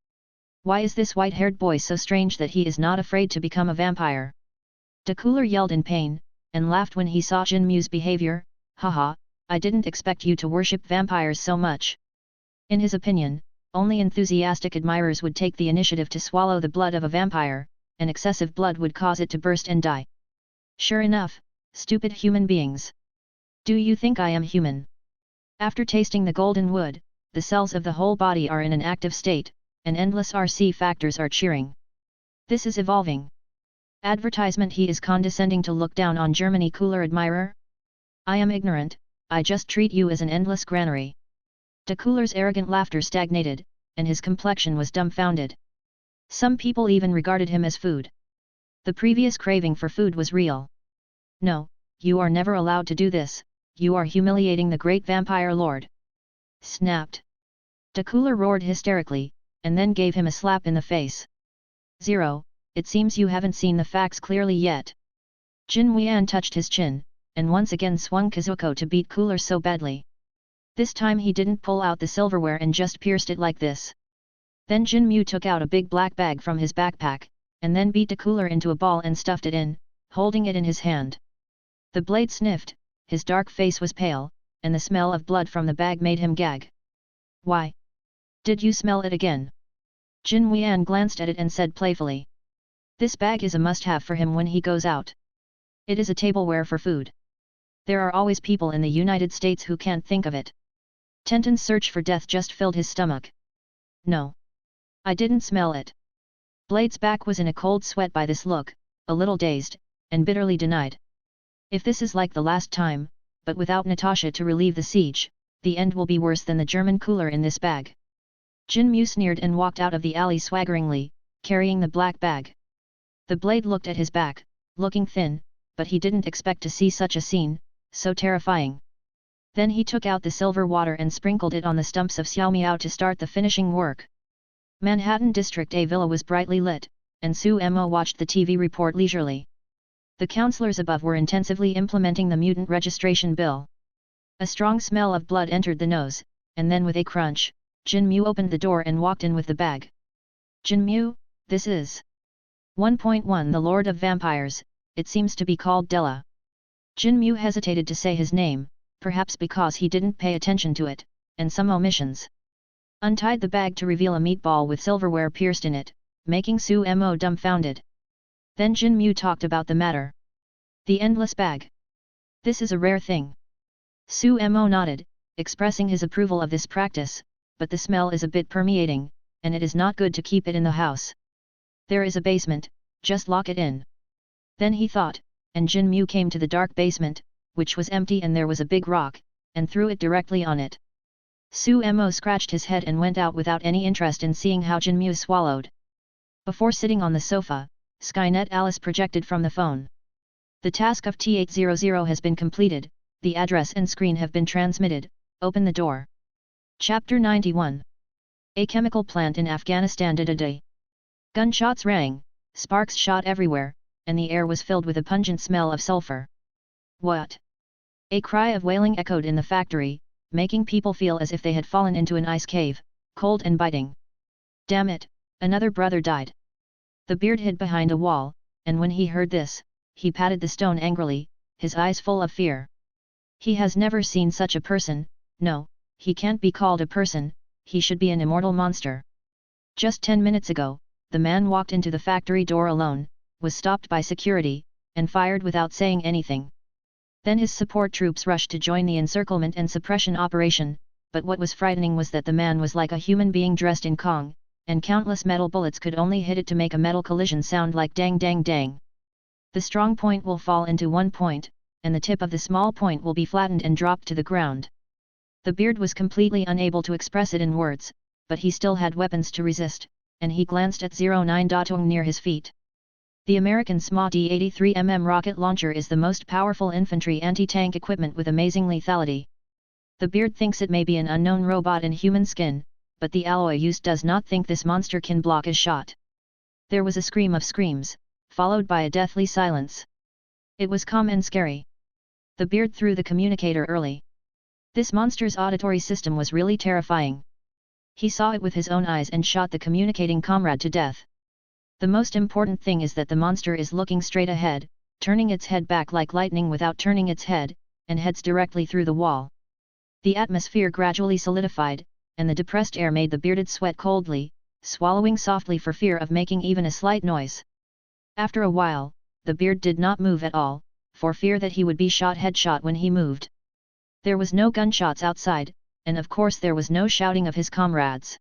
Why is this white-haired boy so strange that he is not afraid to become a vampire? The cooler yelled in pain, and laughed when he saw Jin Mu's behavior, haha, I didn't expect you to worship vampires so much. In his opinion, only enthusiastic admirers would take the initiative to swallow the blood of a vampire, and excessive blood would cause it to burst and die. Sure enough, stupid human beings. Do you think I am human? After tasting the golden wood, the cells of the whole body are in an active state, and endless RC factors are cheering. This is evolving. Advertisement. He is condescending to look down on Germany cooler admirer? I am ignorant, I just treat you as an endless granary. The cooler's arrogant laughter stagnated, and his complexion was dumbfounded. Some people even regarded him as food. The previous craving for food was real. No, you are never allowed to do this, you are humiliating the great vampire lord. Snapped. The cooler roared hysterically, and then gave him a slap in the face. 0, it seems you haven't seen the facts clearly yet. Jin Wuyan touched his chin, and once again swung Kazuko to beat cooler so badly. This time he didn't pull out the silverware and just pierced it like this. Then Jin Mu took out a big black bag from his backpack, and then beat the cooler into a ball and stuffed it in, holding it in his hand. The blade sniffed, his dark face was pale, and the smell of blood from the bag made him gag. Why? Did you smell it again? Jin Wuyan glanced at it and said playfully. This bag is a must-have for him when he goes out. It is a tableware for food. There are always people in the United States who can't think of it. Tenton's search for death just filled his stomach. No. I didn't smell it. Blade's back was in a cold sweat by this look, a little dazed, and bitterly denied. If this is like the last time, but without Natasha to relieve the siege, the end will be worse than the German cooler in this bag. Jin Mu sneered and walked out of the alley swaggeringly, carrying the black bag. The blade looked at his back, looking thin, but he didn't expect to see such a scene, so terrifying. Then he took out the silver water and sprinkled it on the stumps of Xiaomiao to start the finishing work. Manhattan District A villa was brightly lit, and Su Mo watched the TV report leisurely. The counselors above were intensively implementing the mutant registration bill. A strong smell of blood entered the nose, and then with a crunch, Jin Mu opened the door and walked in with the bag. Jin Mu, this is 1.1 The Lord of Vampires, it seems to be called Della. Jin Mu hesitated to say his name, perhaps because he didn't pay attention to it, and some omissions. Untied the bag to reveal a meatball with silverware pierced in it, making Su Mo dumbfounded. Then Jin Mu talked about the matter. The endless bag. This is a rare thing. Su Mo nodded, expressing his approval of this practice, but the smell is a bit permeating, and it is not good to keep it in the house. There is a basement, just lock it in. Then he thought, and Jin Mu came to the dark basement, which was empty, and there was a big rock, and threw it directly on it. Su Mo scratched his head and went out without any interest in seeing how Jin Mu swallowed. Before sitting on the sofa, Skynet Alice projected from the phone. The task of T800 has been completed, the address and screen have been transmitted, open the door. Chapter 91. A chemical plant in Afghanistan did a day. Gunshots rang, sparks shot everywhere, and the air was filled with a pungent smell of sulfur. What? A cry of wailing echoed in the factory, making people feel as if they had fallen into an ice cave, cold and biting. Damn it, another brother died. The beard hid behind a wall, and when he heard this, he patted the stone angrily, his eyes full of fear. He has never seen such a person. No, he can't be called a person, he should be an immortal monster. Just 10 minutes ago, the man walked into the factory door alone, was stopped by security, and fired without saying anything. Then his support troops rushed to join the encirclement and suppression operation, but what was frightening was that the man was like a human being dressed in Kong, and countless metal bullets could only hit it to make a metal collision sound like dang dang dang. The strong point will fall into one point, and the tip of the small point will be flattened and dropped to the ground. The beard was completely unable to express it in words, but he still had weapons to resist, and he glanced at 09 Datong near his feet. The American SMA D-83mm rocket launcher is the most powerful infantry anti-tank equipment with amazing lethality. The beard thinks it may be an unknown robot in human skin, but the alloy used does not think this monster can block a shot. There was a scream of screams, followed by a deathly silence. It was calm and scary. The beard threw the communicator early. This monster's auditory system was really terrifying. He saw it with his own eyes and shot the communicating comrade to death. The most important thing is that the monster is looking straight ahead, turning its head back like lightning without turning its head, and heads directly through the wall. The atmosphere gradually solidified, and the depressed air made the bearded sweat coldly, swallowing softly for fear of making even a slight noise. After a while, the beard did not move at all, for fear that he would be shot headshot when he moved. There was no gunshots outside, and of course there was no shouting of his comrades.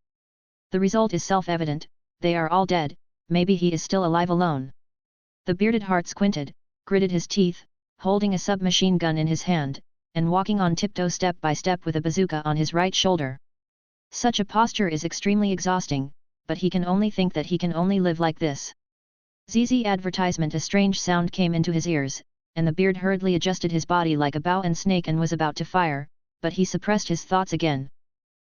The result is self-evident, they are all dead. Maybe he is still alive alone. The bearded heart squinted, gritted his teeth, holding a submachine gun in his hand, and walking on tiptoe step by step with a bazooka on his right shoulder. Such a posture is extremely exhausting, but he can only think that he can only live like this. ZZ advertisement. A strange sound came into his ears, and the beard hurriedly adjusted his body like a bow and snake and was about to fire, but he suppressed his thoughts again.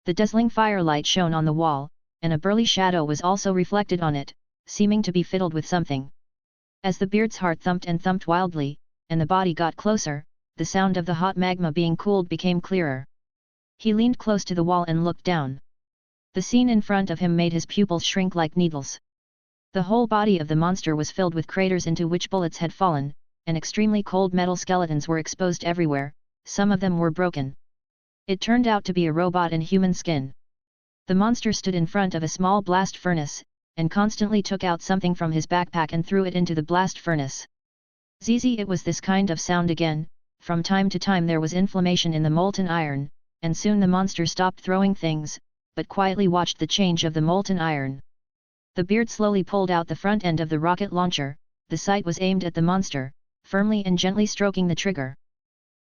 The dazzling firelight shone on the wall, and a burly shadow was also reflected on it, seeming to be fiddled with something. As the beard's heart thumped and thumped wildly, and the body got closer, the sound of the hot magma being cooled became clearer. He leaned close to the wall and looked down. The scene in front of him made his pupils shrink like needles. The whole body of the monster was filled with craters into which bullets had fallen, and extremely cold metal skeletons were exposed everywhere, some of them were broken. It turned out to be a robot in human skin. The monster stood in front of a small blast furnace, and constantly took out something from his backpack and threw it into the blast furnace. ZZ, it was this kind of sound again. From time to time there was inflammation in the molten iron, and soon the monster stopped throwing things, but quietly watched the change of the molten iron. The beard slowly pulled out the front end of the rocket launcher, the sight was aimed at the monster, firmly and gently stroking the trigger.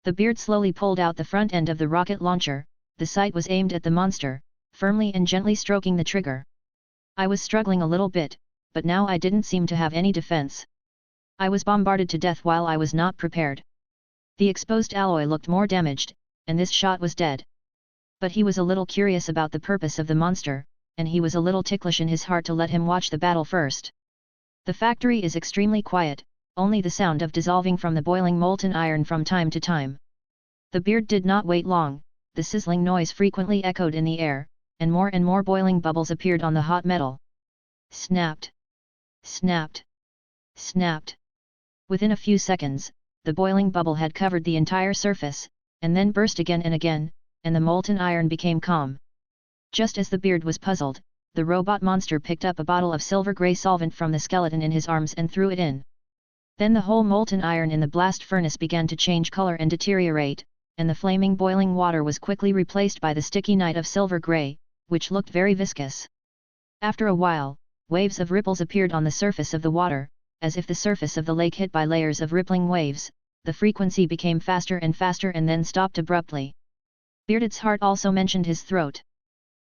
The beard slowly pulled out the front end of the rocket launcher, the sight was aimed at the monster, firmly and gently stroking the trigger. I was struggling a little bit, but now I didn't seem to have any defense. I was bombarded to death while I was not prepared. The exposed alloy looked more damaged, and this shot was dead. But he was a little curious about the purpose of the monster, and he was a little ticklish in his heart to let him watch the battle first. The factory is extremely quiet, only the sound of dissolving from the boiling molten iron from time to time. The beard did not wait long, the sizzling noise frequently echoed in the air, and more boiling bubbles appeared on the hot metal. Snapped! Snapped! Snapped! Within a few seconds, the boiling bubble had covered the entire surface, and then burst again and again, and the molten iron became calm. Just as the beard was puzzled, the robot monster picked up a bottle of silver-grey solvent from the skeleton in his arms and threw it in. Then the whole molten iron in the blast furnace began to change color and deteriorate, and the flaming boiling water was quickly replaced by the sticky night of silver-grey, which looked very viscous. After a while, waves of ripples appeared on the surface of the water, as if the surface of the lake hit by layers of rippling waves. The frequency became faster and then stopped abruptly. Bearded's heart also mentioned his throat.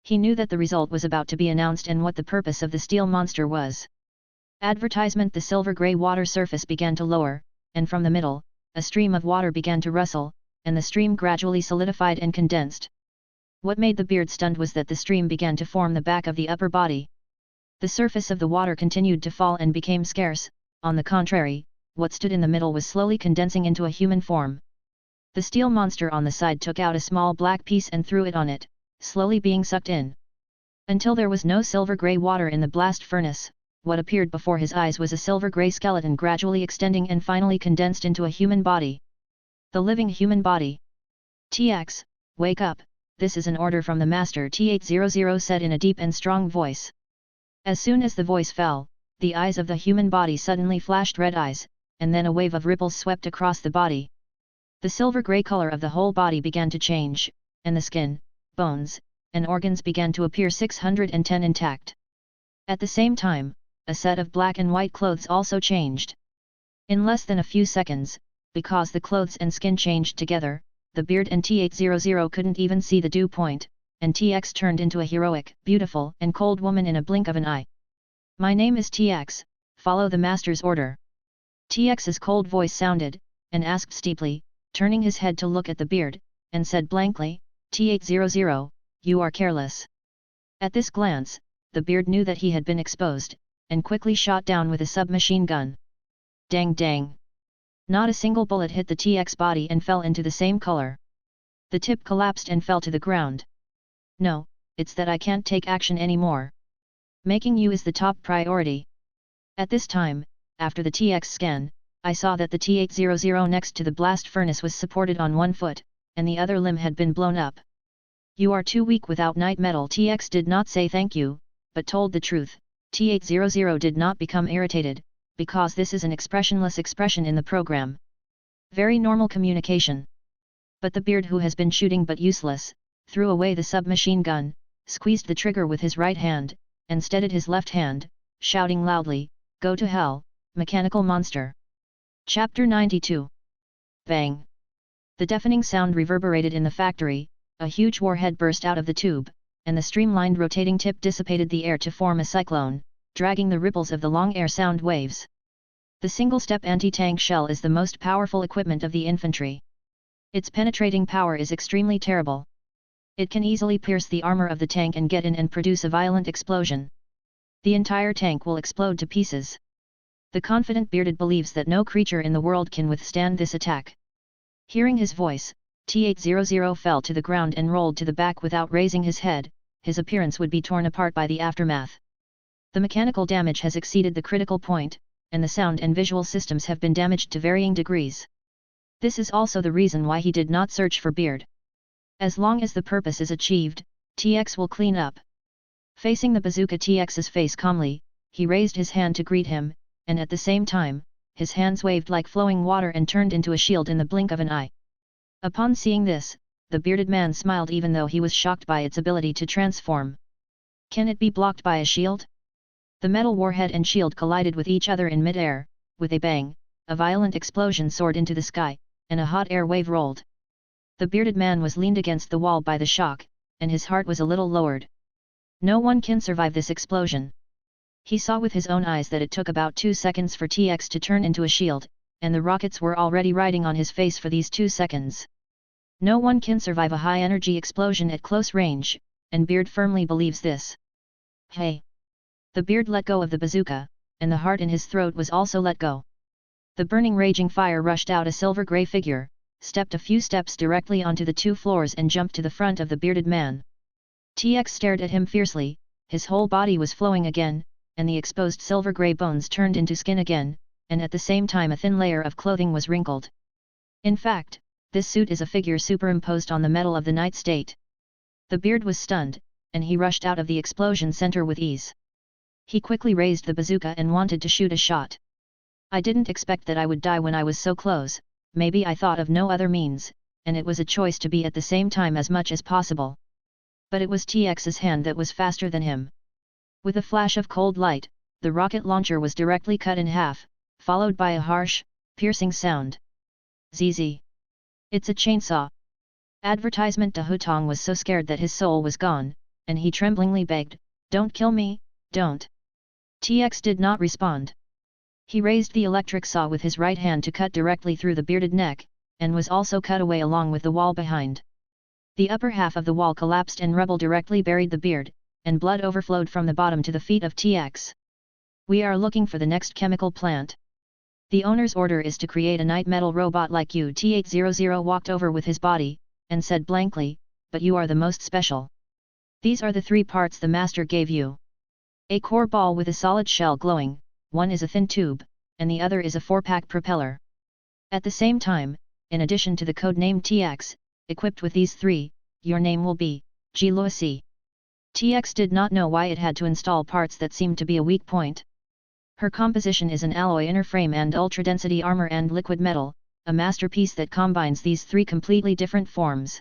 He knew that the result was about to be announced and what the purpose of the steel monster was. Advertisement. The silver-grey water surface began to lower, and from the middle, a stream of water began to rustle, and the stream gradually solidified and condensed. What made the beard stunned was that the stream began to form the back of the upper body. The surface of the water continued to fall and became scarce. On the contrary, what stood in the middle was slowly condensing into a human form. The steel monster on the side took out a small black piece and threw it on it, slowly being sucked in. Until there was no silver-grey water in the blast furnace, what appeared before his eyes was a silver-grey skeleton gradually extending and finally condensed into a human body. The living human body. "TX, wake up, this is an order from the master," T800 said in a deep and strong voice. As soon as the voice fell, the eyes of the human body suddenly flashed red eyes, and then a wave of ripples swept across the body. The silver-grey color of the whole body began to change, and the skin, bones, and organs began to appear 610 intact. At the same time, a set of black and white clothes also changed. In less than a few seconds, because the clothes and skin changed together, the beard and T800 couldn't even see the dew point, and TX turned into a heroic, beautiful, and cold woman in a blink of an eye. "My name is TX, follow the master's order." TX's cold voice sounded, and asked steeply, turning his head to look at the beard, and said blankly, "T800, you are careless." At this glance, the beard knew that he had been exposed, and quickly shot down with a submachine gun. Dang dang! Not a single bullet hit the TX body and fell into the same color. The tip collapsed and fell to the ground. "No, it's that I can't take action anymore. Making you is the top priority." At this time, after the TX scan, I saw that the T800 next to the blast furnace was supported on one foot, and the other limb had been blown up. "You are too weak without night metal." TX did not say thank you, but told the truth. T800 did not become irritated, because this is an expressionless expression in the program. Very normal communication. But the beard, who has been shooting but useless, threw away the submachine gun, squeezed the trigger with his right hand, and steadied his left hand, shouting loudly, "Go to hell, mechanical monster!" Chapter 92. Bang! The deafening sound reverberated in the factory, a huge warhead burst out of the tube, and the streamlined rotating tip dissipated the air to form a cyclone, dragging the ripples of the long air sound waves. The single-step anti-tank shell is the most powerful equipment of the infantry. Its penetrating power is extremely terrible. It can easily pierce the armor of the tank and get in and produce a violent explosion. The entire tank will explode to pieces. The confident bearded believes that no creature in the world can withstand this attack. Hearing his voice, T800 fell to the ground and rolled to the back without raising his head. His appearance would be torn apart by the aftermath. The mechanical damage has exceeded the critical point, and the sound and visual systems have been damaged to varying degrees. This is also the reason why he did not search for Beard. As long as the purpose is achieved, TX will clean up. Facing the bazooka TX's face calmly, he raised his hand to greet him, and at the same time, his hands waved like flowing water and turned into a shield in the blink of an eye. Upon seeing this, the bearded man smiled even though he was shocked by its ability to transform. Can it be blocked by a shield? The metal warhead and shield collided with each other in mid-air. With a bang, a violent explosion soared into the sky, and a hot air wave rolled. The bearded man was leaned against the wall by the shock, and his heart was a little lowered. No one can survive this explosion. He saw with his own eyes that it took about 2 seconds for TX to turn into a shield, and the rockets were already riding on his face for these 2 seconds. No one can survive a high-energy explosion at close range, and Beard firmly believes this. Hey! The Beard let go of the bazooka, and the heart in his throat was also let go. The burning raging fire rushed out a silver-grey figure, stepped a few steps directly onto the 2 floors and jumped to the front of the bearded man. TX stared at him fiercely, his whole body was flowing again, and the exposed silver-grey bones turned into skin again, and at the same time a thin layer of clothing was wrinkled. In fact, this suit is a figure superimposed on the metal of the night state. The Beard was stunned, and he rushed out of the explosion center with ease. He quickly raised the bazooka and wanted to shoot a shot. I didn't expect that I would die when I was so close, maybe I thought of no other means, and it was a choice to be at the same time as much as possible. But it was TX's hand that was faster than him. With a flash of cold light, the rocket launcher was directly cut in half, followed by a harsh, piercing sound. ZZ. It's a chainsaw. Advertisement de Hutong was so scared that his soul was gone, and he tremblingly begged, "Don't kill me, don't." TX did not respond. He raised the electric saw with his right hand to cut directly through the bearded neck, and was also cut away along with the wall behind. The upper half of the wall collapsed and rubble directly buried the beard, and blood overflowed from the bottom to the feet of TX. We are looking for the next chemical plant. The owner's order is to create a night metal robot like you. T800 walked over with his body, and said blankly, "But you are the most special. These are the 3 parts the master gave you. A core ball with a solid shell glowing, one is a thin tube, and the other is a 4-pack propeller. At the same time, in addition to the code name TX, equipped with these 3, your name will be G-Lucy." TX did not know why it had to install parts that seemed to be a weak point. Her composition is an alloy inner frame and ultra-density armor and liquid metal, a masterpiece that combines these 3 completely different forms.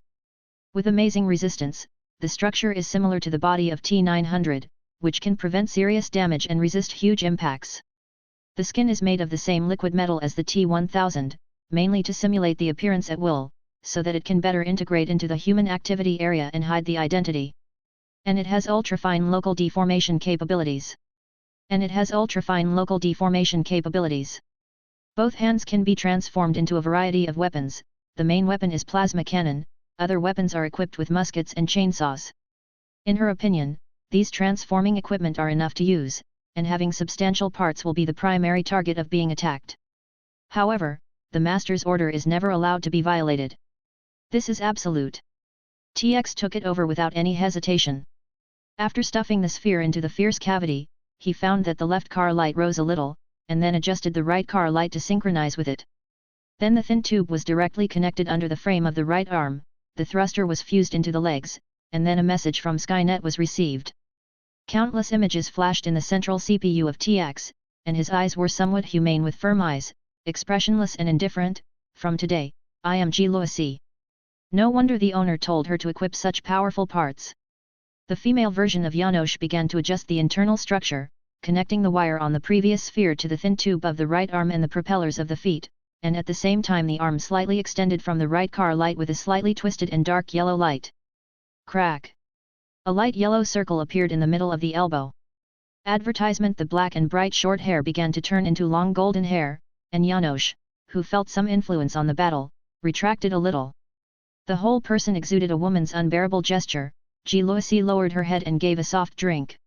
With amazing resistance, the structure is similar to the body of T900, which can prevent serious damage and resist huge impacts. The skin is made of the same liquid metal as the T1000, mainly to simulate the appearance at will, so that it can better integrate into the human activity area and hide the identity. And it has ultrafine local deformation capabilities. Both hands can be transformed into a variety of weapons. The main weapon is plasma cannon, other weapons are equipped with muskets and chainsaws. In her opinion, these transforming equipment are enough to use, and having substantial parts will be the primary target of being attacked. However, the master's order is never allowed to be violated. This is absolute. TX took it over without any hesitation. After stuffing the sphere into the fierce cavity, he found that the left car light rose a little, and then adjusted the right car light to synchronize with it. Then the thin tube was directly connected under the frame of the right arm, the thruster was fused into the legs, and then a message from Skynet was received. Countless images flashed in the central CPU of TX, and his eyes were somewhat humane with firm eyes, expressionless and indifferent. "From today, I am G-Lucy." No wonder the owner told her to equip such powerful parts. The female version of Janosch began to adjust the internal structure, connecting the wire on the previous sphere to the thin tube of the right arm and the propellers of the feet, and at the same time the arm slightly extended from the right car light with a slightly twisted and dark yellow light. Crack! A light yellow circle appeared in the middle of the elbow. Advertisement. The black and bright short hair began to turn into long golden hair, and Janosch, who felt some influence on the battle, retracted a little. The whole person exuded a woman's unbearable gesture. G-Lucy lowered her head and gave a soft drink.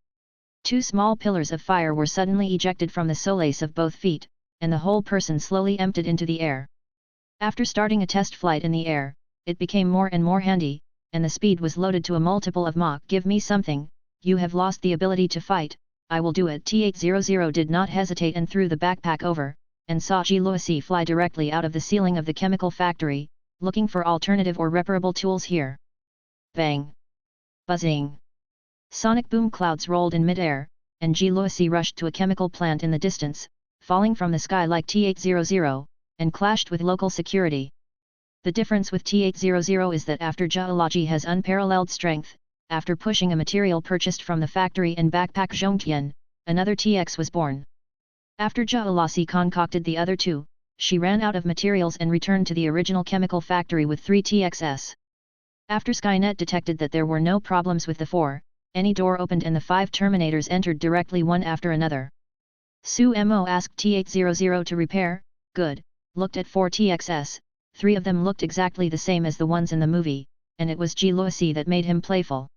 2 small pillars of fire were suddenly ejected from the solace of both feet, and the whole person slowly emptied into the air. After starting a test flight in the air, it became more and more handy, and the speed was loaded to a multiple of Mach. "Give me something, you have lost the ability to fight, I will do it." T800 did not hesitate and threw the backpack over, and saw G-Lucy fly directly out of the ceiling of the chemical factory, looking for alternative or reparable tools here. Bang! Buzzing! Sonic boom clouds rolled in mid-air, and G-Lucy rushed to a chemical plant in the distance, falling from the sky like T800, and clashed with local security. The difference with T800 is that after geology has unparalleled strength, after pushing a material purchased from the factory in backpack Zhongtian, another TX was born. After Geology concocted the other 2, she ran out of materials and returned to the original chemical factory with 3 TXs. After Skynet detected that there were no problems with the 4, any door opened and the 5 Terminators entered directly one after another. Su Mo asked T800 to repair. "Good, looked at 4TXS, 3 of them looked exactly the same as the ones in the movie, and it was Jiluosi that made him playful.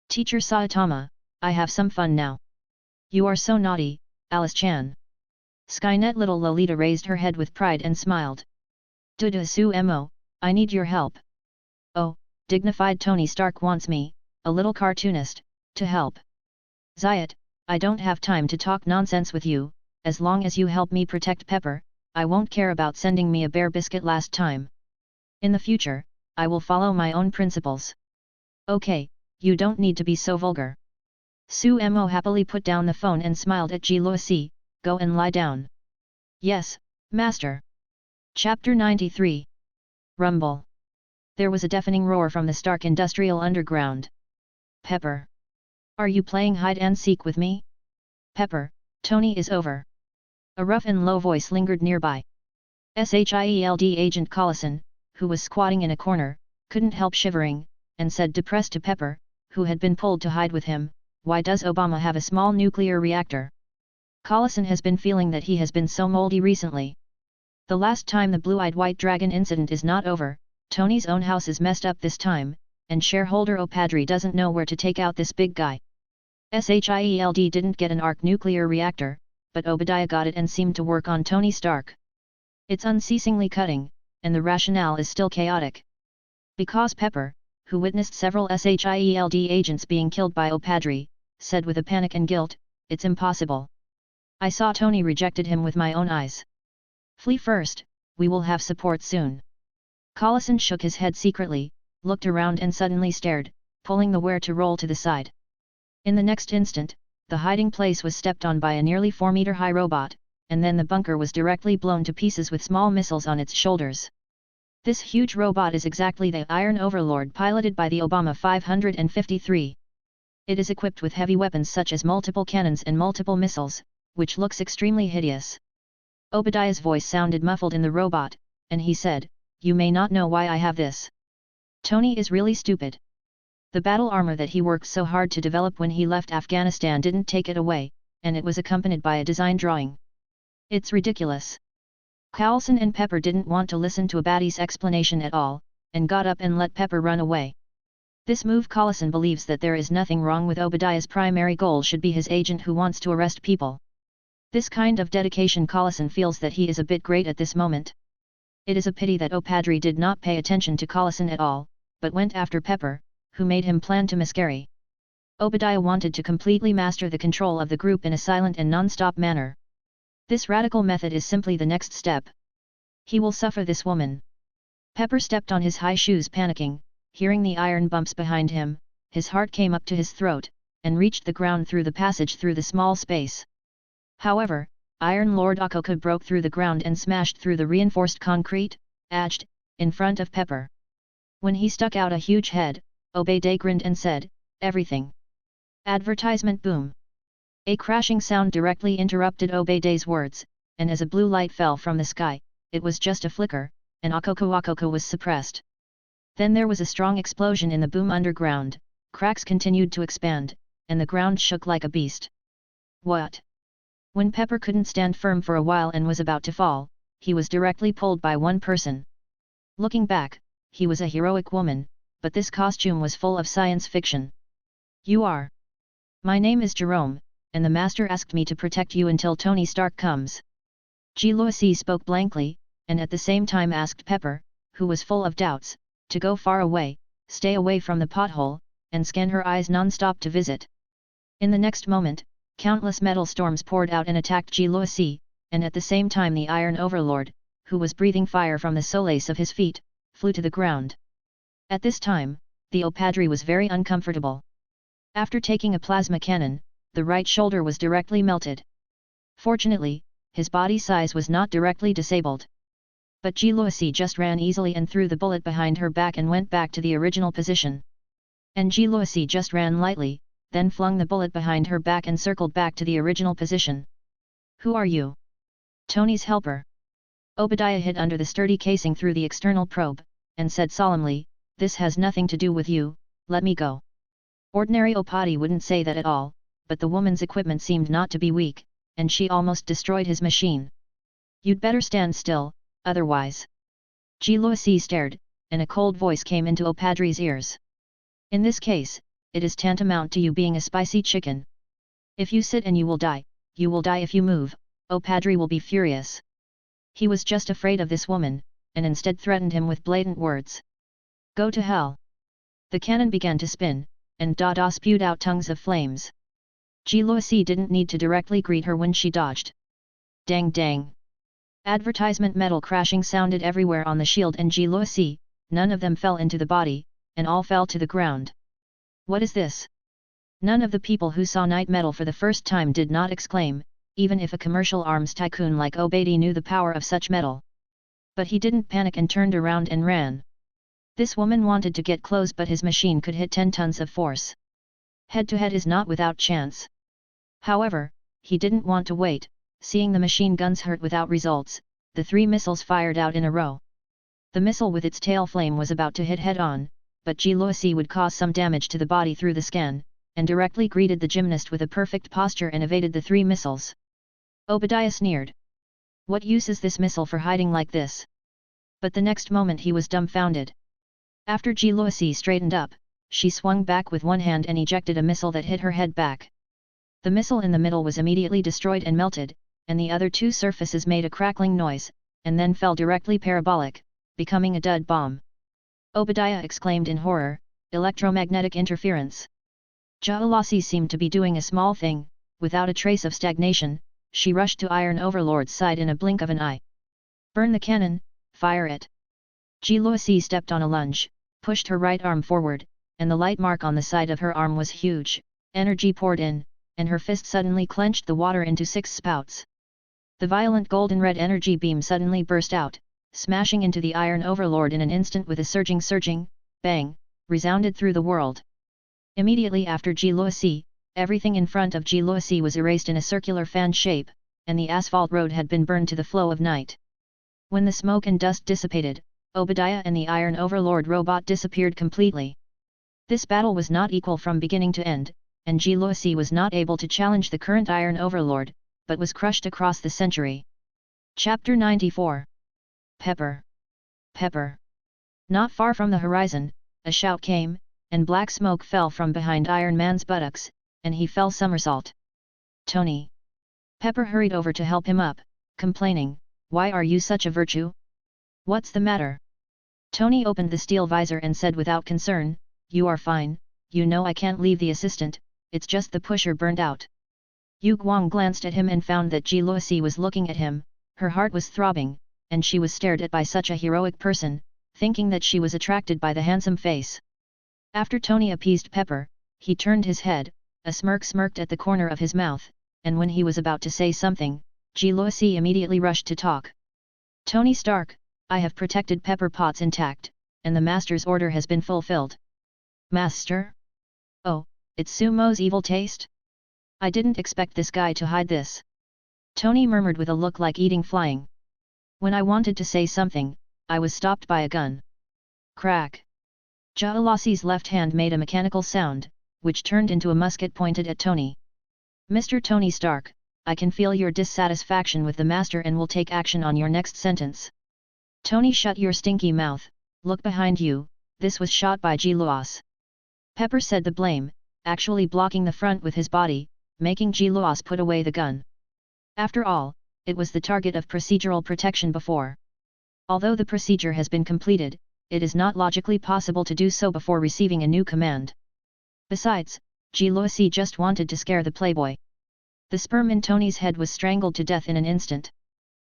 Teacher Saitama, I have some fun now. You are so naughty, Alice-chan. Skynet little Lolita raised her head with pride and smiled. Su-mo, I need your help. Oh, dignified Tony Stark wants me, a little cartoonist, to help. Zayat, I don't have time to talk nonsense with you, as long as you help me protect Pepper, I won't care about sending me a bear biscuit last time. In the future, I will follow my own principles. Okay, you don't need to be so vulgar. Su-mo happily put down the phone and smiled at Jiluosi, go and lie down. Yes, master. Chapter 93. Rumble. There was a deafening roar from the Stark Industrial Underground. Pepper. Are you playing hide and seek with me? Pepper, Tony is over. A rough and low voice lingered nearby. SHIELD agent Collison, who was squatting in a corner, couldn't help shivering, and said depressed to Pepper, who had been pulled to hide with him, why does Obama have a small nuclear reactor? Collison has been feeling that he has been so moldy recently. The last time the blue-eyed white dragon incident is not over, Tony's own house is messed up this time, and shareholder Opadri doesn't know where to take out this big guy. SHIELD didn't get an arc nuclear reactor, but Obadiah got it and seemed to work on Tony Stark. It's unceasingly cutting, and the rationale is still chaotic. Because Pepper, who witnessed several SHIELD agents being killed by Opadri, said with a panic and guilt, it's impossible. I saw Tony rejected him with my own eyes. Flee first, we will have support soon. Collison shook his head secretly, looked around and suddenly stared, pulling the where to roll to the side. In the next instant, the hiding place was stepped on by a nearly 4-meter-high robot, and then the bunker was directly blown to pieces with small missiles on its shoulders. This huge robot is exactly the Iron Overlord piloted by the Obama 553. It is equipped with heavy weapons such as multiple cannons and multiple missiles, which looks extremely hideous. Obadiah's voice sounded muffled in the robot, and he said, you may not know why I have this. Tony is really stupid. The battle armor that he worked so hard to develop when he left Afghanistan didn't take it away, and it was accompanied by a design drawing. It's ridiculous. Collison and Pepper didn't want to listen to Abadi's explanation at all, and got up and let Pepper run away. This move Collison believes that there is nothing wrong with Obadiah's primary goal should be his agent who wants to arrest people. This kind of dedication Collison feels that he is a bit great at this moment. It is a pity that Opadri did not pay attention to Collison at all, but went after Pepper, who made him plan to miscarry. Obadiah wanted to completely master the control of the group in a silent and non-stop manner. This radical method is simply the next step. He will suffer this woman. Pepper stepped on his high shoes panicking, hearing the iron bumps behind him, his heart came up to his throat, and reached the ground through the passage through the small space. However, Iron Lord Akoku broke through the ground and smashed through the reinforced concrete, edged, in front of Pepper. When he stuck out a huge head, Obadiah grinned and said, everything. Advertisement boom. A crashing sound directly interrupted Obadiah's words, and as a blue light fell from the sky, it was just a flicker, and Akoku was suppressed. Then there was a strong explosion in the boom underground, cracks continued to expand, and the ground shook like a beast. What? When Pepper couldn't stand firm for a while and was about to fall, he was directly pulled by one person. Looking back, he was a heroic woman, but this costume was full of science fiction. You are. My name is Jerome, and the master asked me to protect you until Tony Stark comes. Jiluosi spoke blankly, and at the same time asked Pepper, who was full of doubts, to go far away, stay away from the pothole, and scan her eyes non-stop to visit. In the next moment, countless metal storms poured out and attacked Jiluosi, and at the same time the Iron Overlord, who was breathing fire from the solace of his feet, flew to the ground. At this time, the Opadri was very uncomfortable. After taking a plasma cannon, the right shoulder was directly melted. Fortunately, his body size was not directly disabled. But Jiluosi just ran easily and threw the bullet behind her back and went back to the original position. And Jiluosi just ran lightly, then flung the bullet behind her back and circled back to the original position. Who are you? Tony's helper. Obadiah hid under the sturdy casing through the external probe, and said solemnly, this has nothing to do with you, let me go. Ordinary Opadi wouldn't say that at all, but the woman's equipment seemed not to be weak, and she almost destroyed his machine. You'd better stand still, otherwise. Luosi stared, and a cold voice came into Opadri's ears. In this case, it is tantamount to you being a spicy chicken. If you sit and you will die if you move, Opadri will be furious. He was just afraid of this woman, and instead threatened him with blatant words. Go to hell. The cannon began to spin, and Dada spewed out tongues of flames. Luosi didn't need to directly greet her when she dodged. Dang dang. Advertisement metal crashing sounded everywhere on the shield and Luosi, none of them fell into the body, and all fell to the ground. What is this? None of the people who saw night metal for the first time did not exclaim, even if a commercial arms tycoon like Obadi knew the power of such metal. But he didn't panic and turned around and ran. This woman wanted to get close, but his machine could hit 10 tons of force. Head-to-head is not without chance. However, he didn't want to wait. Seeing the machine guns hurt without results, the 3 missiles fired out in a row. The missile with its tail flame was about to hit head-on, but Luosi would cause some damage to the body through the scan, and directly greeted the gymnast with a perfect posture and evaded the 3 missiles. Obadiah sneered. What use is this missile for hiding like this? But the next moment he was dumbfounded. After Luosi straightened up, she swung back with one hand and ejected a missile that hit her head back. The missile in the middle was immediately destroyed and melted, and the other 2 surfaces made a crackling noise, and then fell directly parabolic, becoming a dud bomb. Obadiah exclaimed in horror, electromagnetic interference. Luosi seemed to be doing a small thing. Without a trace of stagnation, she rushed to Iron Overlord's side in a blink of an eye. Burn the cannon, fire it. Luosi stepped on a lunge, pushed her right arm forward, and the light mark on the side of her arm was huge. Energy poured in, and her fist suddenly clenched the water into 6 spouts. The violent golden-red energy beam suddenly burst out, smashing into the Iron Overlord in an instant with a surging, bang, resounded through the world. Immediately after Luosi, everything in front of Luosi was erased in a circular fan shape, and the asphalt road had been burned to the flow of night. When the smoke and dust dissipated, Obadiah and the Iron Overlord robot disappeared completely. This battle was not equal from beginning to end, and Luosi was not able to challenge the current Iron Overlord, but was crushed across the century. Chapter 94. Pepper. Pepper. Not far from the horizon, a shout came, and black smoke fell from behind Iron Man's buttocks, and he fell somersault. Tony. Pepper hurried over to help him up, complaining, "Why are you such a virtue? What's the matter?" Tony opened the steel visor and said without concern, "You are fine, you know I can't leave the assistant, it's just the pusher burned out." Yu Guang glanced at him and found that Luosi was looking at him, her heart was throbbing, and she was stared at by such a heroic person, thinking that she was attracted by the handsome face. After Tony appeased Pepper, he turned his head, a smirk smirked at the corner of his mouth, and when he was about to say something, Luosi immediately rushed to talk. "Tony Stark, I have protected Pepper Potts intact, and the Master's order has been fulfilled." "Master? Oh, it's Sumo's evil taste? I didn't expect this guy to hide this." Tony murmured with a look like eating flying. "When I wanted to say something, I was stopped by a gun." Crack. Luosi's left hand made a mechanical sound, which turned into a musket pointed at Tony. "Mr. Tony Stark, I can feel your dissatisfaction with the Master and will take action on your next sentence." "Tony, shut your stinky mouth, look behind you," this was shot by Luos. Pepper said the blame, actually blocking the front with his body, making Luos put away the gun. After all, it was the target of procedural protection before. Although the procedure has been completed, it is not logically possible to do so before receiving a new command. Besides, Luosi just wanted to scare the playboy. The sperm in Tony's head was strangled to death in an instant.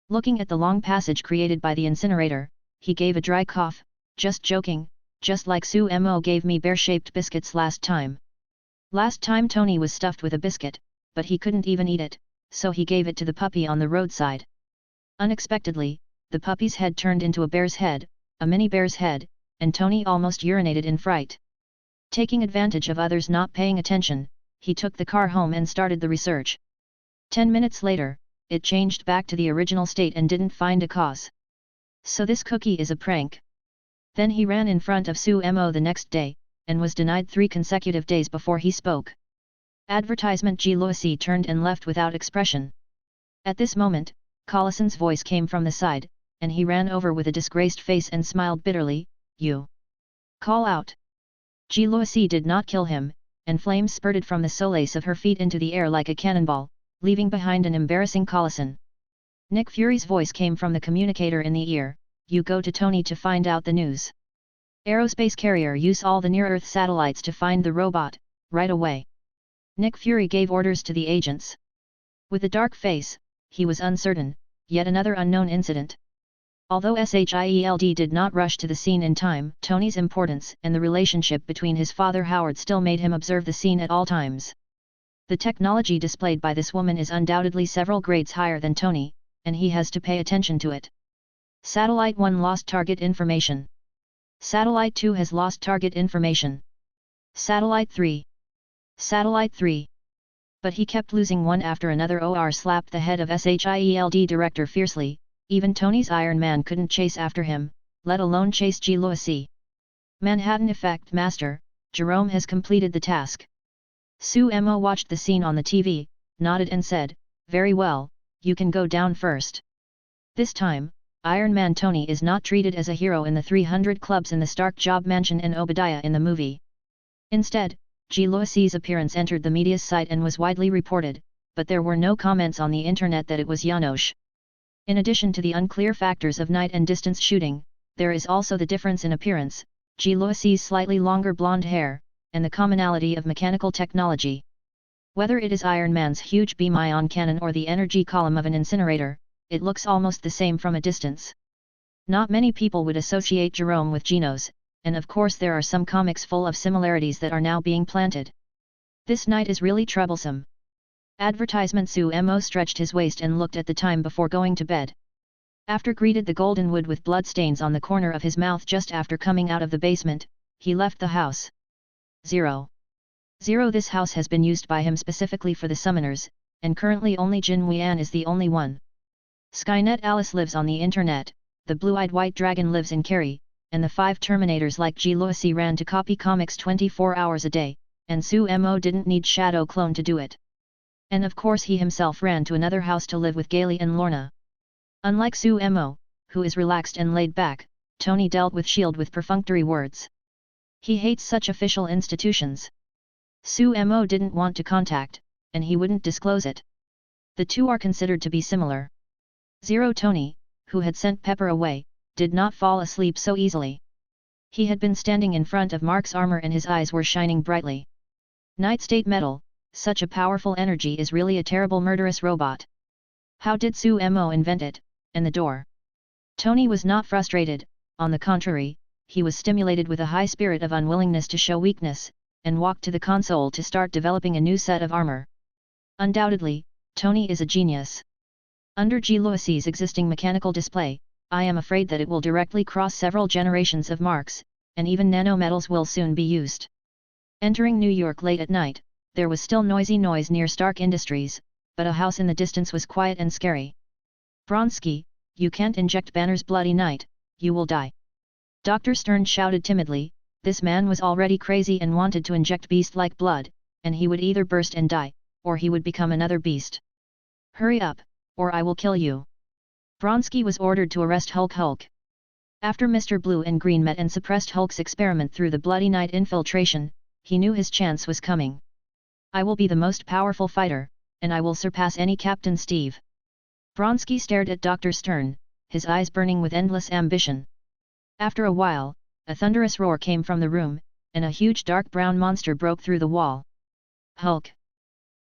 Looking at the long passage created by the incinerator, he gave a dry cough, "Just joking, just like Sumo gave me bear-shaped biscuits last time." Last time Tony was stuffed with a biscuit, but he couldn't even eat it, so he gave it to the puppy on the roadside. Unexpectedly, the puppy's head turned into a bear's head, a mini bear's head, and Tony almost urinated in fright. Taking advantage of others not paying attention, he took the car home and started the research. 10 minutes later, it changed back to the original state and didn't find a cause. So this cookie is a prank. Then he ran in front of Sumo the next day, and was denied 3 consecutive days before he spoke. Advertisement. Luosi turned and left without expression. At this moment, Collison's voice came from the side, and he ran over with a disgraced face and smiled bitterly, "You! Call out!" Jiluosi did not kill him, and flames spurted from the solace of her feet into the air like a cannonball, leaving behind an embarrassing colossal. Nick Fury's voice came from the communicator in the ear, "You go to Tony to find out the news. Aerospace carrier use all the near-Earth satellites to find the robot, right away." Nick Fury gave orders to the agents. With a dark face, he was uncertain, yet another unknown incident. Although SHIELD did not rush to the scene in time, Tony's importance and the relationship between his father Howard still made him observe the scene at all times. The technology displayed by this woman is undoubtedly several grades higher than Tony, and he has to pay attention to it. Satellite 1 lost target information. Satellite 2 has lost target information. Satellite 3. Satellite 3. But he kept losing one after another. Or slapped the head of SHIELD director fiercely. Even Tony's Iron Man couldn't chase after him, let alone chase Jiluosi. Manhattan Effect Master, Jerome has completed the task. Su Mo watched the scene on the TV, nodded and said, "Very well, you can go down first." This time, Iron Man Tony is not treated as a hero in the 300 clubs in the Stark Job Mansion and Obadiah in the movie. Instead, Jiluosi's appearance entered the media's sight and was widely reported, but there were no comments on the internet that it was Janosch. In addition to the unclear factors of night and distance shooting, there is also the difference in appearance, Jiluosi's slightly longer blonde hair, and the commonality of mechanical technology. Whether it is Iron Man's huge beam-ion cannon or the energy column of an incinerator, it looks almost the same from a distance. Not many people would associate Jerome with Genos, and of course there are some comics full of similarities that are now being planted. This night is really troublesome. Advertisement. Su Mo stretched his waist and looked at the time before going to bed. After greeted the golden wood with bloodstains on the corner of his mouth just after coming out of the basement, he left the house. 0. This house has been used by him specifically for the summoners, and currently only Jin Wian is the only one. Skynet Alice lives on the internet, the blue-eyed white dragon lives in Kerry, and the 5 Terminators like Jiluosi ran to copy comics 24 hours a day, and Su Mo didn't need Shadow Clone to do it. And of course he himself ran to another house to live with Gailey and Lorna. Unlike Su Mo, who is relaxed and laid back, Tony dealt with S.H.I.E.L.D. with perfunctory words. He hates such official institutions. Su Mo didn't want to contact, and he wouldn't disclose it. The two are considered to be similar. 0. Tony, who had sent Pepper away, did not fall asleep so easily. He had been standing in front of Mark's armor and his eyes were shining brightly. Night-state metal, such a powerful energy is really a terrible murderous robot. How did Su Mo invent it, and the door? Tony was not frustrated, on the contrary, he was stimulated with a high spirit of unwillingness to show weakness, and walked to the console to start developing a new set of armor. Undoubtedly, Tony is a genius. Under Jiluosi's existing mechanical display, I am afraid that it will directly cross several generations of marks, and even nanometals will soon be used. Entering New York late at night, there was still noisy noise near Stark Industries, but a house in the distance was quiet and scary. "Bronsky, you can't inject Banner's bloody night, you will die." Dr. Stern shouted timidly. This man was already crazy and wanted to inject beast-like blood, and he would either burst and die, or he would become another beast. "Hurry up, or I will kill you." Bronsky was ordered to arrest Hulk. After Mr. Blue and Green met and suppressed Hulk's experiment through the bloody night infiltration, he knew his chance was coming. "I will be the most powerful fighter, and I will surpass any Captain Steve." Bronsky stared at Dr. Stern, his eyes burning with endless ambition. After a while, a thunderous roar came from the room, and a huge dark brown monster broke through the wall. "Hulk!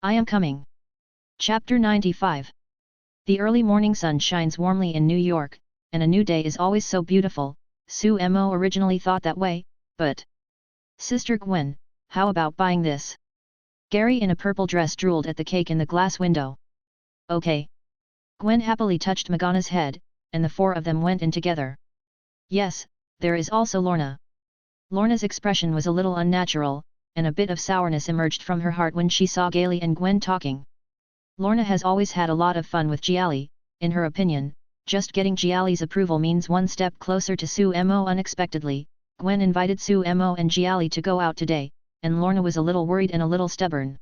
I am coming!" Chapter 95. The early morning sun shines warmly in New York, and a new day is always so beautiful. Su Mo originally thought that way, but... "Sister Gwen, how about buying this?" Gary in a purple dress drooled at the cake in the glass window. "Okay." Gwen happily touched Magana's head, and the 4 of them went in together. "Yes, there is also Lorna." Lorna's expression was a little unnatural, and a bit of sourness emerged from her heart when she saw Gailey and Gwen talking. Lorna has always had a lot of fun with Jiali. In her opinion, just getting Jiali's approval means one step closer to Su Mo. Unexpectedly, Gwen invited Su Mo and Jiali to go out today, and Lorna was a little worried and a little stubborn.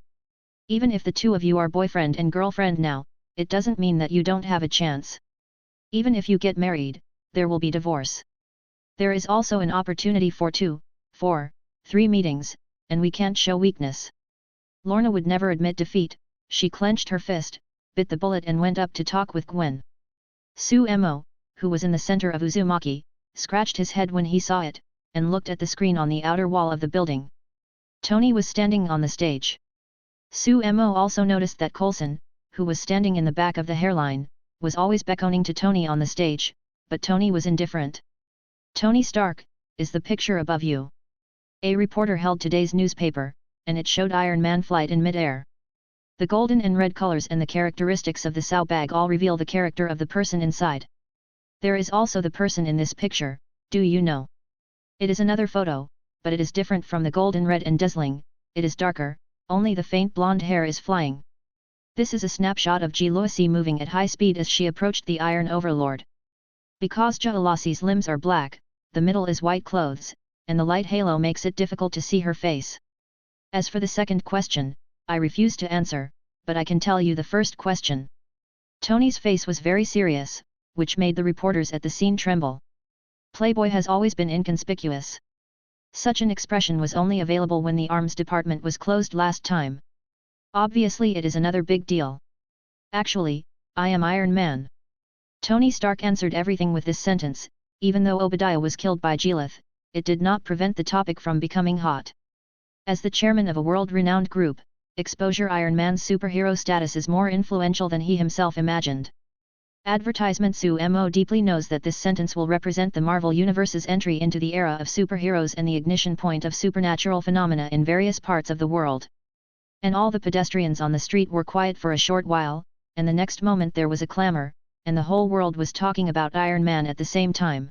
"Even if the 2 of you are boyfriend and girlfriend now, it doesn't mean that you don't have a chance. Even if you get married, there will be divorce. There is also an opportunity for 2, 4, 3 meetings, and we can't show weakness. Lorna would never admit defeat. She clenched her fist, bit the bullet and went up to talk with Gwen. Suemo, who was in the center of Uzumaki, scratched his head when he saw it, and looked at the screen on the outer wall of the building. Tony was standing on the stage. Suemo also noticed that Coulson, who was standing in the back of the hairline, was always beckoning to Tony on the stage, but Tony was indifferent. Tony Stark, is the picture above you. A reporter held today's newspaper, and it showed Iron Man flight in mid-air. The golden and red colors and the characteristics of the Sao bag all reveal the character of the person inside. There is also the person in this picture, do you know? It is another photo, but it is different from the golden red and dazzling, it is darker, only the faint blonde hair is flying. This is a snapshot of Jealousy moving at high speed as she approached the Iron Overlord. Because Jealousy's limbs are black, the middle is white clothes, and the light halo makes it difficult to see her face. As for the second question, I refuse to answer, but I can tell you the first question. Tony's face was very serious, which made the reporters at the scene tremble. Playboy has always been inconspicuous. Such an expression was only available when the arms department was closed last time. Obviously it is another big deal. Actually, I am Iron Man. Tony Stark answered everything with this sentence. Even though Obadiah was killed by Geelith, it did not prevent the topic from becoming hot. As the chairman of a world-renowned group, exposure Iron Man's superhero status is more influential than he himself imagined. Advertisement Suemo deeply knows that this sentence will represent the Marvel Universe's entry into the era of superheroes and the ignition point of supernatural phenomena in various parts of the world. And all the pedestrians on the street were quiet for a short while, and the next moment there was a clamor, and the whole world was talking about Iron Man at the same time.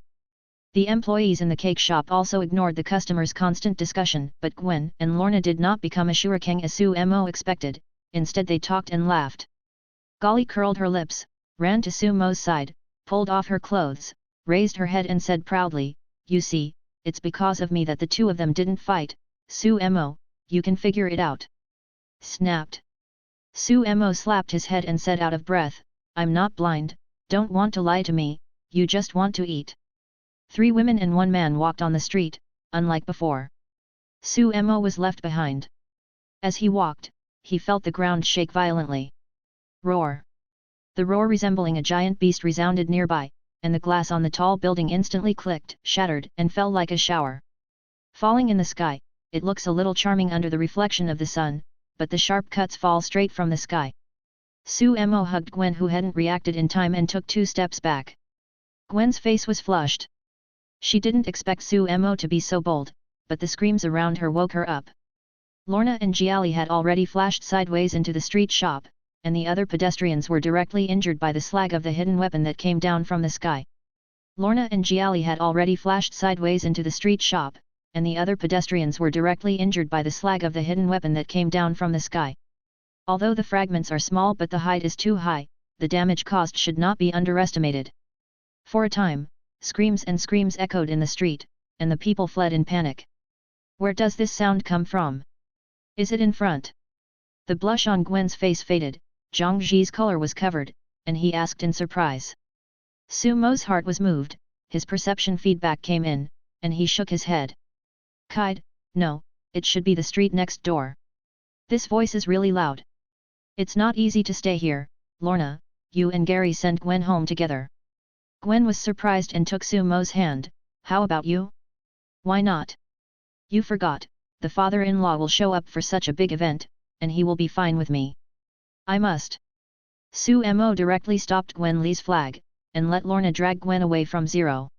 The employees in the cake shop also ignored the customers' constant discussion, but Gwen and Lorna did not become a shuriken as Suemo expected, instead they talked and laughed. Golly curled her lips, ran to Sumo's side, pulled off her clothes, raised her head and said proudly, "You see, it's because of me that the two of them didn't fight, Suemo, you can figure it out." Snapped. Suemo slapped his head and said out of breath, "I'm not blind, don't want to lie to me, you just want to eat." 3 women and 1 man walked on the street, unlike before. Suemo was left behind. As he walked, he felt the ground shake violently. Roar. The roar resembling a giant beast resounded nearby, and the glass on the tall building instantly clicked, shattered, and fell like a shower. Falling in the sky, it looks a little charming under the reflection of the sun, but the sharp cuts fall straight from the sky. Suemo hugged Gwen who hadn't reacted in time and took 2 steps back. Gwen's face was flushed. She didn't expect Suemo to be so bold, but the screams around her woke her up. Lorna and Jiali had already flashed sideways into the street shop, and the other pedestrians were directly injured by the slag of the hidden weapon that came down from the sky. Lorna and Jiali had already flashed sideways into the street shop, and the other pedestrians were directly injured by the slag of the hidden weapon that came down from the sky. Although the fragments are small but the height is too high, the damage caused should not be underestimated. For a time, screams and screams echoed in the street, and the people fled in panic. Where does this sound come from? Is it in front? The blush on Gwen's face faded, Zhang Ji's color was covered, and he asked in surprise. Sumo's heart was moved, his perception feedback came in, and he shook his head. Kide, no, it should be the street next door. This voice is really loud. It's not easy to stay here, Lorna, you and Gary sent Gwen home together. Gwen was surprised and took Sumo's hand. How about you? Why not? You forgot, the father-in-law will show up for such a big event, and he will be fine with me. I must. Suemo directly stopped Gwen Li's flag, and let Lorna drag Gwen away from Zero.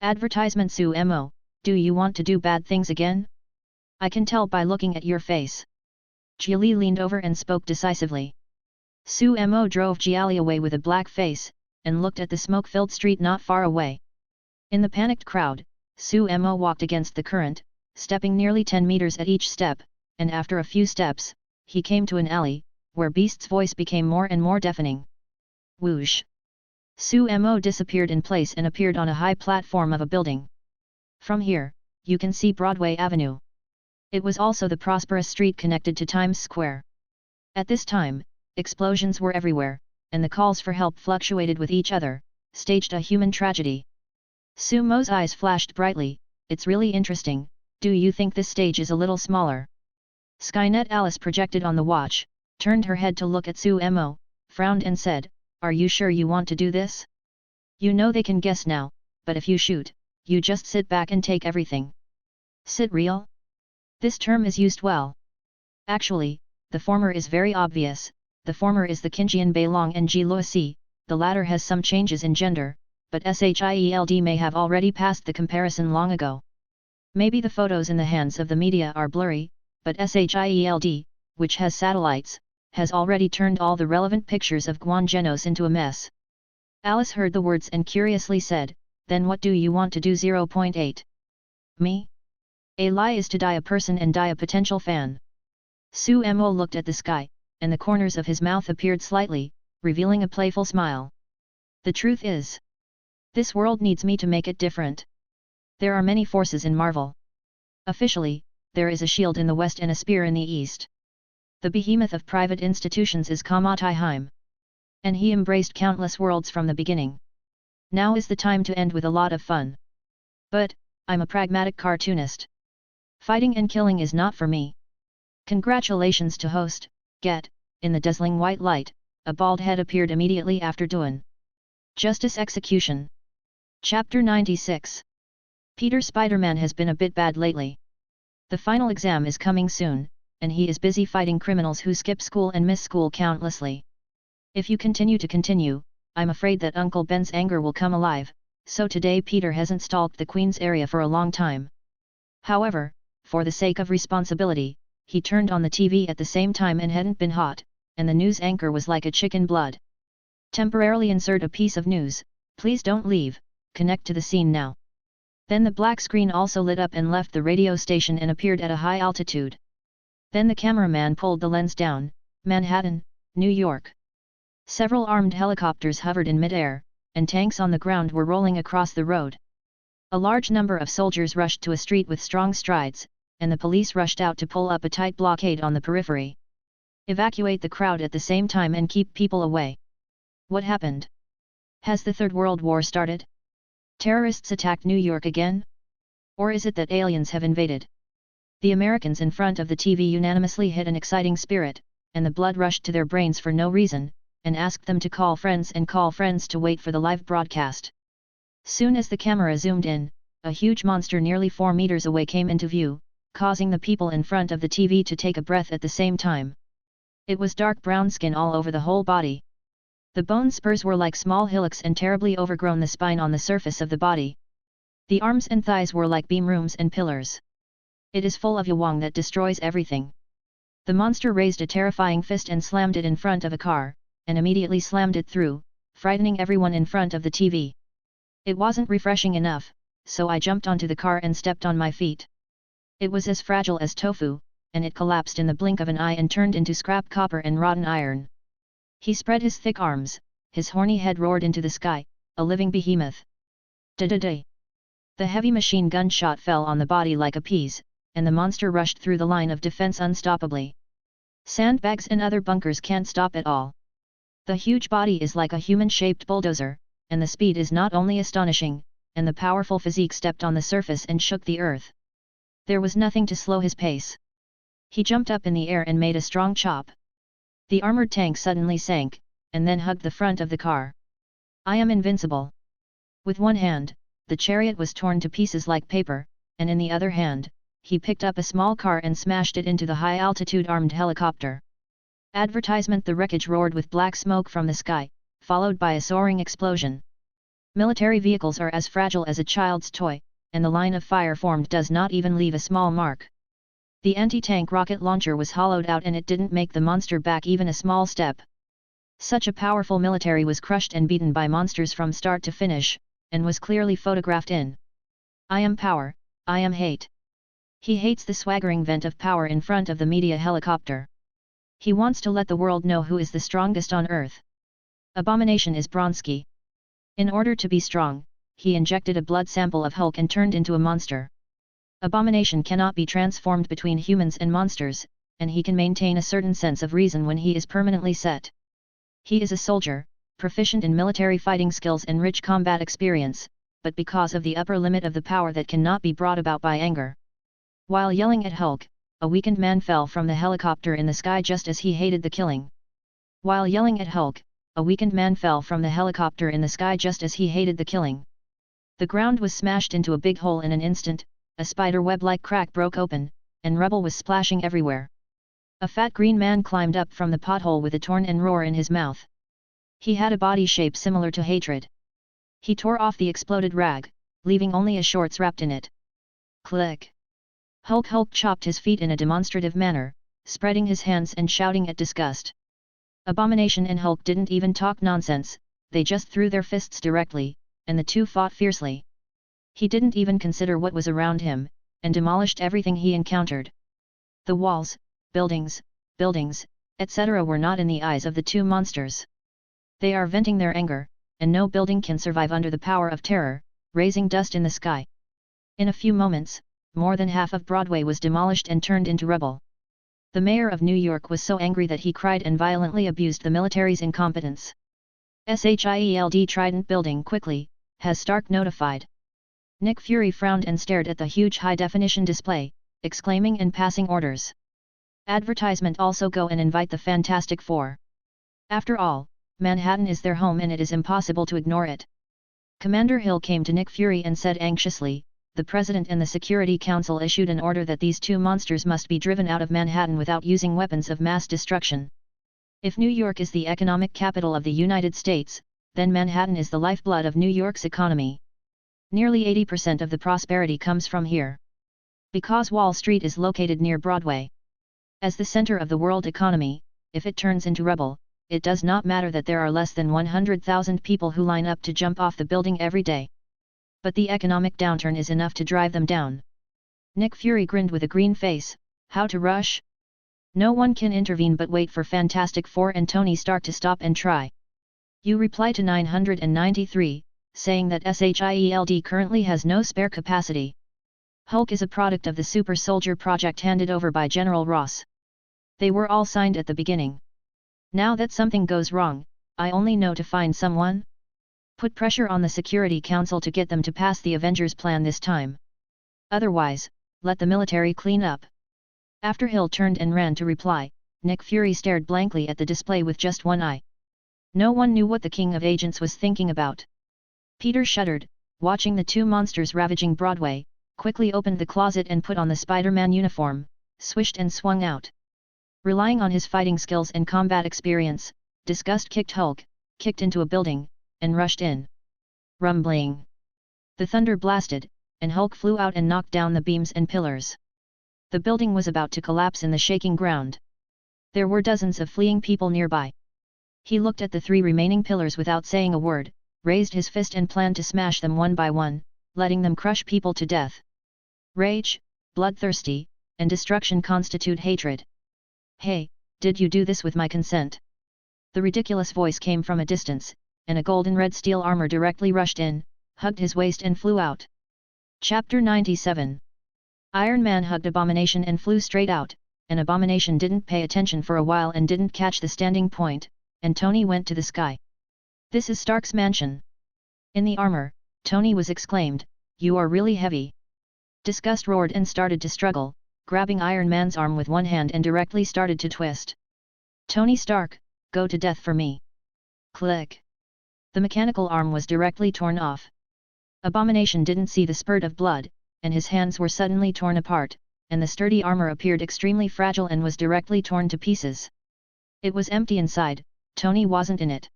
Advertisement Suemo, do you want to do bad things again? I can tell by looking at your face. Jiali leaned over and spoke decisively. Suemo drove Jiali away with a black face, and looked at the smoke-filled street not far away. In the panicked crowd, Suemo walked against the current, stepping nearly 10 meters at each step, and after a few steps, he came to an alley, where Beast's voice became more and more deafening. Whoosh! Suemo disappeared in place and appeared on a high platform of a building. From here, you can see Broadway Avenue. It was also the prosperous street connected to Times Square. At this time, explosions were everywhere, and the calls for help fluctuated with each other, staged a human tragedy. Sumo's eyes flashed brightly, it's really interesting, do you think this stage is a little smaller? Skynet Alice projected on the watch, turned her head to look at Sumo, frowned and said, are you sure you want to do this? You know they can guess now, but if you shoot, you just sit back and take everything. Sit real? This term is used well. Actually, the former is very obvious, the former is the Qingjian Beilong and Jiluosi, the latter has some changes in gender, but SHIELD may have already passed the comparison long ago. Maybe the photos in the hands of the media are blurry, but SHIELD, which has satellites, has already turned all the relevant pictures of Guangenos into a mess. Alice heard the words and curiously said, then what do you want to do? 0.8. Me? A lie is to die a person and die a potential fan. Sumo looked at the sky, and the corners of his mouth appeared slightly, revealing a playful smile. The truth is, this world needs me to make it different. There are many forces in Marvel. Officially, there is a shield in the west and a spear in the east. The behemoth of private institutions is Kamatai-Heim. And he embraced countless worlds from the beginning. Now is the time to end with a lot of fun. But, I'm a pragmatic cartoonist. Fighting and killing is not for me. Congratulations to host, Get, in the dazzling white light, a bald head appeared immediately after Duan. Justice Execution. Chapter 96. Peter Spider-Man has been a bit bad lately. The final exam is coming soon, and he is busy fighting criminals who skip school and miss school countlessly. If you continue, I'm afraid that Uncle Ben's anger will come alive, so today Peter hasn't stalked the Queen's area for a long time. However, for the sake of responsibility, he turned on the TV at the same time and hadn't been hot, and the news anchor was like a chicken blood. Temporarily insert a piece of news, please don't leave, connect to the scene now. Then the black screen also lit up and left the radio station and appeared at a high altitude. Then the cameraman pulled the lens down, Manhattan, New York. Several armed helicopters hovered in midair, and tanks on the ground were rolling across the road. A large number of soldiers rushed to a street with strong strides, and the police rushed out to pull up a tight blockade on the periphery. Evacuate the crowd at the same time and keep people away. What happened? Has the Third World War started? Terrorists attacked New York again? Or is it that aliens have invaded? The Americans in front of the TV unanimously hit an exciting spirit, and the blood rushed to their brains for no reason, and asked them to call friends to wait for the live broadcast. Soon as the camera zoomed in, a huge monster nearly 4 meters away came into view, causing the people in front of the TV to take a breath at the same time. It was dark brown skin all over the whole body. The bone spurs were like small hillocks and terribly overgrown the spine on the surface of the body. The arms and thighs were like beam rooms and pillars. It is full of yawang that destroys everything. The monster raised a terrifying fist and slammed it in front of a car, and immediately slammed it through, frightening everyone in front of the TV. It wasn't refreshing enough, so I jumped onto the car and stepped on my feet. It was as fragile as tofu, and it collapsed in the blink of an eye and turned into scrap copper and rotten iron. He spread his thick arms, his horny head roared into the sky, a living behemoth. Da-da-da. The heavy machine gun shot fell on the body like a piece, and the monster rushed through the line of defense unstoppably. Sandbags and other bunkers can't stop at all. The huge body is like a human-shaped bulldozer, and the speed is not only astonishing, and the powerful physique stepped on the surface and shook the earth. There was nothing to slow his pace. He jumped up in the air and made a strong chop. The armored tank suddenly sank, and then hugged the front of the car. I am invincible. With one hand, the chariot was torn to pieces like paper, and in the other hand, he picked up a small car and smashed it into the high-altitude armed helicopter. Advertisement: the wreckage roared with black smoke from the sky, followed by a soaring explosion. Military vehicles are as fragile as a child's toy, and the line of fire formed does not even leave a small mark. The anti-tank rocket launcher was hollowed out and it didn't make the monster back even a small step. Such a powerful military was crushed and beaten by monsters from start to finish, and was clearly photographed in I am power, I am hate. He hates the swaggering vent of power in front of the media helicopter. He wants to let the world know who is the strongest on Earth. Abomination is Bronski. In order to be strong, he injected a blood sample of Hulk and turned into a monster. Abomination cannot be transformed between humans and monsters, and he can maintain a certain sense of reason when he is permanently set. He is a soldier, proficient in military fighting skills and rich combat experience, but because of the upper limit of the power that cannot be brought about by anger. While yelling at Hulk, a weakened man fell from the helicopter in the sky just as he hated the killing. While yelling at Hulk, a weakened man fell from the helicopter in the sky just as he hated the killing. The ground was smashed into a big hole in an instant, a spider web-like crack broke open, and rubble was splashing everywhere. A fat green man climbed up from the pothole with a torn and roar in his mouth. He had a body shape similar to hatred. He tore off the exploded rag, leaving only a shorts wrapped in it. Click! Hulk chopped his feet in a demonstrative manner, spreading his hands and shouting at disgust. Abomination and Hulk didn't even talk nonsense, they just threw their fists directly, and the two fought fiercely. He didn't even consider what was around him, and demolished everything he encountered. The walls, buildings, etc. were not in the eyes of the two monsters. They are venting their anger, and no building can survive under the power of terror, raising dust in the sky. In a few moments, more than half of Broadway was demolished and turned into rubble. The mayor of New York was so angry that he cried and violently abused the military's incompetence. SHIELD Trident building quickly, has Stark notified. Nick Fury frowned and stared at the huge high-definition display, exclaiming and passing orders. Advertisement also go and invite the Fantastic Four. After all, Manhattan is their home and it is impossible to ignore it. Commander Hill came to Nick Fury and said anxiously, the President and the Security Council issued an order that these two monsters must be driven out of Manhattan without using weapons of mass destruction. If New York is the economic capital of the United States, then Manhattan is the lifeblood of New York's economy. Nearly 80% of the prosperity comes from here. Because Wall Street is located near Broadway. As the center of the world economy, if it turns into rubble, it does not matter that there are less than 100,000 people who line up to jump off the building every day. But the economic downturn is enough to drive them down. Nick Fury grinned with a green face. How to rush? No one can intervene but wait for Fantastic Four and Tony Stark to stop and try. You reply to 993, saying that SHIELD currently has no spare capacity. Hulk is a product of the Super Soldier Project handed over by General Ross. They were all signed at the beginning. Now that something goes wrong, I only know to find someone. Put pressure on the Security Council to get them to pass the Avengers plan this time. Otherwise, let the military clean up. After Hill turned and ran to reply, Nick Fury stared blankly at the display with just one eye. No one knew what the King of Agents was thinking about. Peter shuddered, watching the two monsters ravaging Broadway, quickly opened the closet and put on the Spider-Man uniform, swished and swung out. Relying on his fighting skills and combat experience, Disgust kicked Hulk, kicked into a building, and rushed in. Rumbling. The thunder blasted, and Hulk flew out and knocked down the beams and pillars. The building was about to collapse in the shaking ground. There were dozens of fleeing people nearby. He looked at the three remaining pillars without saying a word, raised his fist and planned to smash them one by one, letting them crush people to death. Rage, bloodthirsty, and destruction constitute hatred. Hey, did you do this with my consent? The ridiculous voice came from a distance, and a golden red steel armor directly rushed in, hugged his waist and flew out. Chapter 97. Iron Man hugged Abomination and flew straight out, and Abomination didn't pay attention for a while and didn't catch the standing point, and Tony went to the sky. This is Stark's mansion. In the armor, Tony was exclaimed, you are really heavy. Disgust roared and started to struggle, grabbing Iron Man's arm with one hand and directly started to twist. Tony Stark, go to death for me. Click. The mechanical arm was directly torn off. Abomination didn't see the spurt of blood, and his hands were suddenly torn apart, and the sturdy armor appeared extremely fragile and was directly torn to pieces. It was empty inside, Tony wasn't in it.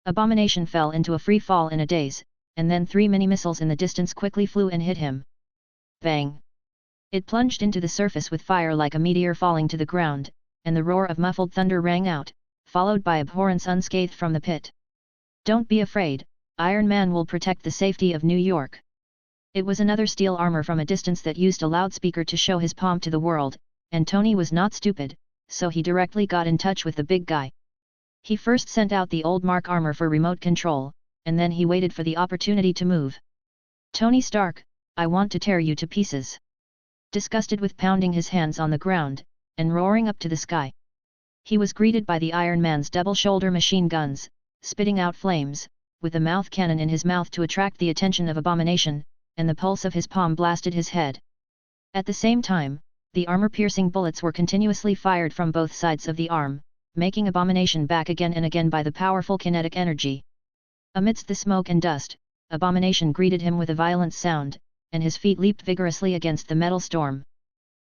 Abomination fell into a free fall in a daze, and then 3 mini-missiles in the distance quickly flew and hit him. Bang! It plunged into the surface with fire like a meteor falling to the ground, and the roar of muffled thunder rang out, followed by abhorrence unscathed from the pit. Don't be afraid, Iron Man will protect the safety of New York. It was another steel armor from a distance that used a loudspeaker to show his pomp to the world, and Tony was not stupid, so he directly got in touch with the big guy. He first sent out the old Mark armor for remote control, and then he waited for the opportunity to move. Tony Stark, I want to tear you to pieces. Disgusted with pounding his hands on the ground, and roaring up to the sky. He was greeted by the Iron Man's double-shoulder machine guns, spitting out flames, with the mouth cannon in his mouth to attract the attention of Abomination, and the pulse of his palm blasted his head. At the same time, the armor-piercing bullets were continuously fired from both sides of the arm, making Abomination back again and again by the powerful kinetic energy. Amidst the smoke and dust, Abomination greeted him with a violent sound, and his feet leaped vigorously against the metal storm.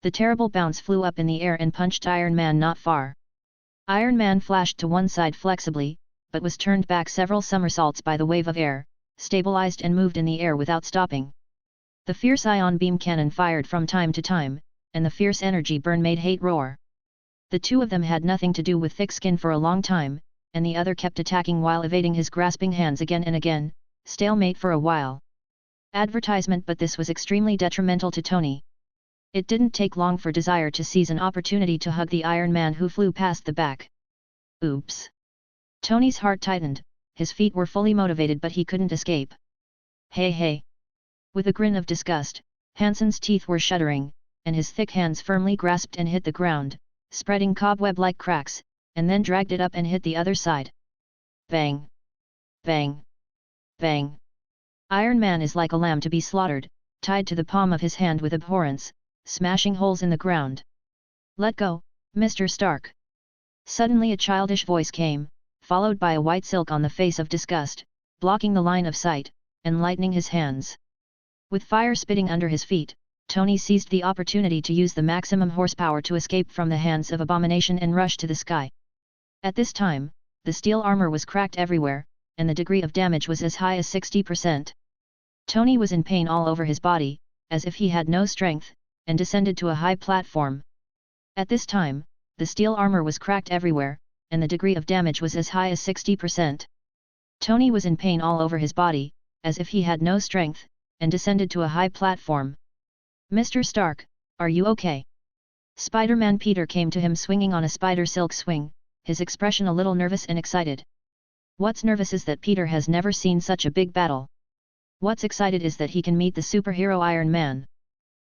The terrible bounce flew up in the air and punched Iron Man not far. Iron Man flashed to one side flexibly, but was turned back several somersaults by the wave of air, stabilized and moved in the air without stopping. The fierce ion beam cannon fired from time to time, and the fierce energy burn made hate roar. The two of them had nothing to do with thick skin for a long time, and the other kept attacking while evading his grasping hands again and again, stalemate for a while. Advertisement, but this was extremely detrimental to Tony. It didn't take long for Desire to seize an opportunity to hug the Iron Man who flew past the back. Oops! Tony's heart tightened, his feet were fully motivated but he couldn't escape. Hey hey! With a grin of disgust, Hansen's teeth were shuddering, and his thick hands firmly grasped and hit the ground, spreading cobweb-like cracks, and then dragged it up and hit the other side. Bang! Bang! Bang! Iron Man is like a lamb to be slaughtered, tied to the palm of his hand with abhorrence, smashing holes in the ground. Let go, Mr. Stark! Suddenly a childish voice came, followed by a white silk on the face of disgust, blocking the line of sight, and lightening his hands. With fire spitting under his feet, Tony seized the opportunity to use the maximum horsepower to escape from the hands of Abomination and rush to the sky. At this time, the steel armor was cracked everywhere, and the degree of damage was as high as 60%. Tony was in pain all over his body, as if he had no strength, and descended to a high platform. At this time, the steel armor was cracked everywhere, and the degree of damage was as high as 60%. Tony was in pain all over his body, as if he had no strength, and descended to a high platform. Mr. Stark, are you okay? Spider-Man Peter came to him swinging on a spider silk swing, his expression a little nervous and excited. What's nervous is that Peter has never seen such a big battle. What's excited is that he can meet the superhero Iron Man.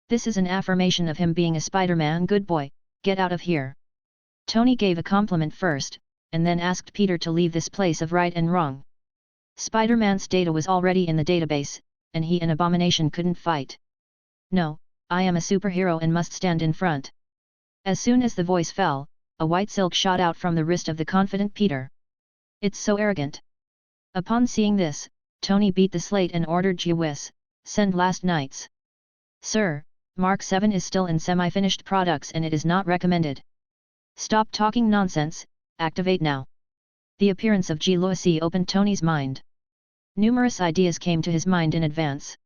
This is an affirmation of him being a Spider-Man good boy. Get out of here. Tony gave a compliment first, and then asked Peter to leave this place of right and wrong. Spider-Man's data was already in the database, and he and Abomination couldn't fight. No, I am a superhero and must stand in front. As soon as the voice fell, a white silk shot out from the wrist of the confident Peter. It's so arrogant. Upon seeing this, Tony beat the slate and ordered GWS, send last night's. Sir, Mark 7 is still in semi-finished products and it is not recommended. Stop talking nonsense, activate now. The appearance of G. Lucy opened Tony's mind. Numerous ideas came to his mind in advance.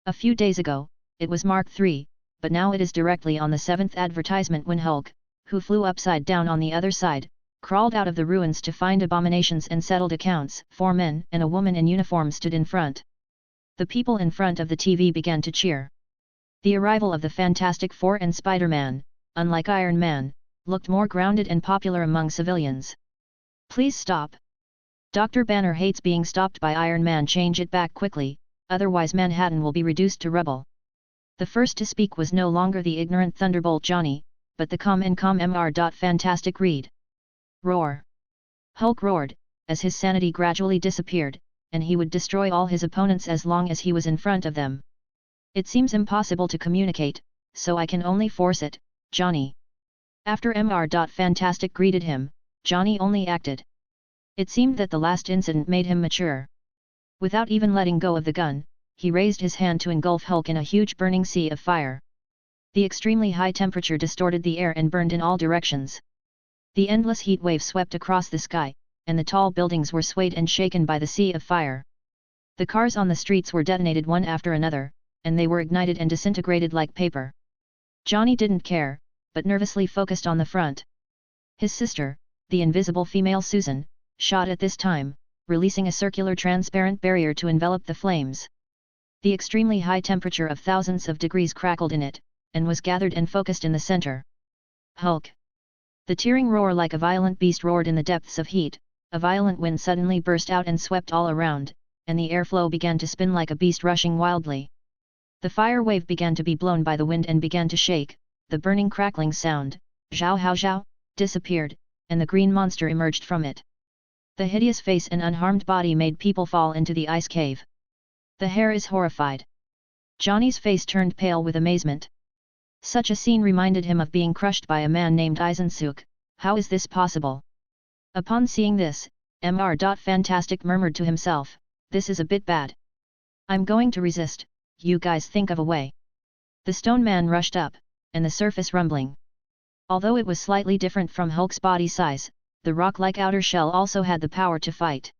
A few days ago, it was Mark 3, but now it is directly on the 7th advertisement when Hulk, who flew upside down on the other side, crawled out of the ruins to find Abominations and settled accounts. 4 men and a woman in uniform stood in front. The people in front of the TV began to cheer. The arrival of the Fantastic Four and Spider-Man, unlike Iron Man, looked more grounded and popular among civilians. Please stop. Dr. Banner hates being stopped by Iron Man. Change it back quickly, otherwise Manhattan will be reduced to rubble. The first to speak was no longer the ignorant Thunderbolt Johnny, but the calm Mr. Fantastic Reed. Roar! Hulk roared, as his sanity gradually disappeared, and he would destroy all his opponents as long as he was in front of them. It seems impossible to communicate, so I can only force it, Johnny. After Mr. Fantastic greeted him, Johnny only acted. It seemed that the last incident made him mature. Without even letting go of the gun, he raised his hand to engulf Hulk in a huge burning sea of fire. The extremely high temperature distorted the air and burned in all directions. The endless heat wave swept across the sky, and the tall buildings were swayed and shaken by the sea of fire. The cars on the streets were detonated one after another, and they were ignited and disintegrated like paper. Johnny didn't care, but nervously focused on the front. His sister, the invisible female Susan, shot at this time, releasing a circular transparent barrier to envelop the flames. The extremely high temperature of thousands of degrees crackled in it, and was gathered and focused in the center. Hulk! The tearing roar like a violent beast roared in the depths of heat. A violent wind suddenly burst out and swept all around, and the airflow began to spin like a beast rushing wildly. The fire wave began to be blown by the wind and began to shake. The burning crackling sound, zhao hao zhao, disappeared, and the green monster emerged from it. The hideous face and unharmed body made people fall into the ice cave. The hare is horrified. Johnny's face turned pale with amazement. Such a scene reminded him of being crushed by a man named Sasuke. How is this possible? Upon seeing this, Fantastic murmured to himself, this is a bit bad. I'm going to resist, you guys think of a way. The stone man rushed up, and the surface rumbling. Although it was slightly different from Hulk's body size, the rock-like outer shell also had the power to fight.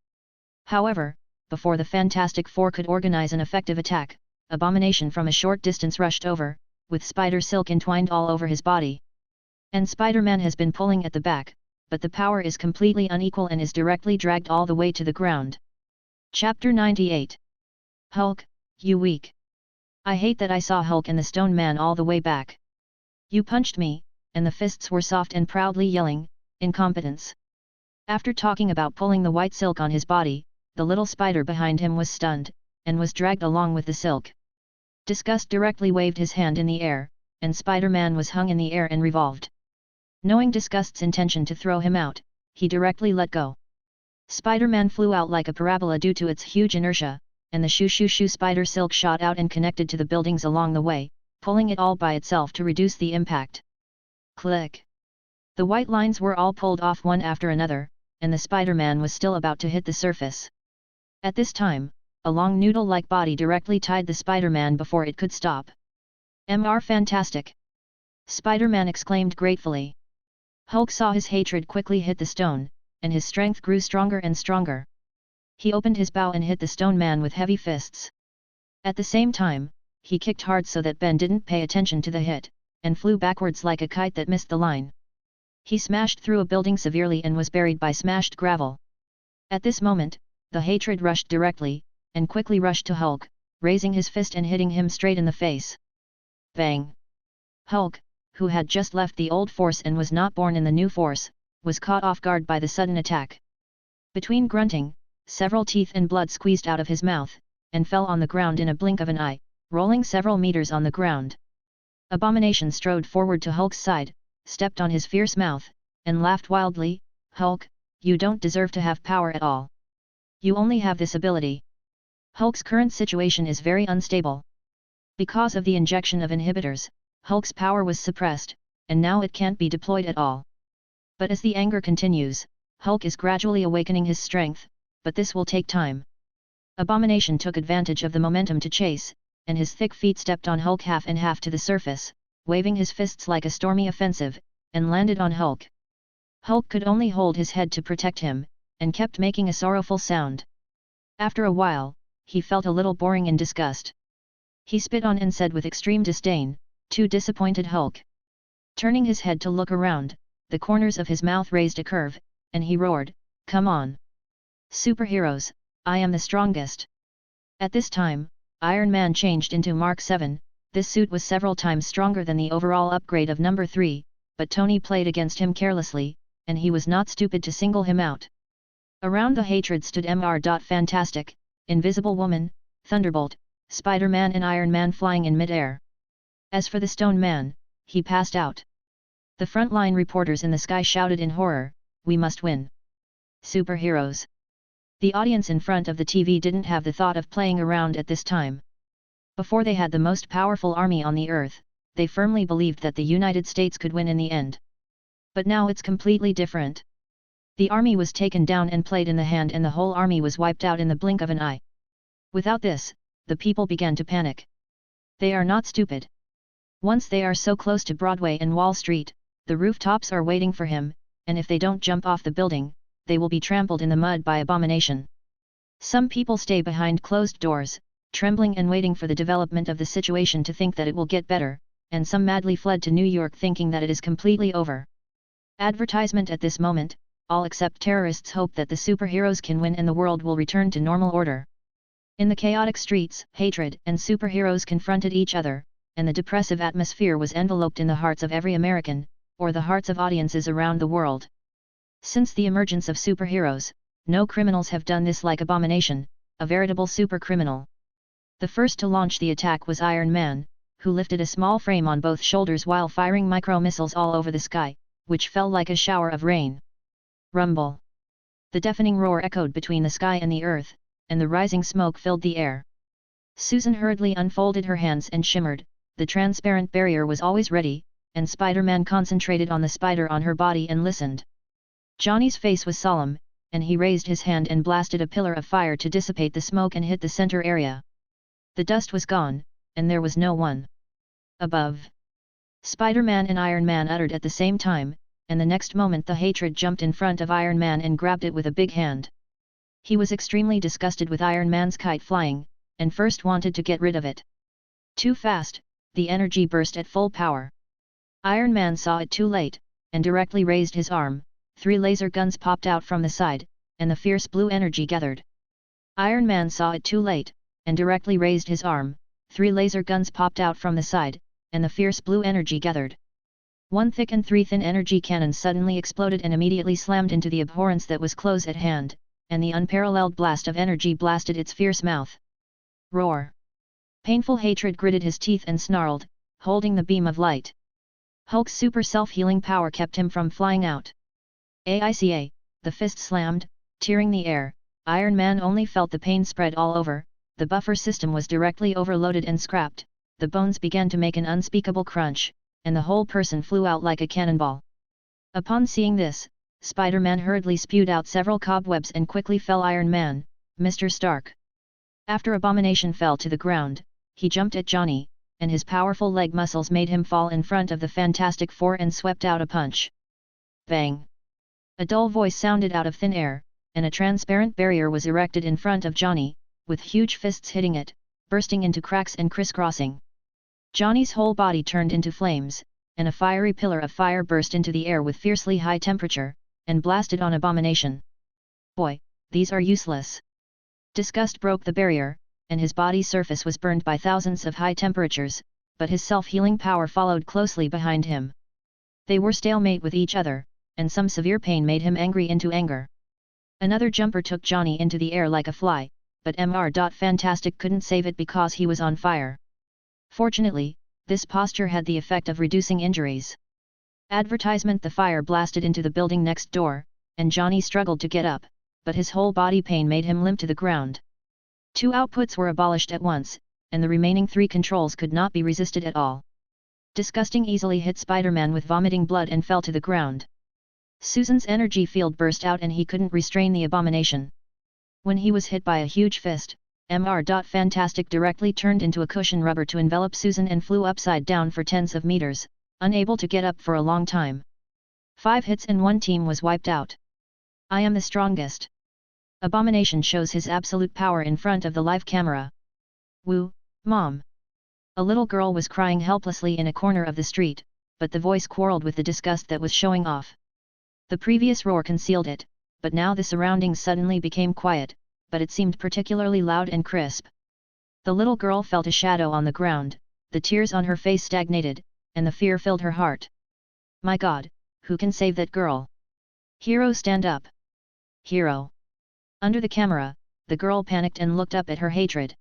However, before the Fantastic Four could organize an effective attack, Abomination from a short distance rushed over, with spider silk entwined all over his body. And Spider-Man has been pulling at the back, but the power is completely unequal and is directly dragged all the way to the ground. Chapter 98. Hulk, you weak. I hate that I saw Hulk and the Stone Man all the way back. You punched me, and the fists were soft and proudly yelling, incompetence. After talking about pulling the white silk on his body, the little spider behind him was stunned, and was dragged along with the silk. Disgust directly waved his hand in the air, and Spider-Man was hung in the air and revolved. Knowing Disgust's intention to throw him out, he directly let go. Spider-Man flew out like a parabola due to its huge inertia, and the shoo spider silk shot out and connected to the buildings along the way, pulling it all by itself to reduce the impact. Click! The white lines were all pulled off one after another, and the Spider-Man was still about to hit the surface. At this time, a long noodle-like body directly tied the Spider-Man before it could stop. Fantastic! Spider-Man exclaimed gratefully. Hulk saw his hatred quickly hit the stone, and his strength grew stronger and stronger. He opened his bow and hit the stone man with heavy fists. At the same time, he kicked hard so that Ben didn't pay attention to the hit, and flew backwards like a kite that missed the line. He smashed through a building severely and was buried by smashed gravel. At this moment, the hatred rushed directly, and quickly rushed to Hulk, raising his fist and hitting him straight in the face. Bang! Hulk, who had just left the old force and was not born in the new force, was caught off guard by the sudden attack. Between grunting, several teeth and blood squeezed out of his mouth, and fell on the ground in a blink of an eye, rolling several meters on the ground. Abomination strode forward to Hulk's side, stepped on his fierce mouth, and laughed wildly, Hulk, you don't deserve to have power at all. You only have this ability. Hulk's current situation is very unstable. Because of the injection of inhibitors, Hulk's power was suppressed, and now it can't be deployed at all. But as the anger continues, Hulk is gradually awakening his strength, but this will take time. Abomination took advantage of the momentum to chase, and his thick feet stepped on Hulk half and half to the surface, waving his fists like a stormy offensive, and landed on Hulk. Hulk could only hold his head to protect him, and kept making a sorrowful sound. After a while, he felt a little boring in disgust. He spit on and said with extreme disdain, "Too disappointed Hulk." Turning his head to look around, the corners of his mouth raised a curve, and he roared, "Come on! Superheroes, I am the strongest!" At this time, Iron Man changed into Mark 7, this suit was several times stronger than the overall upgrade of number 3, but Tony played against him carelessly, and he was not stupid to single him out. Around the hatred stood Fantastic, Invisible Woman, Thunderbolt, Spider-Man and Iron Man flying in mid-air. As for the Stone Man, he passed out. The frontline reporters in the sky shouted in horror, "We must win! Superheroes!" The audience in front of the TV didn't have the thought of playing around at this time. Before they had the most powerful army on the earth, they firmly believed that the United States could win in the end. But now it's completely different. The army was taken down and played in the hand and the whole army was wiped out in the blink of an eye. Without this, the people began to panic. They are not stupid. Once they are so close to Broadway and Wall Street, the rooftops are waiting for him, and if they don't jump off the building, they will be trampled in the mud by Abomination. Some people stay behind closed doors, trembling and waiting for the development of the situation to think that it will get better, and some madly fled to New York thinking that it is completely over. Advertisement at this moment, all except terrorists hope that the superheroes can win and the world will return to normal order. In the chaotic streets, hatred and superheroes confronted each other, and the depressive atmosphere was enveloped in the hearts of every American, or the hearts of audiences around the world. Since the emergence of superheroes, no criminals have done this like Abomination, a veritable supercriminal. The first to launch the attack was Iron Man, who lifted a small frame on both shoulders while firing micro-missiles all over the sky, which fell like a shower of rain. Rumble! The deafening roar echoed between the sky and the earth, and the rising smoke filled the air. Susan hurriedly unfolded her hands and shimmered, the transparent barrier was always ready, and Spider-Man concentrated on the spider on her body and listened. Johnny's face was solemn, and he raised his hand and blasted a pillar of fire to dissipate the smoke and hit the center area. The dust was gone, and there was no one above. Spider-Man and Iron Man uttered at the same time, and the next moment the hatred jumped in front of Iron Man and grabbed it with a big hand. He was extremely disgusted with Iron Man's kite flying, and first wanted to get rid of it. Too fast, the energy burst at full power. Iron Man saw it too late, and directly raised his arm, 3 laser guns popped out from the side, and the fierce blue energy gathered. Iron Man saw it too late, and directly raised his arm, 3 laser guns popped out from the side, and the fierce blue energy gathered. 1 thick and 3 thin energy cannons suddenly exploded and immediately slammed into the abhorrence that was close at hand, and the unparalleled blast of energy blasted its fierce mouth. Roar! Painful hatred gritted his teeth and snarled, holding the beam of light. Hulk's super self-healing power kept him from flying out. AICA, the fist slammed, tearing the air. Iron Man only felt the pain spread all over, the buffer system was directly overloaded and scrapped, the bones began to make an unspeakable crunch, and the whole person flew out like a cannonball. Upon seeing this, Spider-Man hurriedly spewed out several cobwebs and quickly fell. Iron Man, Mr. Stark. After Abomination fell to the ground, he jumped at Johnny, and his powerful leg muscles made him fall in front of the Fantastic Four and swept out a punch. Bang! A dull voice sounded out of thin air, and a transparent barrier was erected in front of Johnny, with huge fists hitting it, bursting into cracks and crisscrossing. Johnny's whole body turned into flames, and a fiery pillar of fire burst into the air with fiercely high temperature, and blasted on Abomination. Boy, these are useless. Disgust broke the barrier, and his body's surface was burned by thousands of high temperatures, but his self-healing power followed closely behind him. They were stalemate with each other, and some severe pain made him angry into anger. Another jumper took Johnny into the air like a fly, but Mr. Fantastic couldn't save it because he was on fire. Fortunately, this posture had the effect of reducing injuries. Advertisement: the fire blasted into the building next door, and Johnny struggled to get up, but his whole body pain made him limp to the ground. 2 outputs were abolished at once, and the remaining 3 controls could not be resisted at all. Disgusting easily hit Spider-Man with vomiting blood and fell to the ground. Susan's energy field burst out and he couldn't restrain the Abomination. When he was hit by a huge fist, Mr. Fantastic directly turned into a cushion rubber to envelop Susan and flew upside down for tens of meters, unable to get up for a long time. 5 hits and 1 team was wiped out. I am the strongest. Abomination shows his absolute power in front of the live camera. Woo, Mom! A little girl was crying helplessly in a corner of the street, but the voice quarreled with the disgust that was showing off. The previous roar concealed it, but now the surroundings suddenly became quiet, but it seemed particularly loud and crisp. The little girl felt a shadow on the ground, the tears on her face stagnated, and the fear filled her heart. My God, who can save that girl? Hero, stand up! Hero! Under the camera, the girl panicked and looked up at her hatred.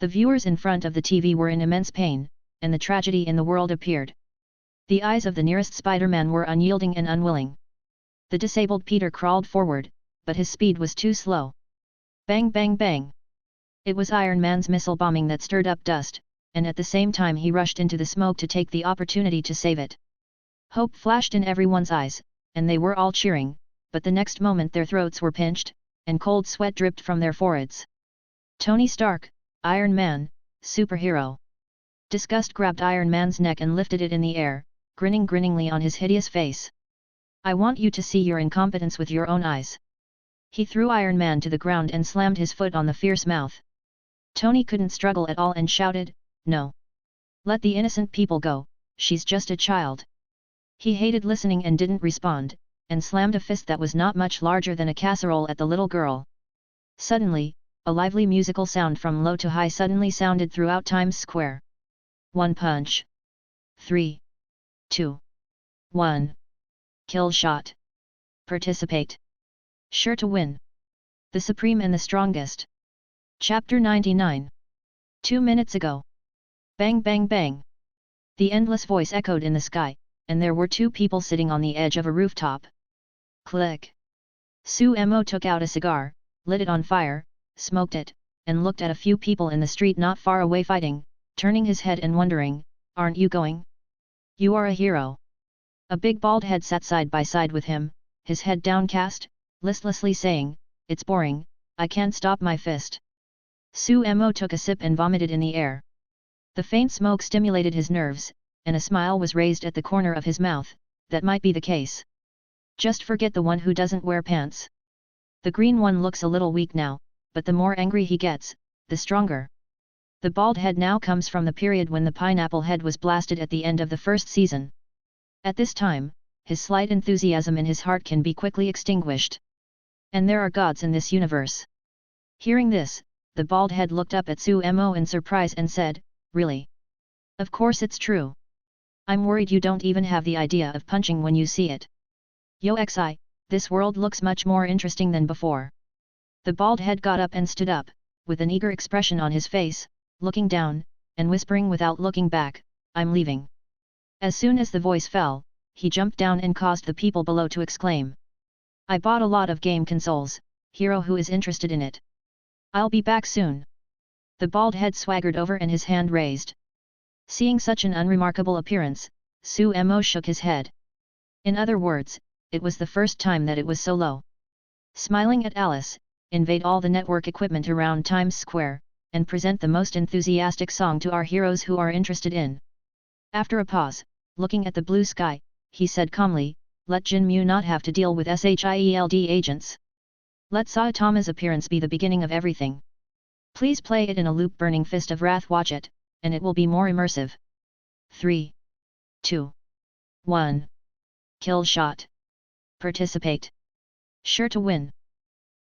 The viewers in front of the TV were in immense pain, and the tragedy in the world appeared. The eyes of the nearest Spider-Man were unyielding and unwilling. The disabled Peter crawled forward, but his speed was too slow. Bang bang bang! It was Iron Man's missile bombing that stirred up dust, and at the same time he rushed into the smoke to take the opportunity to save it. Hope flashed in everyone's eyes, and they were all cheering, but the next moment their throats were pinched, and cold sweat dripped from their foreheads. Tony Stark, Iron Man, superhero! Disgust grabbed Iron Man's neck and lifted it in the air, grinning grinningly on his hideous face. I want you to see your incompetence with your own eyes. He threw Iron Man to the ground and slammed his foot on the fierce mouth. Tony couldn't struggle at all and shouted, No! Let the innocent people go, she's just a child. He hated listening and didn't respond, and slammed a fist that was not much larger than a casserole at the little girl. Suddenly, a lively musical sound from low to high suddenly sounded throughout Times Square. 1 punch. 3. 2. 1. Kill shot. Participate. Sure to win. The Supreme and the Strongest. Chapter 99. 2 minutes ago. Bang bang bang. The endless voice echoed in the sky, and there were 2 people sitting on the edge of a rooftop. Click. Suemo took out a cigar, lit it on fire, smoked it, and looked at a few people in the street not far away fighting, turning his head and wondering, "Aren't you going? You are a hero." A big bald head sat side by side with him, his head downcast, listlessly saying, "It's boring, I can't stop my fist." Suemo took a sip and vomited in the air. The faint smoke stimulated his nerves, and a smile was raised at the corner of his mouth. That might be the case. Just forget the one who doesn't wear pants. The green one looks a little weak now, but the more angry he gets, the stronger. The bald head now comes from the period when the pineapple head was blasted at the end of the first season. At this time, his slight enthusiasm in his heart can be quickly extinguished. And there are gods in this universe. Hearing this, the bald head looked up at Suemo in surprise and said, "Really? Of course it's true. I'm worried you don't even have the idea of punching when you see it. Yo xi, this world looks much more interesting than before." The bald head got up and stood up, with an eager expression on his face, looking down, and whispering without looking back, "I'm leaving." As soon as the voice fell, he jumped down and caused the people below to exclaim. "I bought a lot of game consoles, hero who is interested in it. I'll be back soon." The bald head swaggered over and his hand raised. Seeing such an unremarkable appearance, Suemo shook his head. In other words, it was the first time that it was so low. Smiling at Alice, invade all the network equipment around Times Square, and present the most enthusiastic song to our heroes who are interested in. After a pause, looking at the blue sky, he said calmly, "Let Jinmu not have to deal with SHIELD agents. Let Saitama's appearance be the beginning of everything. Please play it in a loop. Burning Fist of Wrath. Watch it, and it will be more immersive. 3, 2, 1. Kill shot. Participate. Sure to win.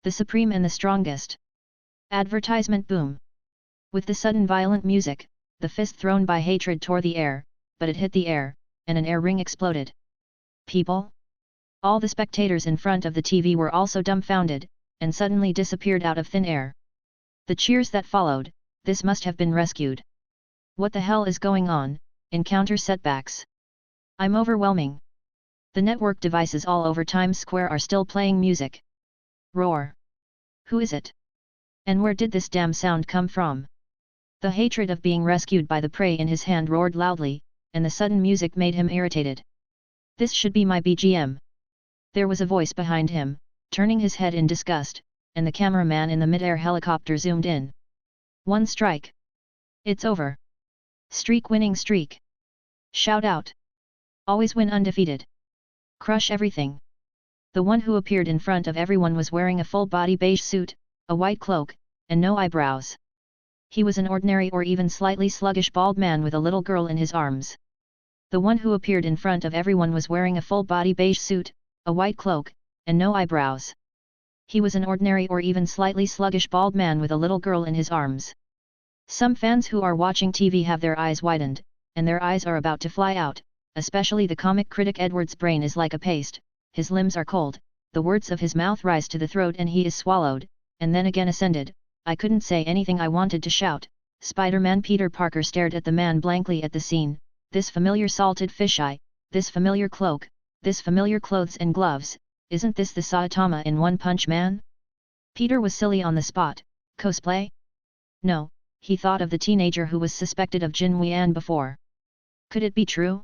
The supreme and the strongest." Advertisement boom. With the sudden violent music, the fist thrown by hatred tore the air, but it hit the air, and an air ring exploded. People? All the spectators in front of the TV were also dumbfounded, and suddenly disappeared out of thin air. The cheers that followed, "This must have been rescued. What the hell is going on? Encounter setbacks. I'm overwhelming." The network devices all over Times Square are still playing music. Roar. Who is it? And where did this damn sound come from? The hatred of being rescued by the prey in his hand roared loudly, and the sudden music made him irritated. "This should be my BGM." There was a voice behind him, turning his head in disgust, and the cameraman in the mid-air helicopter zoomed in. "One strike. It's over. Streak winning streak. Shout out. Always win undefeated. Crush everything." The one who appeared in front of everyone was wearing a full-body beige suit, a white cloak, and no eyebrows. He was an ordinary or even slightly sluggish bald man with a little girl in his arms. The one who appeared in front of everyone was wearing a full-body beige suit, a white cloak, and no eyebrows. He was an ordinary or even slightly sluggish bald man with a little girl in his arms. Some fans who are watching TV have their eyes widened, and their eyes are about to fly out, especially the comic critic. Edward's brain is like a paste, his limbs are cold, the words of his mouth rise to the throat and he is swallowed, and then again ascended. "I couldn't say anything. I wanted to shout." Spider-Man Peter Parker stared at the man blankly at the scene. This familiar salted fisheye, this familiar cloak, this familiar clothes and gloves, isn't this the Saitama in One Punch Man? Peter was silly on the spot. Cosplay? No, he thought of the teenager who was suspected of Jin Wuan before. Could it be true?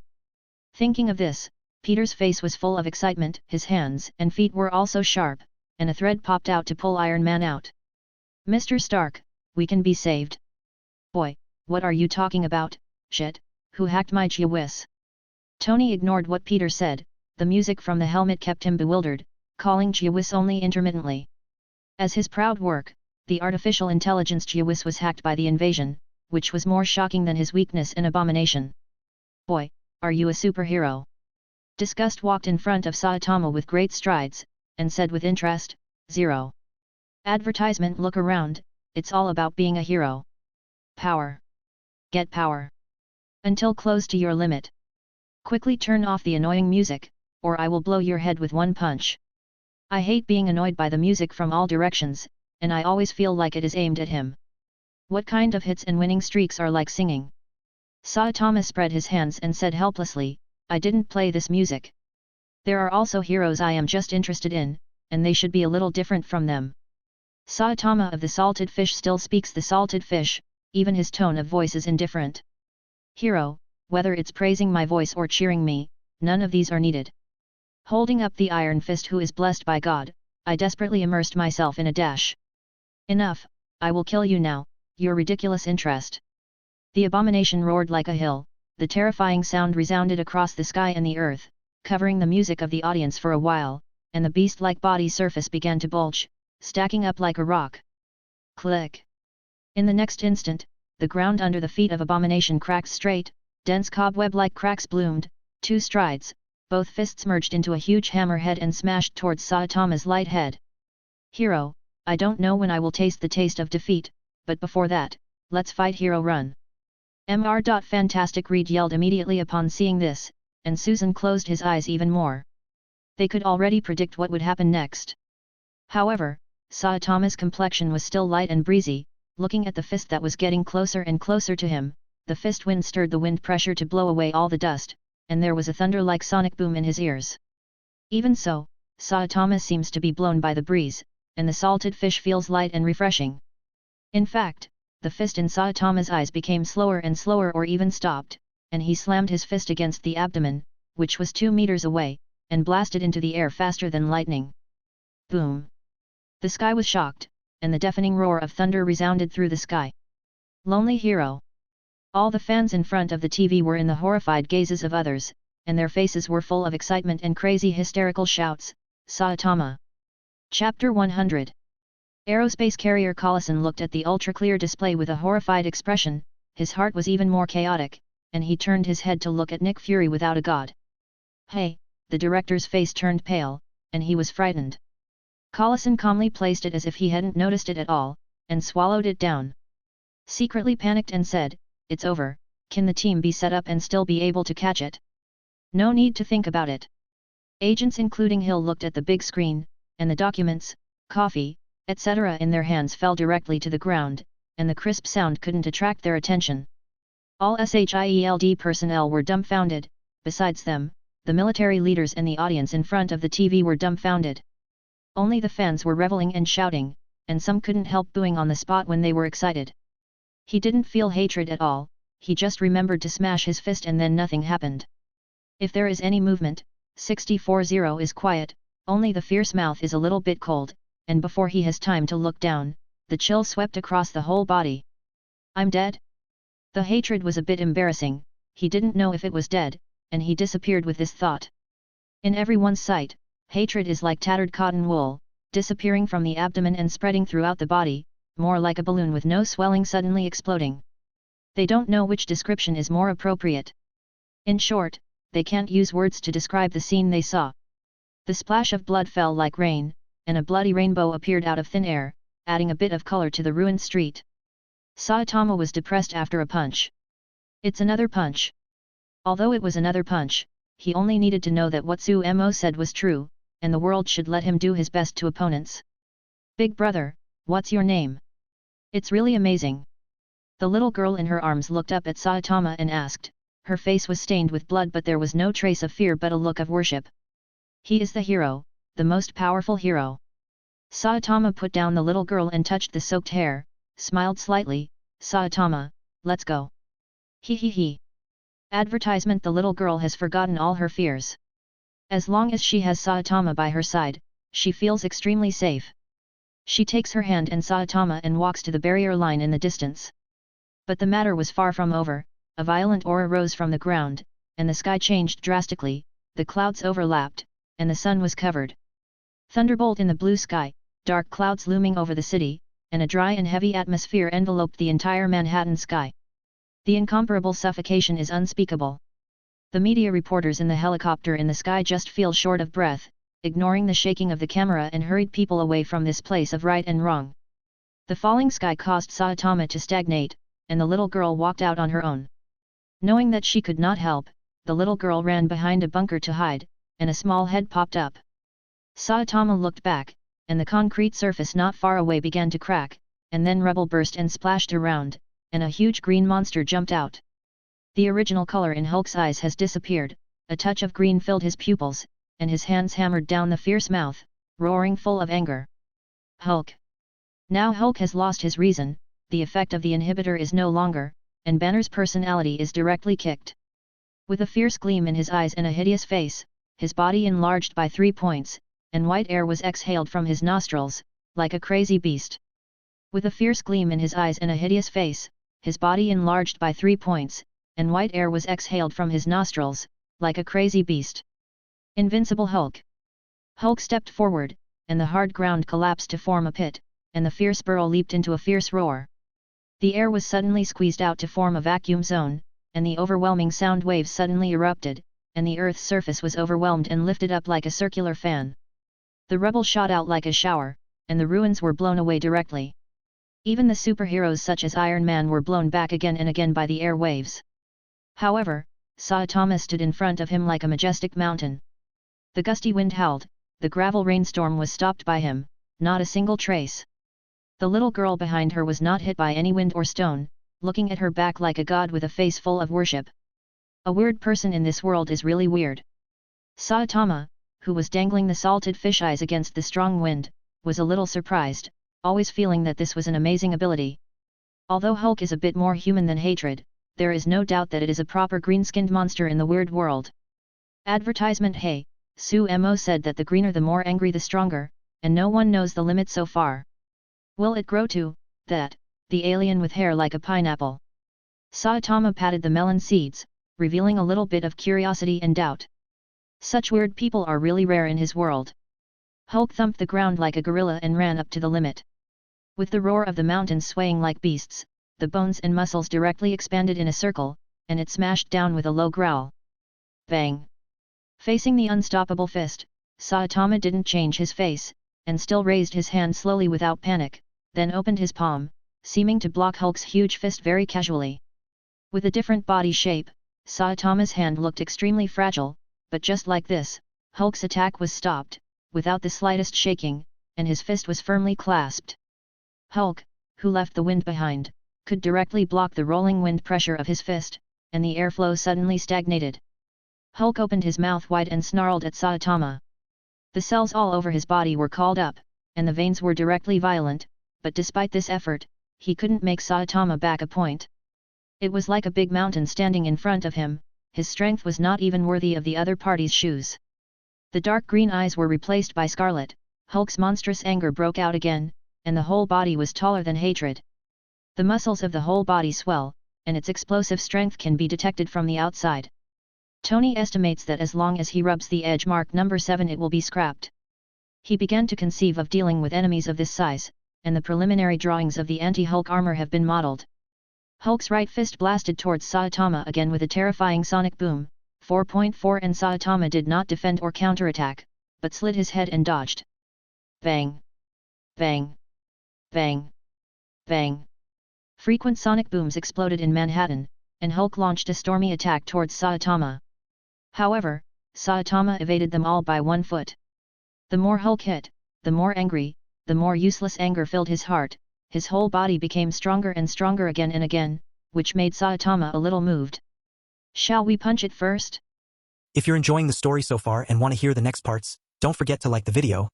Thinking of this, Peter's face was full of excitement. His hands and feet were also sharp, and a thread popped out to pull Iron Man out. "Mr. Stark, we can be saved." "Boy, what are you talking about? Shit, who hacked my GWS?" Tony ignored what Peter said. The music from the helmet kept him bewildered, calling GWS only intermittently. As his proud work, the artificial intelligence GWS was hacked by the invasion, which was more shocking than his weakness and abomination. "Boy, are you a superhero?" Disgust walked in front of Saitama with great strides, and said with interest, "Zero. Advertisement. Look around, it's all about being a hero. Power. Get power. Until close to your limit. Quickly turn off the annoying music, or I will blow your head with one punch. I hate being annoyed by the music from all directions, and I always feel like it is aimed at him. What kind of hits and winning streaks are like singing?" Saitama spread his hands and said helplessly, "I didn't play this music. There are also heroes I am just interested in, and they should be a little different from them. Saitama of the salted fish still speaks the salted fish, even his tone of voice is indifferent. Hero, whether it's praising my voice or cheering me, none of these are needed. Holding up the iron fist who is blessed by God, I desperately immersed myself in a dash. Enough, I will kill you now, your ridiculous interest. The abomination roared like a hill, the terrifying sound resounded across the sky and the earth, covering the music of the audience for a while, and the beast-like body surface began to bulge, stacking up like a rock. Click! In the next instant, the ground under the feet of abomination cracked straight, dense cobweb-like cracks bloomed, 2 strides, both fists merged into a huge hammerhead and smashed towards Saitama's light head. Hero, I don't know when I will taste the taste of defeat, but before that, let's fight. Hero, run! Fantastic Reed yelled immediately upon seeing this, and Susan closed his eyes even more. They could already predict what would happen next. However, Saitama's complexion was still light and breezy, looking at the fist that was getting closer and closer to him, the fist wind stirred the wind pressure to blow away all the dust, and there was a thunder-like sonic boom in his ears. Even so, Saitama seems to be blown by the breeze, and the salted fish feels light and refreshing. In fact, the fist in Saitama's eyes became slower and slower or even stopped, and he slammed his fist against the abdomen, which was 2 meters away, and blasted into the air faster than lightning. Boom! The sky was shocked, and the deafening roar of thunder resounded through the sky. Lonely hero! All the fans in front of the TV were in the horrified gazes of others, and their faces were full of excitement and crazy hysterical shouts, Saitama! Chapter 100. Aerospace carrier Collison looked at the ultra-clear display with a horrified expression, his heart was even more chaotic, and he turned his head to look at Nick Fury without a god. Hey, the director's face turned pale, and he was frightened. Collison calmly placed it as if he hadn't noticed it at all, and swallowed it down. Secretly panicked and said, "It's over, can the team be set up and still be able to catch it? No need to think about it." Agents including Hill looked at the big screen, and the documents, coffee, etc. in their hands fell directly to the ground, and the crisp sound couldn't attract their attention. All SHIELD personnel were dumbfounded, besides them, the military leaders and the audience in front of the TV were dumbfounded. Only the fans were reveling and shouting, and some couldn't help booing on the spot when they were excited. He didn't feel hatred at all, he just remembered to smash his fist and then nothing happened. If there is any movement, 64-0 is quiet, only the fierce mouth is a little bit cold, and before he has time to look down, the chill swept across the whole body. I'm dead? The hatred was a bit embarrassing, he didn't know if it was dead, and he disappeared with this thought. In everyone's sight, hatred is like tattered cotton wool, disappearing from the abdomen and spreading throughout the body, more like a balloon with no swelling suddenly exploding. They don't know which description is more appropriate. In short, they can't use words to describe the scene they saw. The splash of blood fell like rain, and a bloody rainbow appeared out of thin air, adding a bit of color to the ruined street. Saitama was depressed after a punch. It's another punch. Although it was another punch, he only needed to know that what Sumo said was true, and the world should let him do his best to opponents. Big brother, what's your name? It's really amazing. The little girl in her arms looked up at Saitama and asked. Her face was stained with blood, but there was no trace of fear but a look of worship. He is the hero, the most powerful hero. Saitama put down the little girl and touched the soaked hair, smiled slightly. Saitama, let's go. He. Advertisement. The little girl has forgotten all her fears. As long as she has Saitama by her side, she feels extremely safe. She takes her hand and Saitama and walks to the barrier line in the distance. But the matter was far from over. A violent aura rose from the ground, and the sky changed drastically, the clouds overlapped, and the sun was covered. Thunderbolt in the blue sky, dark clouds looming over the city, and a dry and heavy atmosphere enveloped the entire Manhattan sky. The incomparable suffocation is unspeakable. The media reporters in the helicopter in the sky just feel short of breath, ignoring the shaking of the camera and hurried people away from this place of right and wrong. The falling sky caused Saitama to stagnate, and the little girl walked out on her own. Knowing that she could not help, the little girl ran behind a bunker to hide, and a small head popped up. Saitama looked back, and the concrete surface not far away began to crack, and then rubble burst and splashed around, and a huge green monster jumped out. The original color in Hulk's eyes has disappeared, a touch of green filled his pupils, and his hands hammered down the fierce mouth, roaring full of anger. Hulk! Now Hulk has lost his reason, the effect of the inhibitor is no longer, and Banner's personality is directly kicked. With a fierce gleam in his eyes and a hideous face, his body enlarged by 3 points, and white air was exhaled from his nostrils, like a crazy beast. With a fierce gleam in his eyes and a hideous face, his body enlarged by 3 points, and white air was exhaled from his nostrils, like a crazy beast. Invincible Hulk! Hulk stepped forward, and the hard ground collapsed to form a pit, and the fierce burrow leaped into a fierce roar. The air was suddenly squeezed out to form a vacuum zone, and the overwhelming sound waves suddenly erupted, and the Earth's surface was overwhelmed and lifted up like a circular fan. The rubble shot out like a shower, and the ruins were blown away directly. Even the superheroes such as Iron Man were blown back again and again by the air waves. However, Saitama stood in front of him like a majestic mountain. The gusty wind howled, the gravel rainstorm was stopped by him, not a single trace. The little girl behind her was not hit by any wind or stone, looking at her back like a god with a face full of worship. A weird person in this world is really weird. Saitama, who was dangling the salted fish eyes against the strong wind, was a little surprised, always feeling that this was an amazing ability. Although Hulk is a bit more human than hatred, there is no doubt that it is a proper green-skinned monster in the weird world. Advertisement. Hey, Sumo said that the greener the more angry the stronger, and no one knows the limit so far. Will it grow to that, the alien with hair like a pineapple? Saitama patted the melon seeds, revealing a little bit of curiosity and doubt. Such weird people are really rare in his world. Hulk thumped the ground like a gorilla and ran up to the limit. With the roar of the mountains swaying like beasts, the bones and muscles directly expanded in a circle, and it smashed down with a low growl. Bang! Facing the unstoppable fist, Saitama didn't change his face, and still raised his hand slowly without panic, then opened his palm, seeming to block Hulk's huge fist very casually. With a different body shape, Saitama's hand looked extremely fragile, but just like this, Hulk's attack was stopped, without the slightest shaking, and his fist was firmly clasped. Hulk, who left the wind behind, could directly block the rolling wind pressure of his fist, and the airflow suddenly stagnated. Hulk opened his mouth wide and snarled at Saitama. The cells all over his body were called up, and the veins were directly violent, but despite this effort, he couldn't make Saitama back a point. It was like a big mountain standing in front of him, his strength was not even worthy of the other party's shoes. The dark green eyes were replaced by scarlet, Hulk's monstrous anger broke out again, and the whole body was taller than hatred. The muscles of the whole body swell, and its explosive strength can be detected from the outside. Tony estimates that as long as he rubs the edge mark number 7 it will be scrapped. He began to conceive of dealing with enemies of this size, and the preliminary drawings of the anti-Hulk armor have been modeled. Hulk's right fist blasted towards Saitama again with a terrifying sonic boom, 4.4, and Saitama did not defend or counterattack, but slid his head and dodged. Bang! Bang! Bang! Bang! Frequent sonic booms exploded in Manhattan, and Hulk launched a stormy attack towards Saitama. However, Saitama evaded them all by 1 foot. The more Hulk hit, the more angry, the more useless anger filled his heart, his whole body became stronger and stronger again and again, which made Saitama a little moved. Shall we punch it first? If you're enjoying the story so far and want to hear the next parts, don't forget to like the video.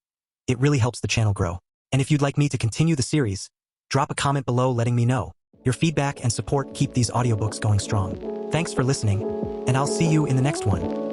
It really helps the channel grow. And if you'd like me to continue the series, drop a comment below letting me know. Your feedback and support keep these audiobooks going strong. Thanks for listening, and I'll see you in the next one.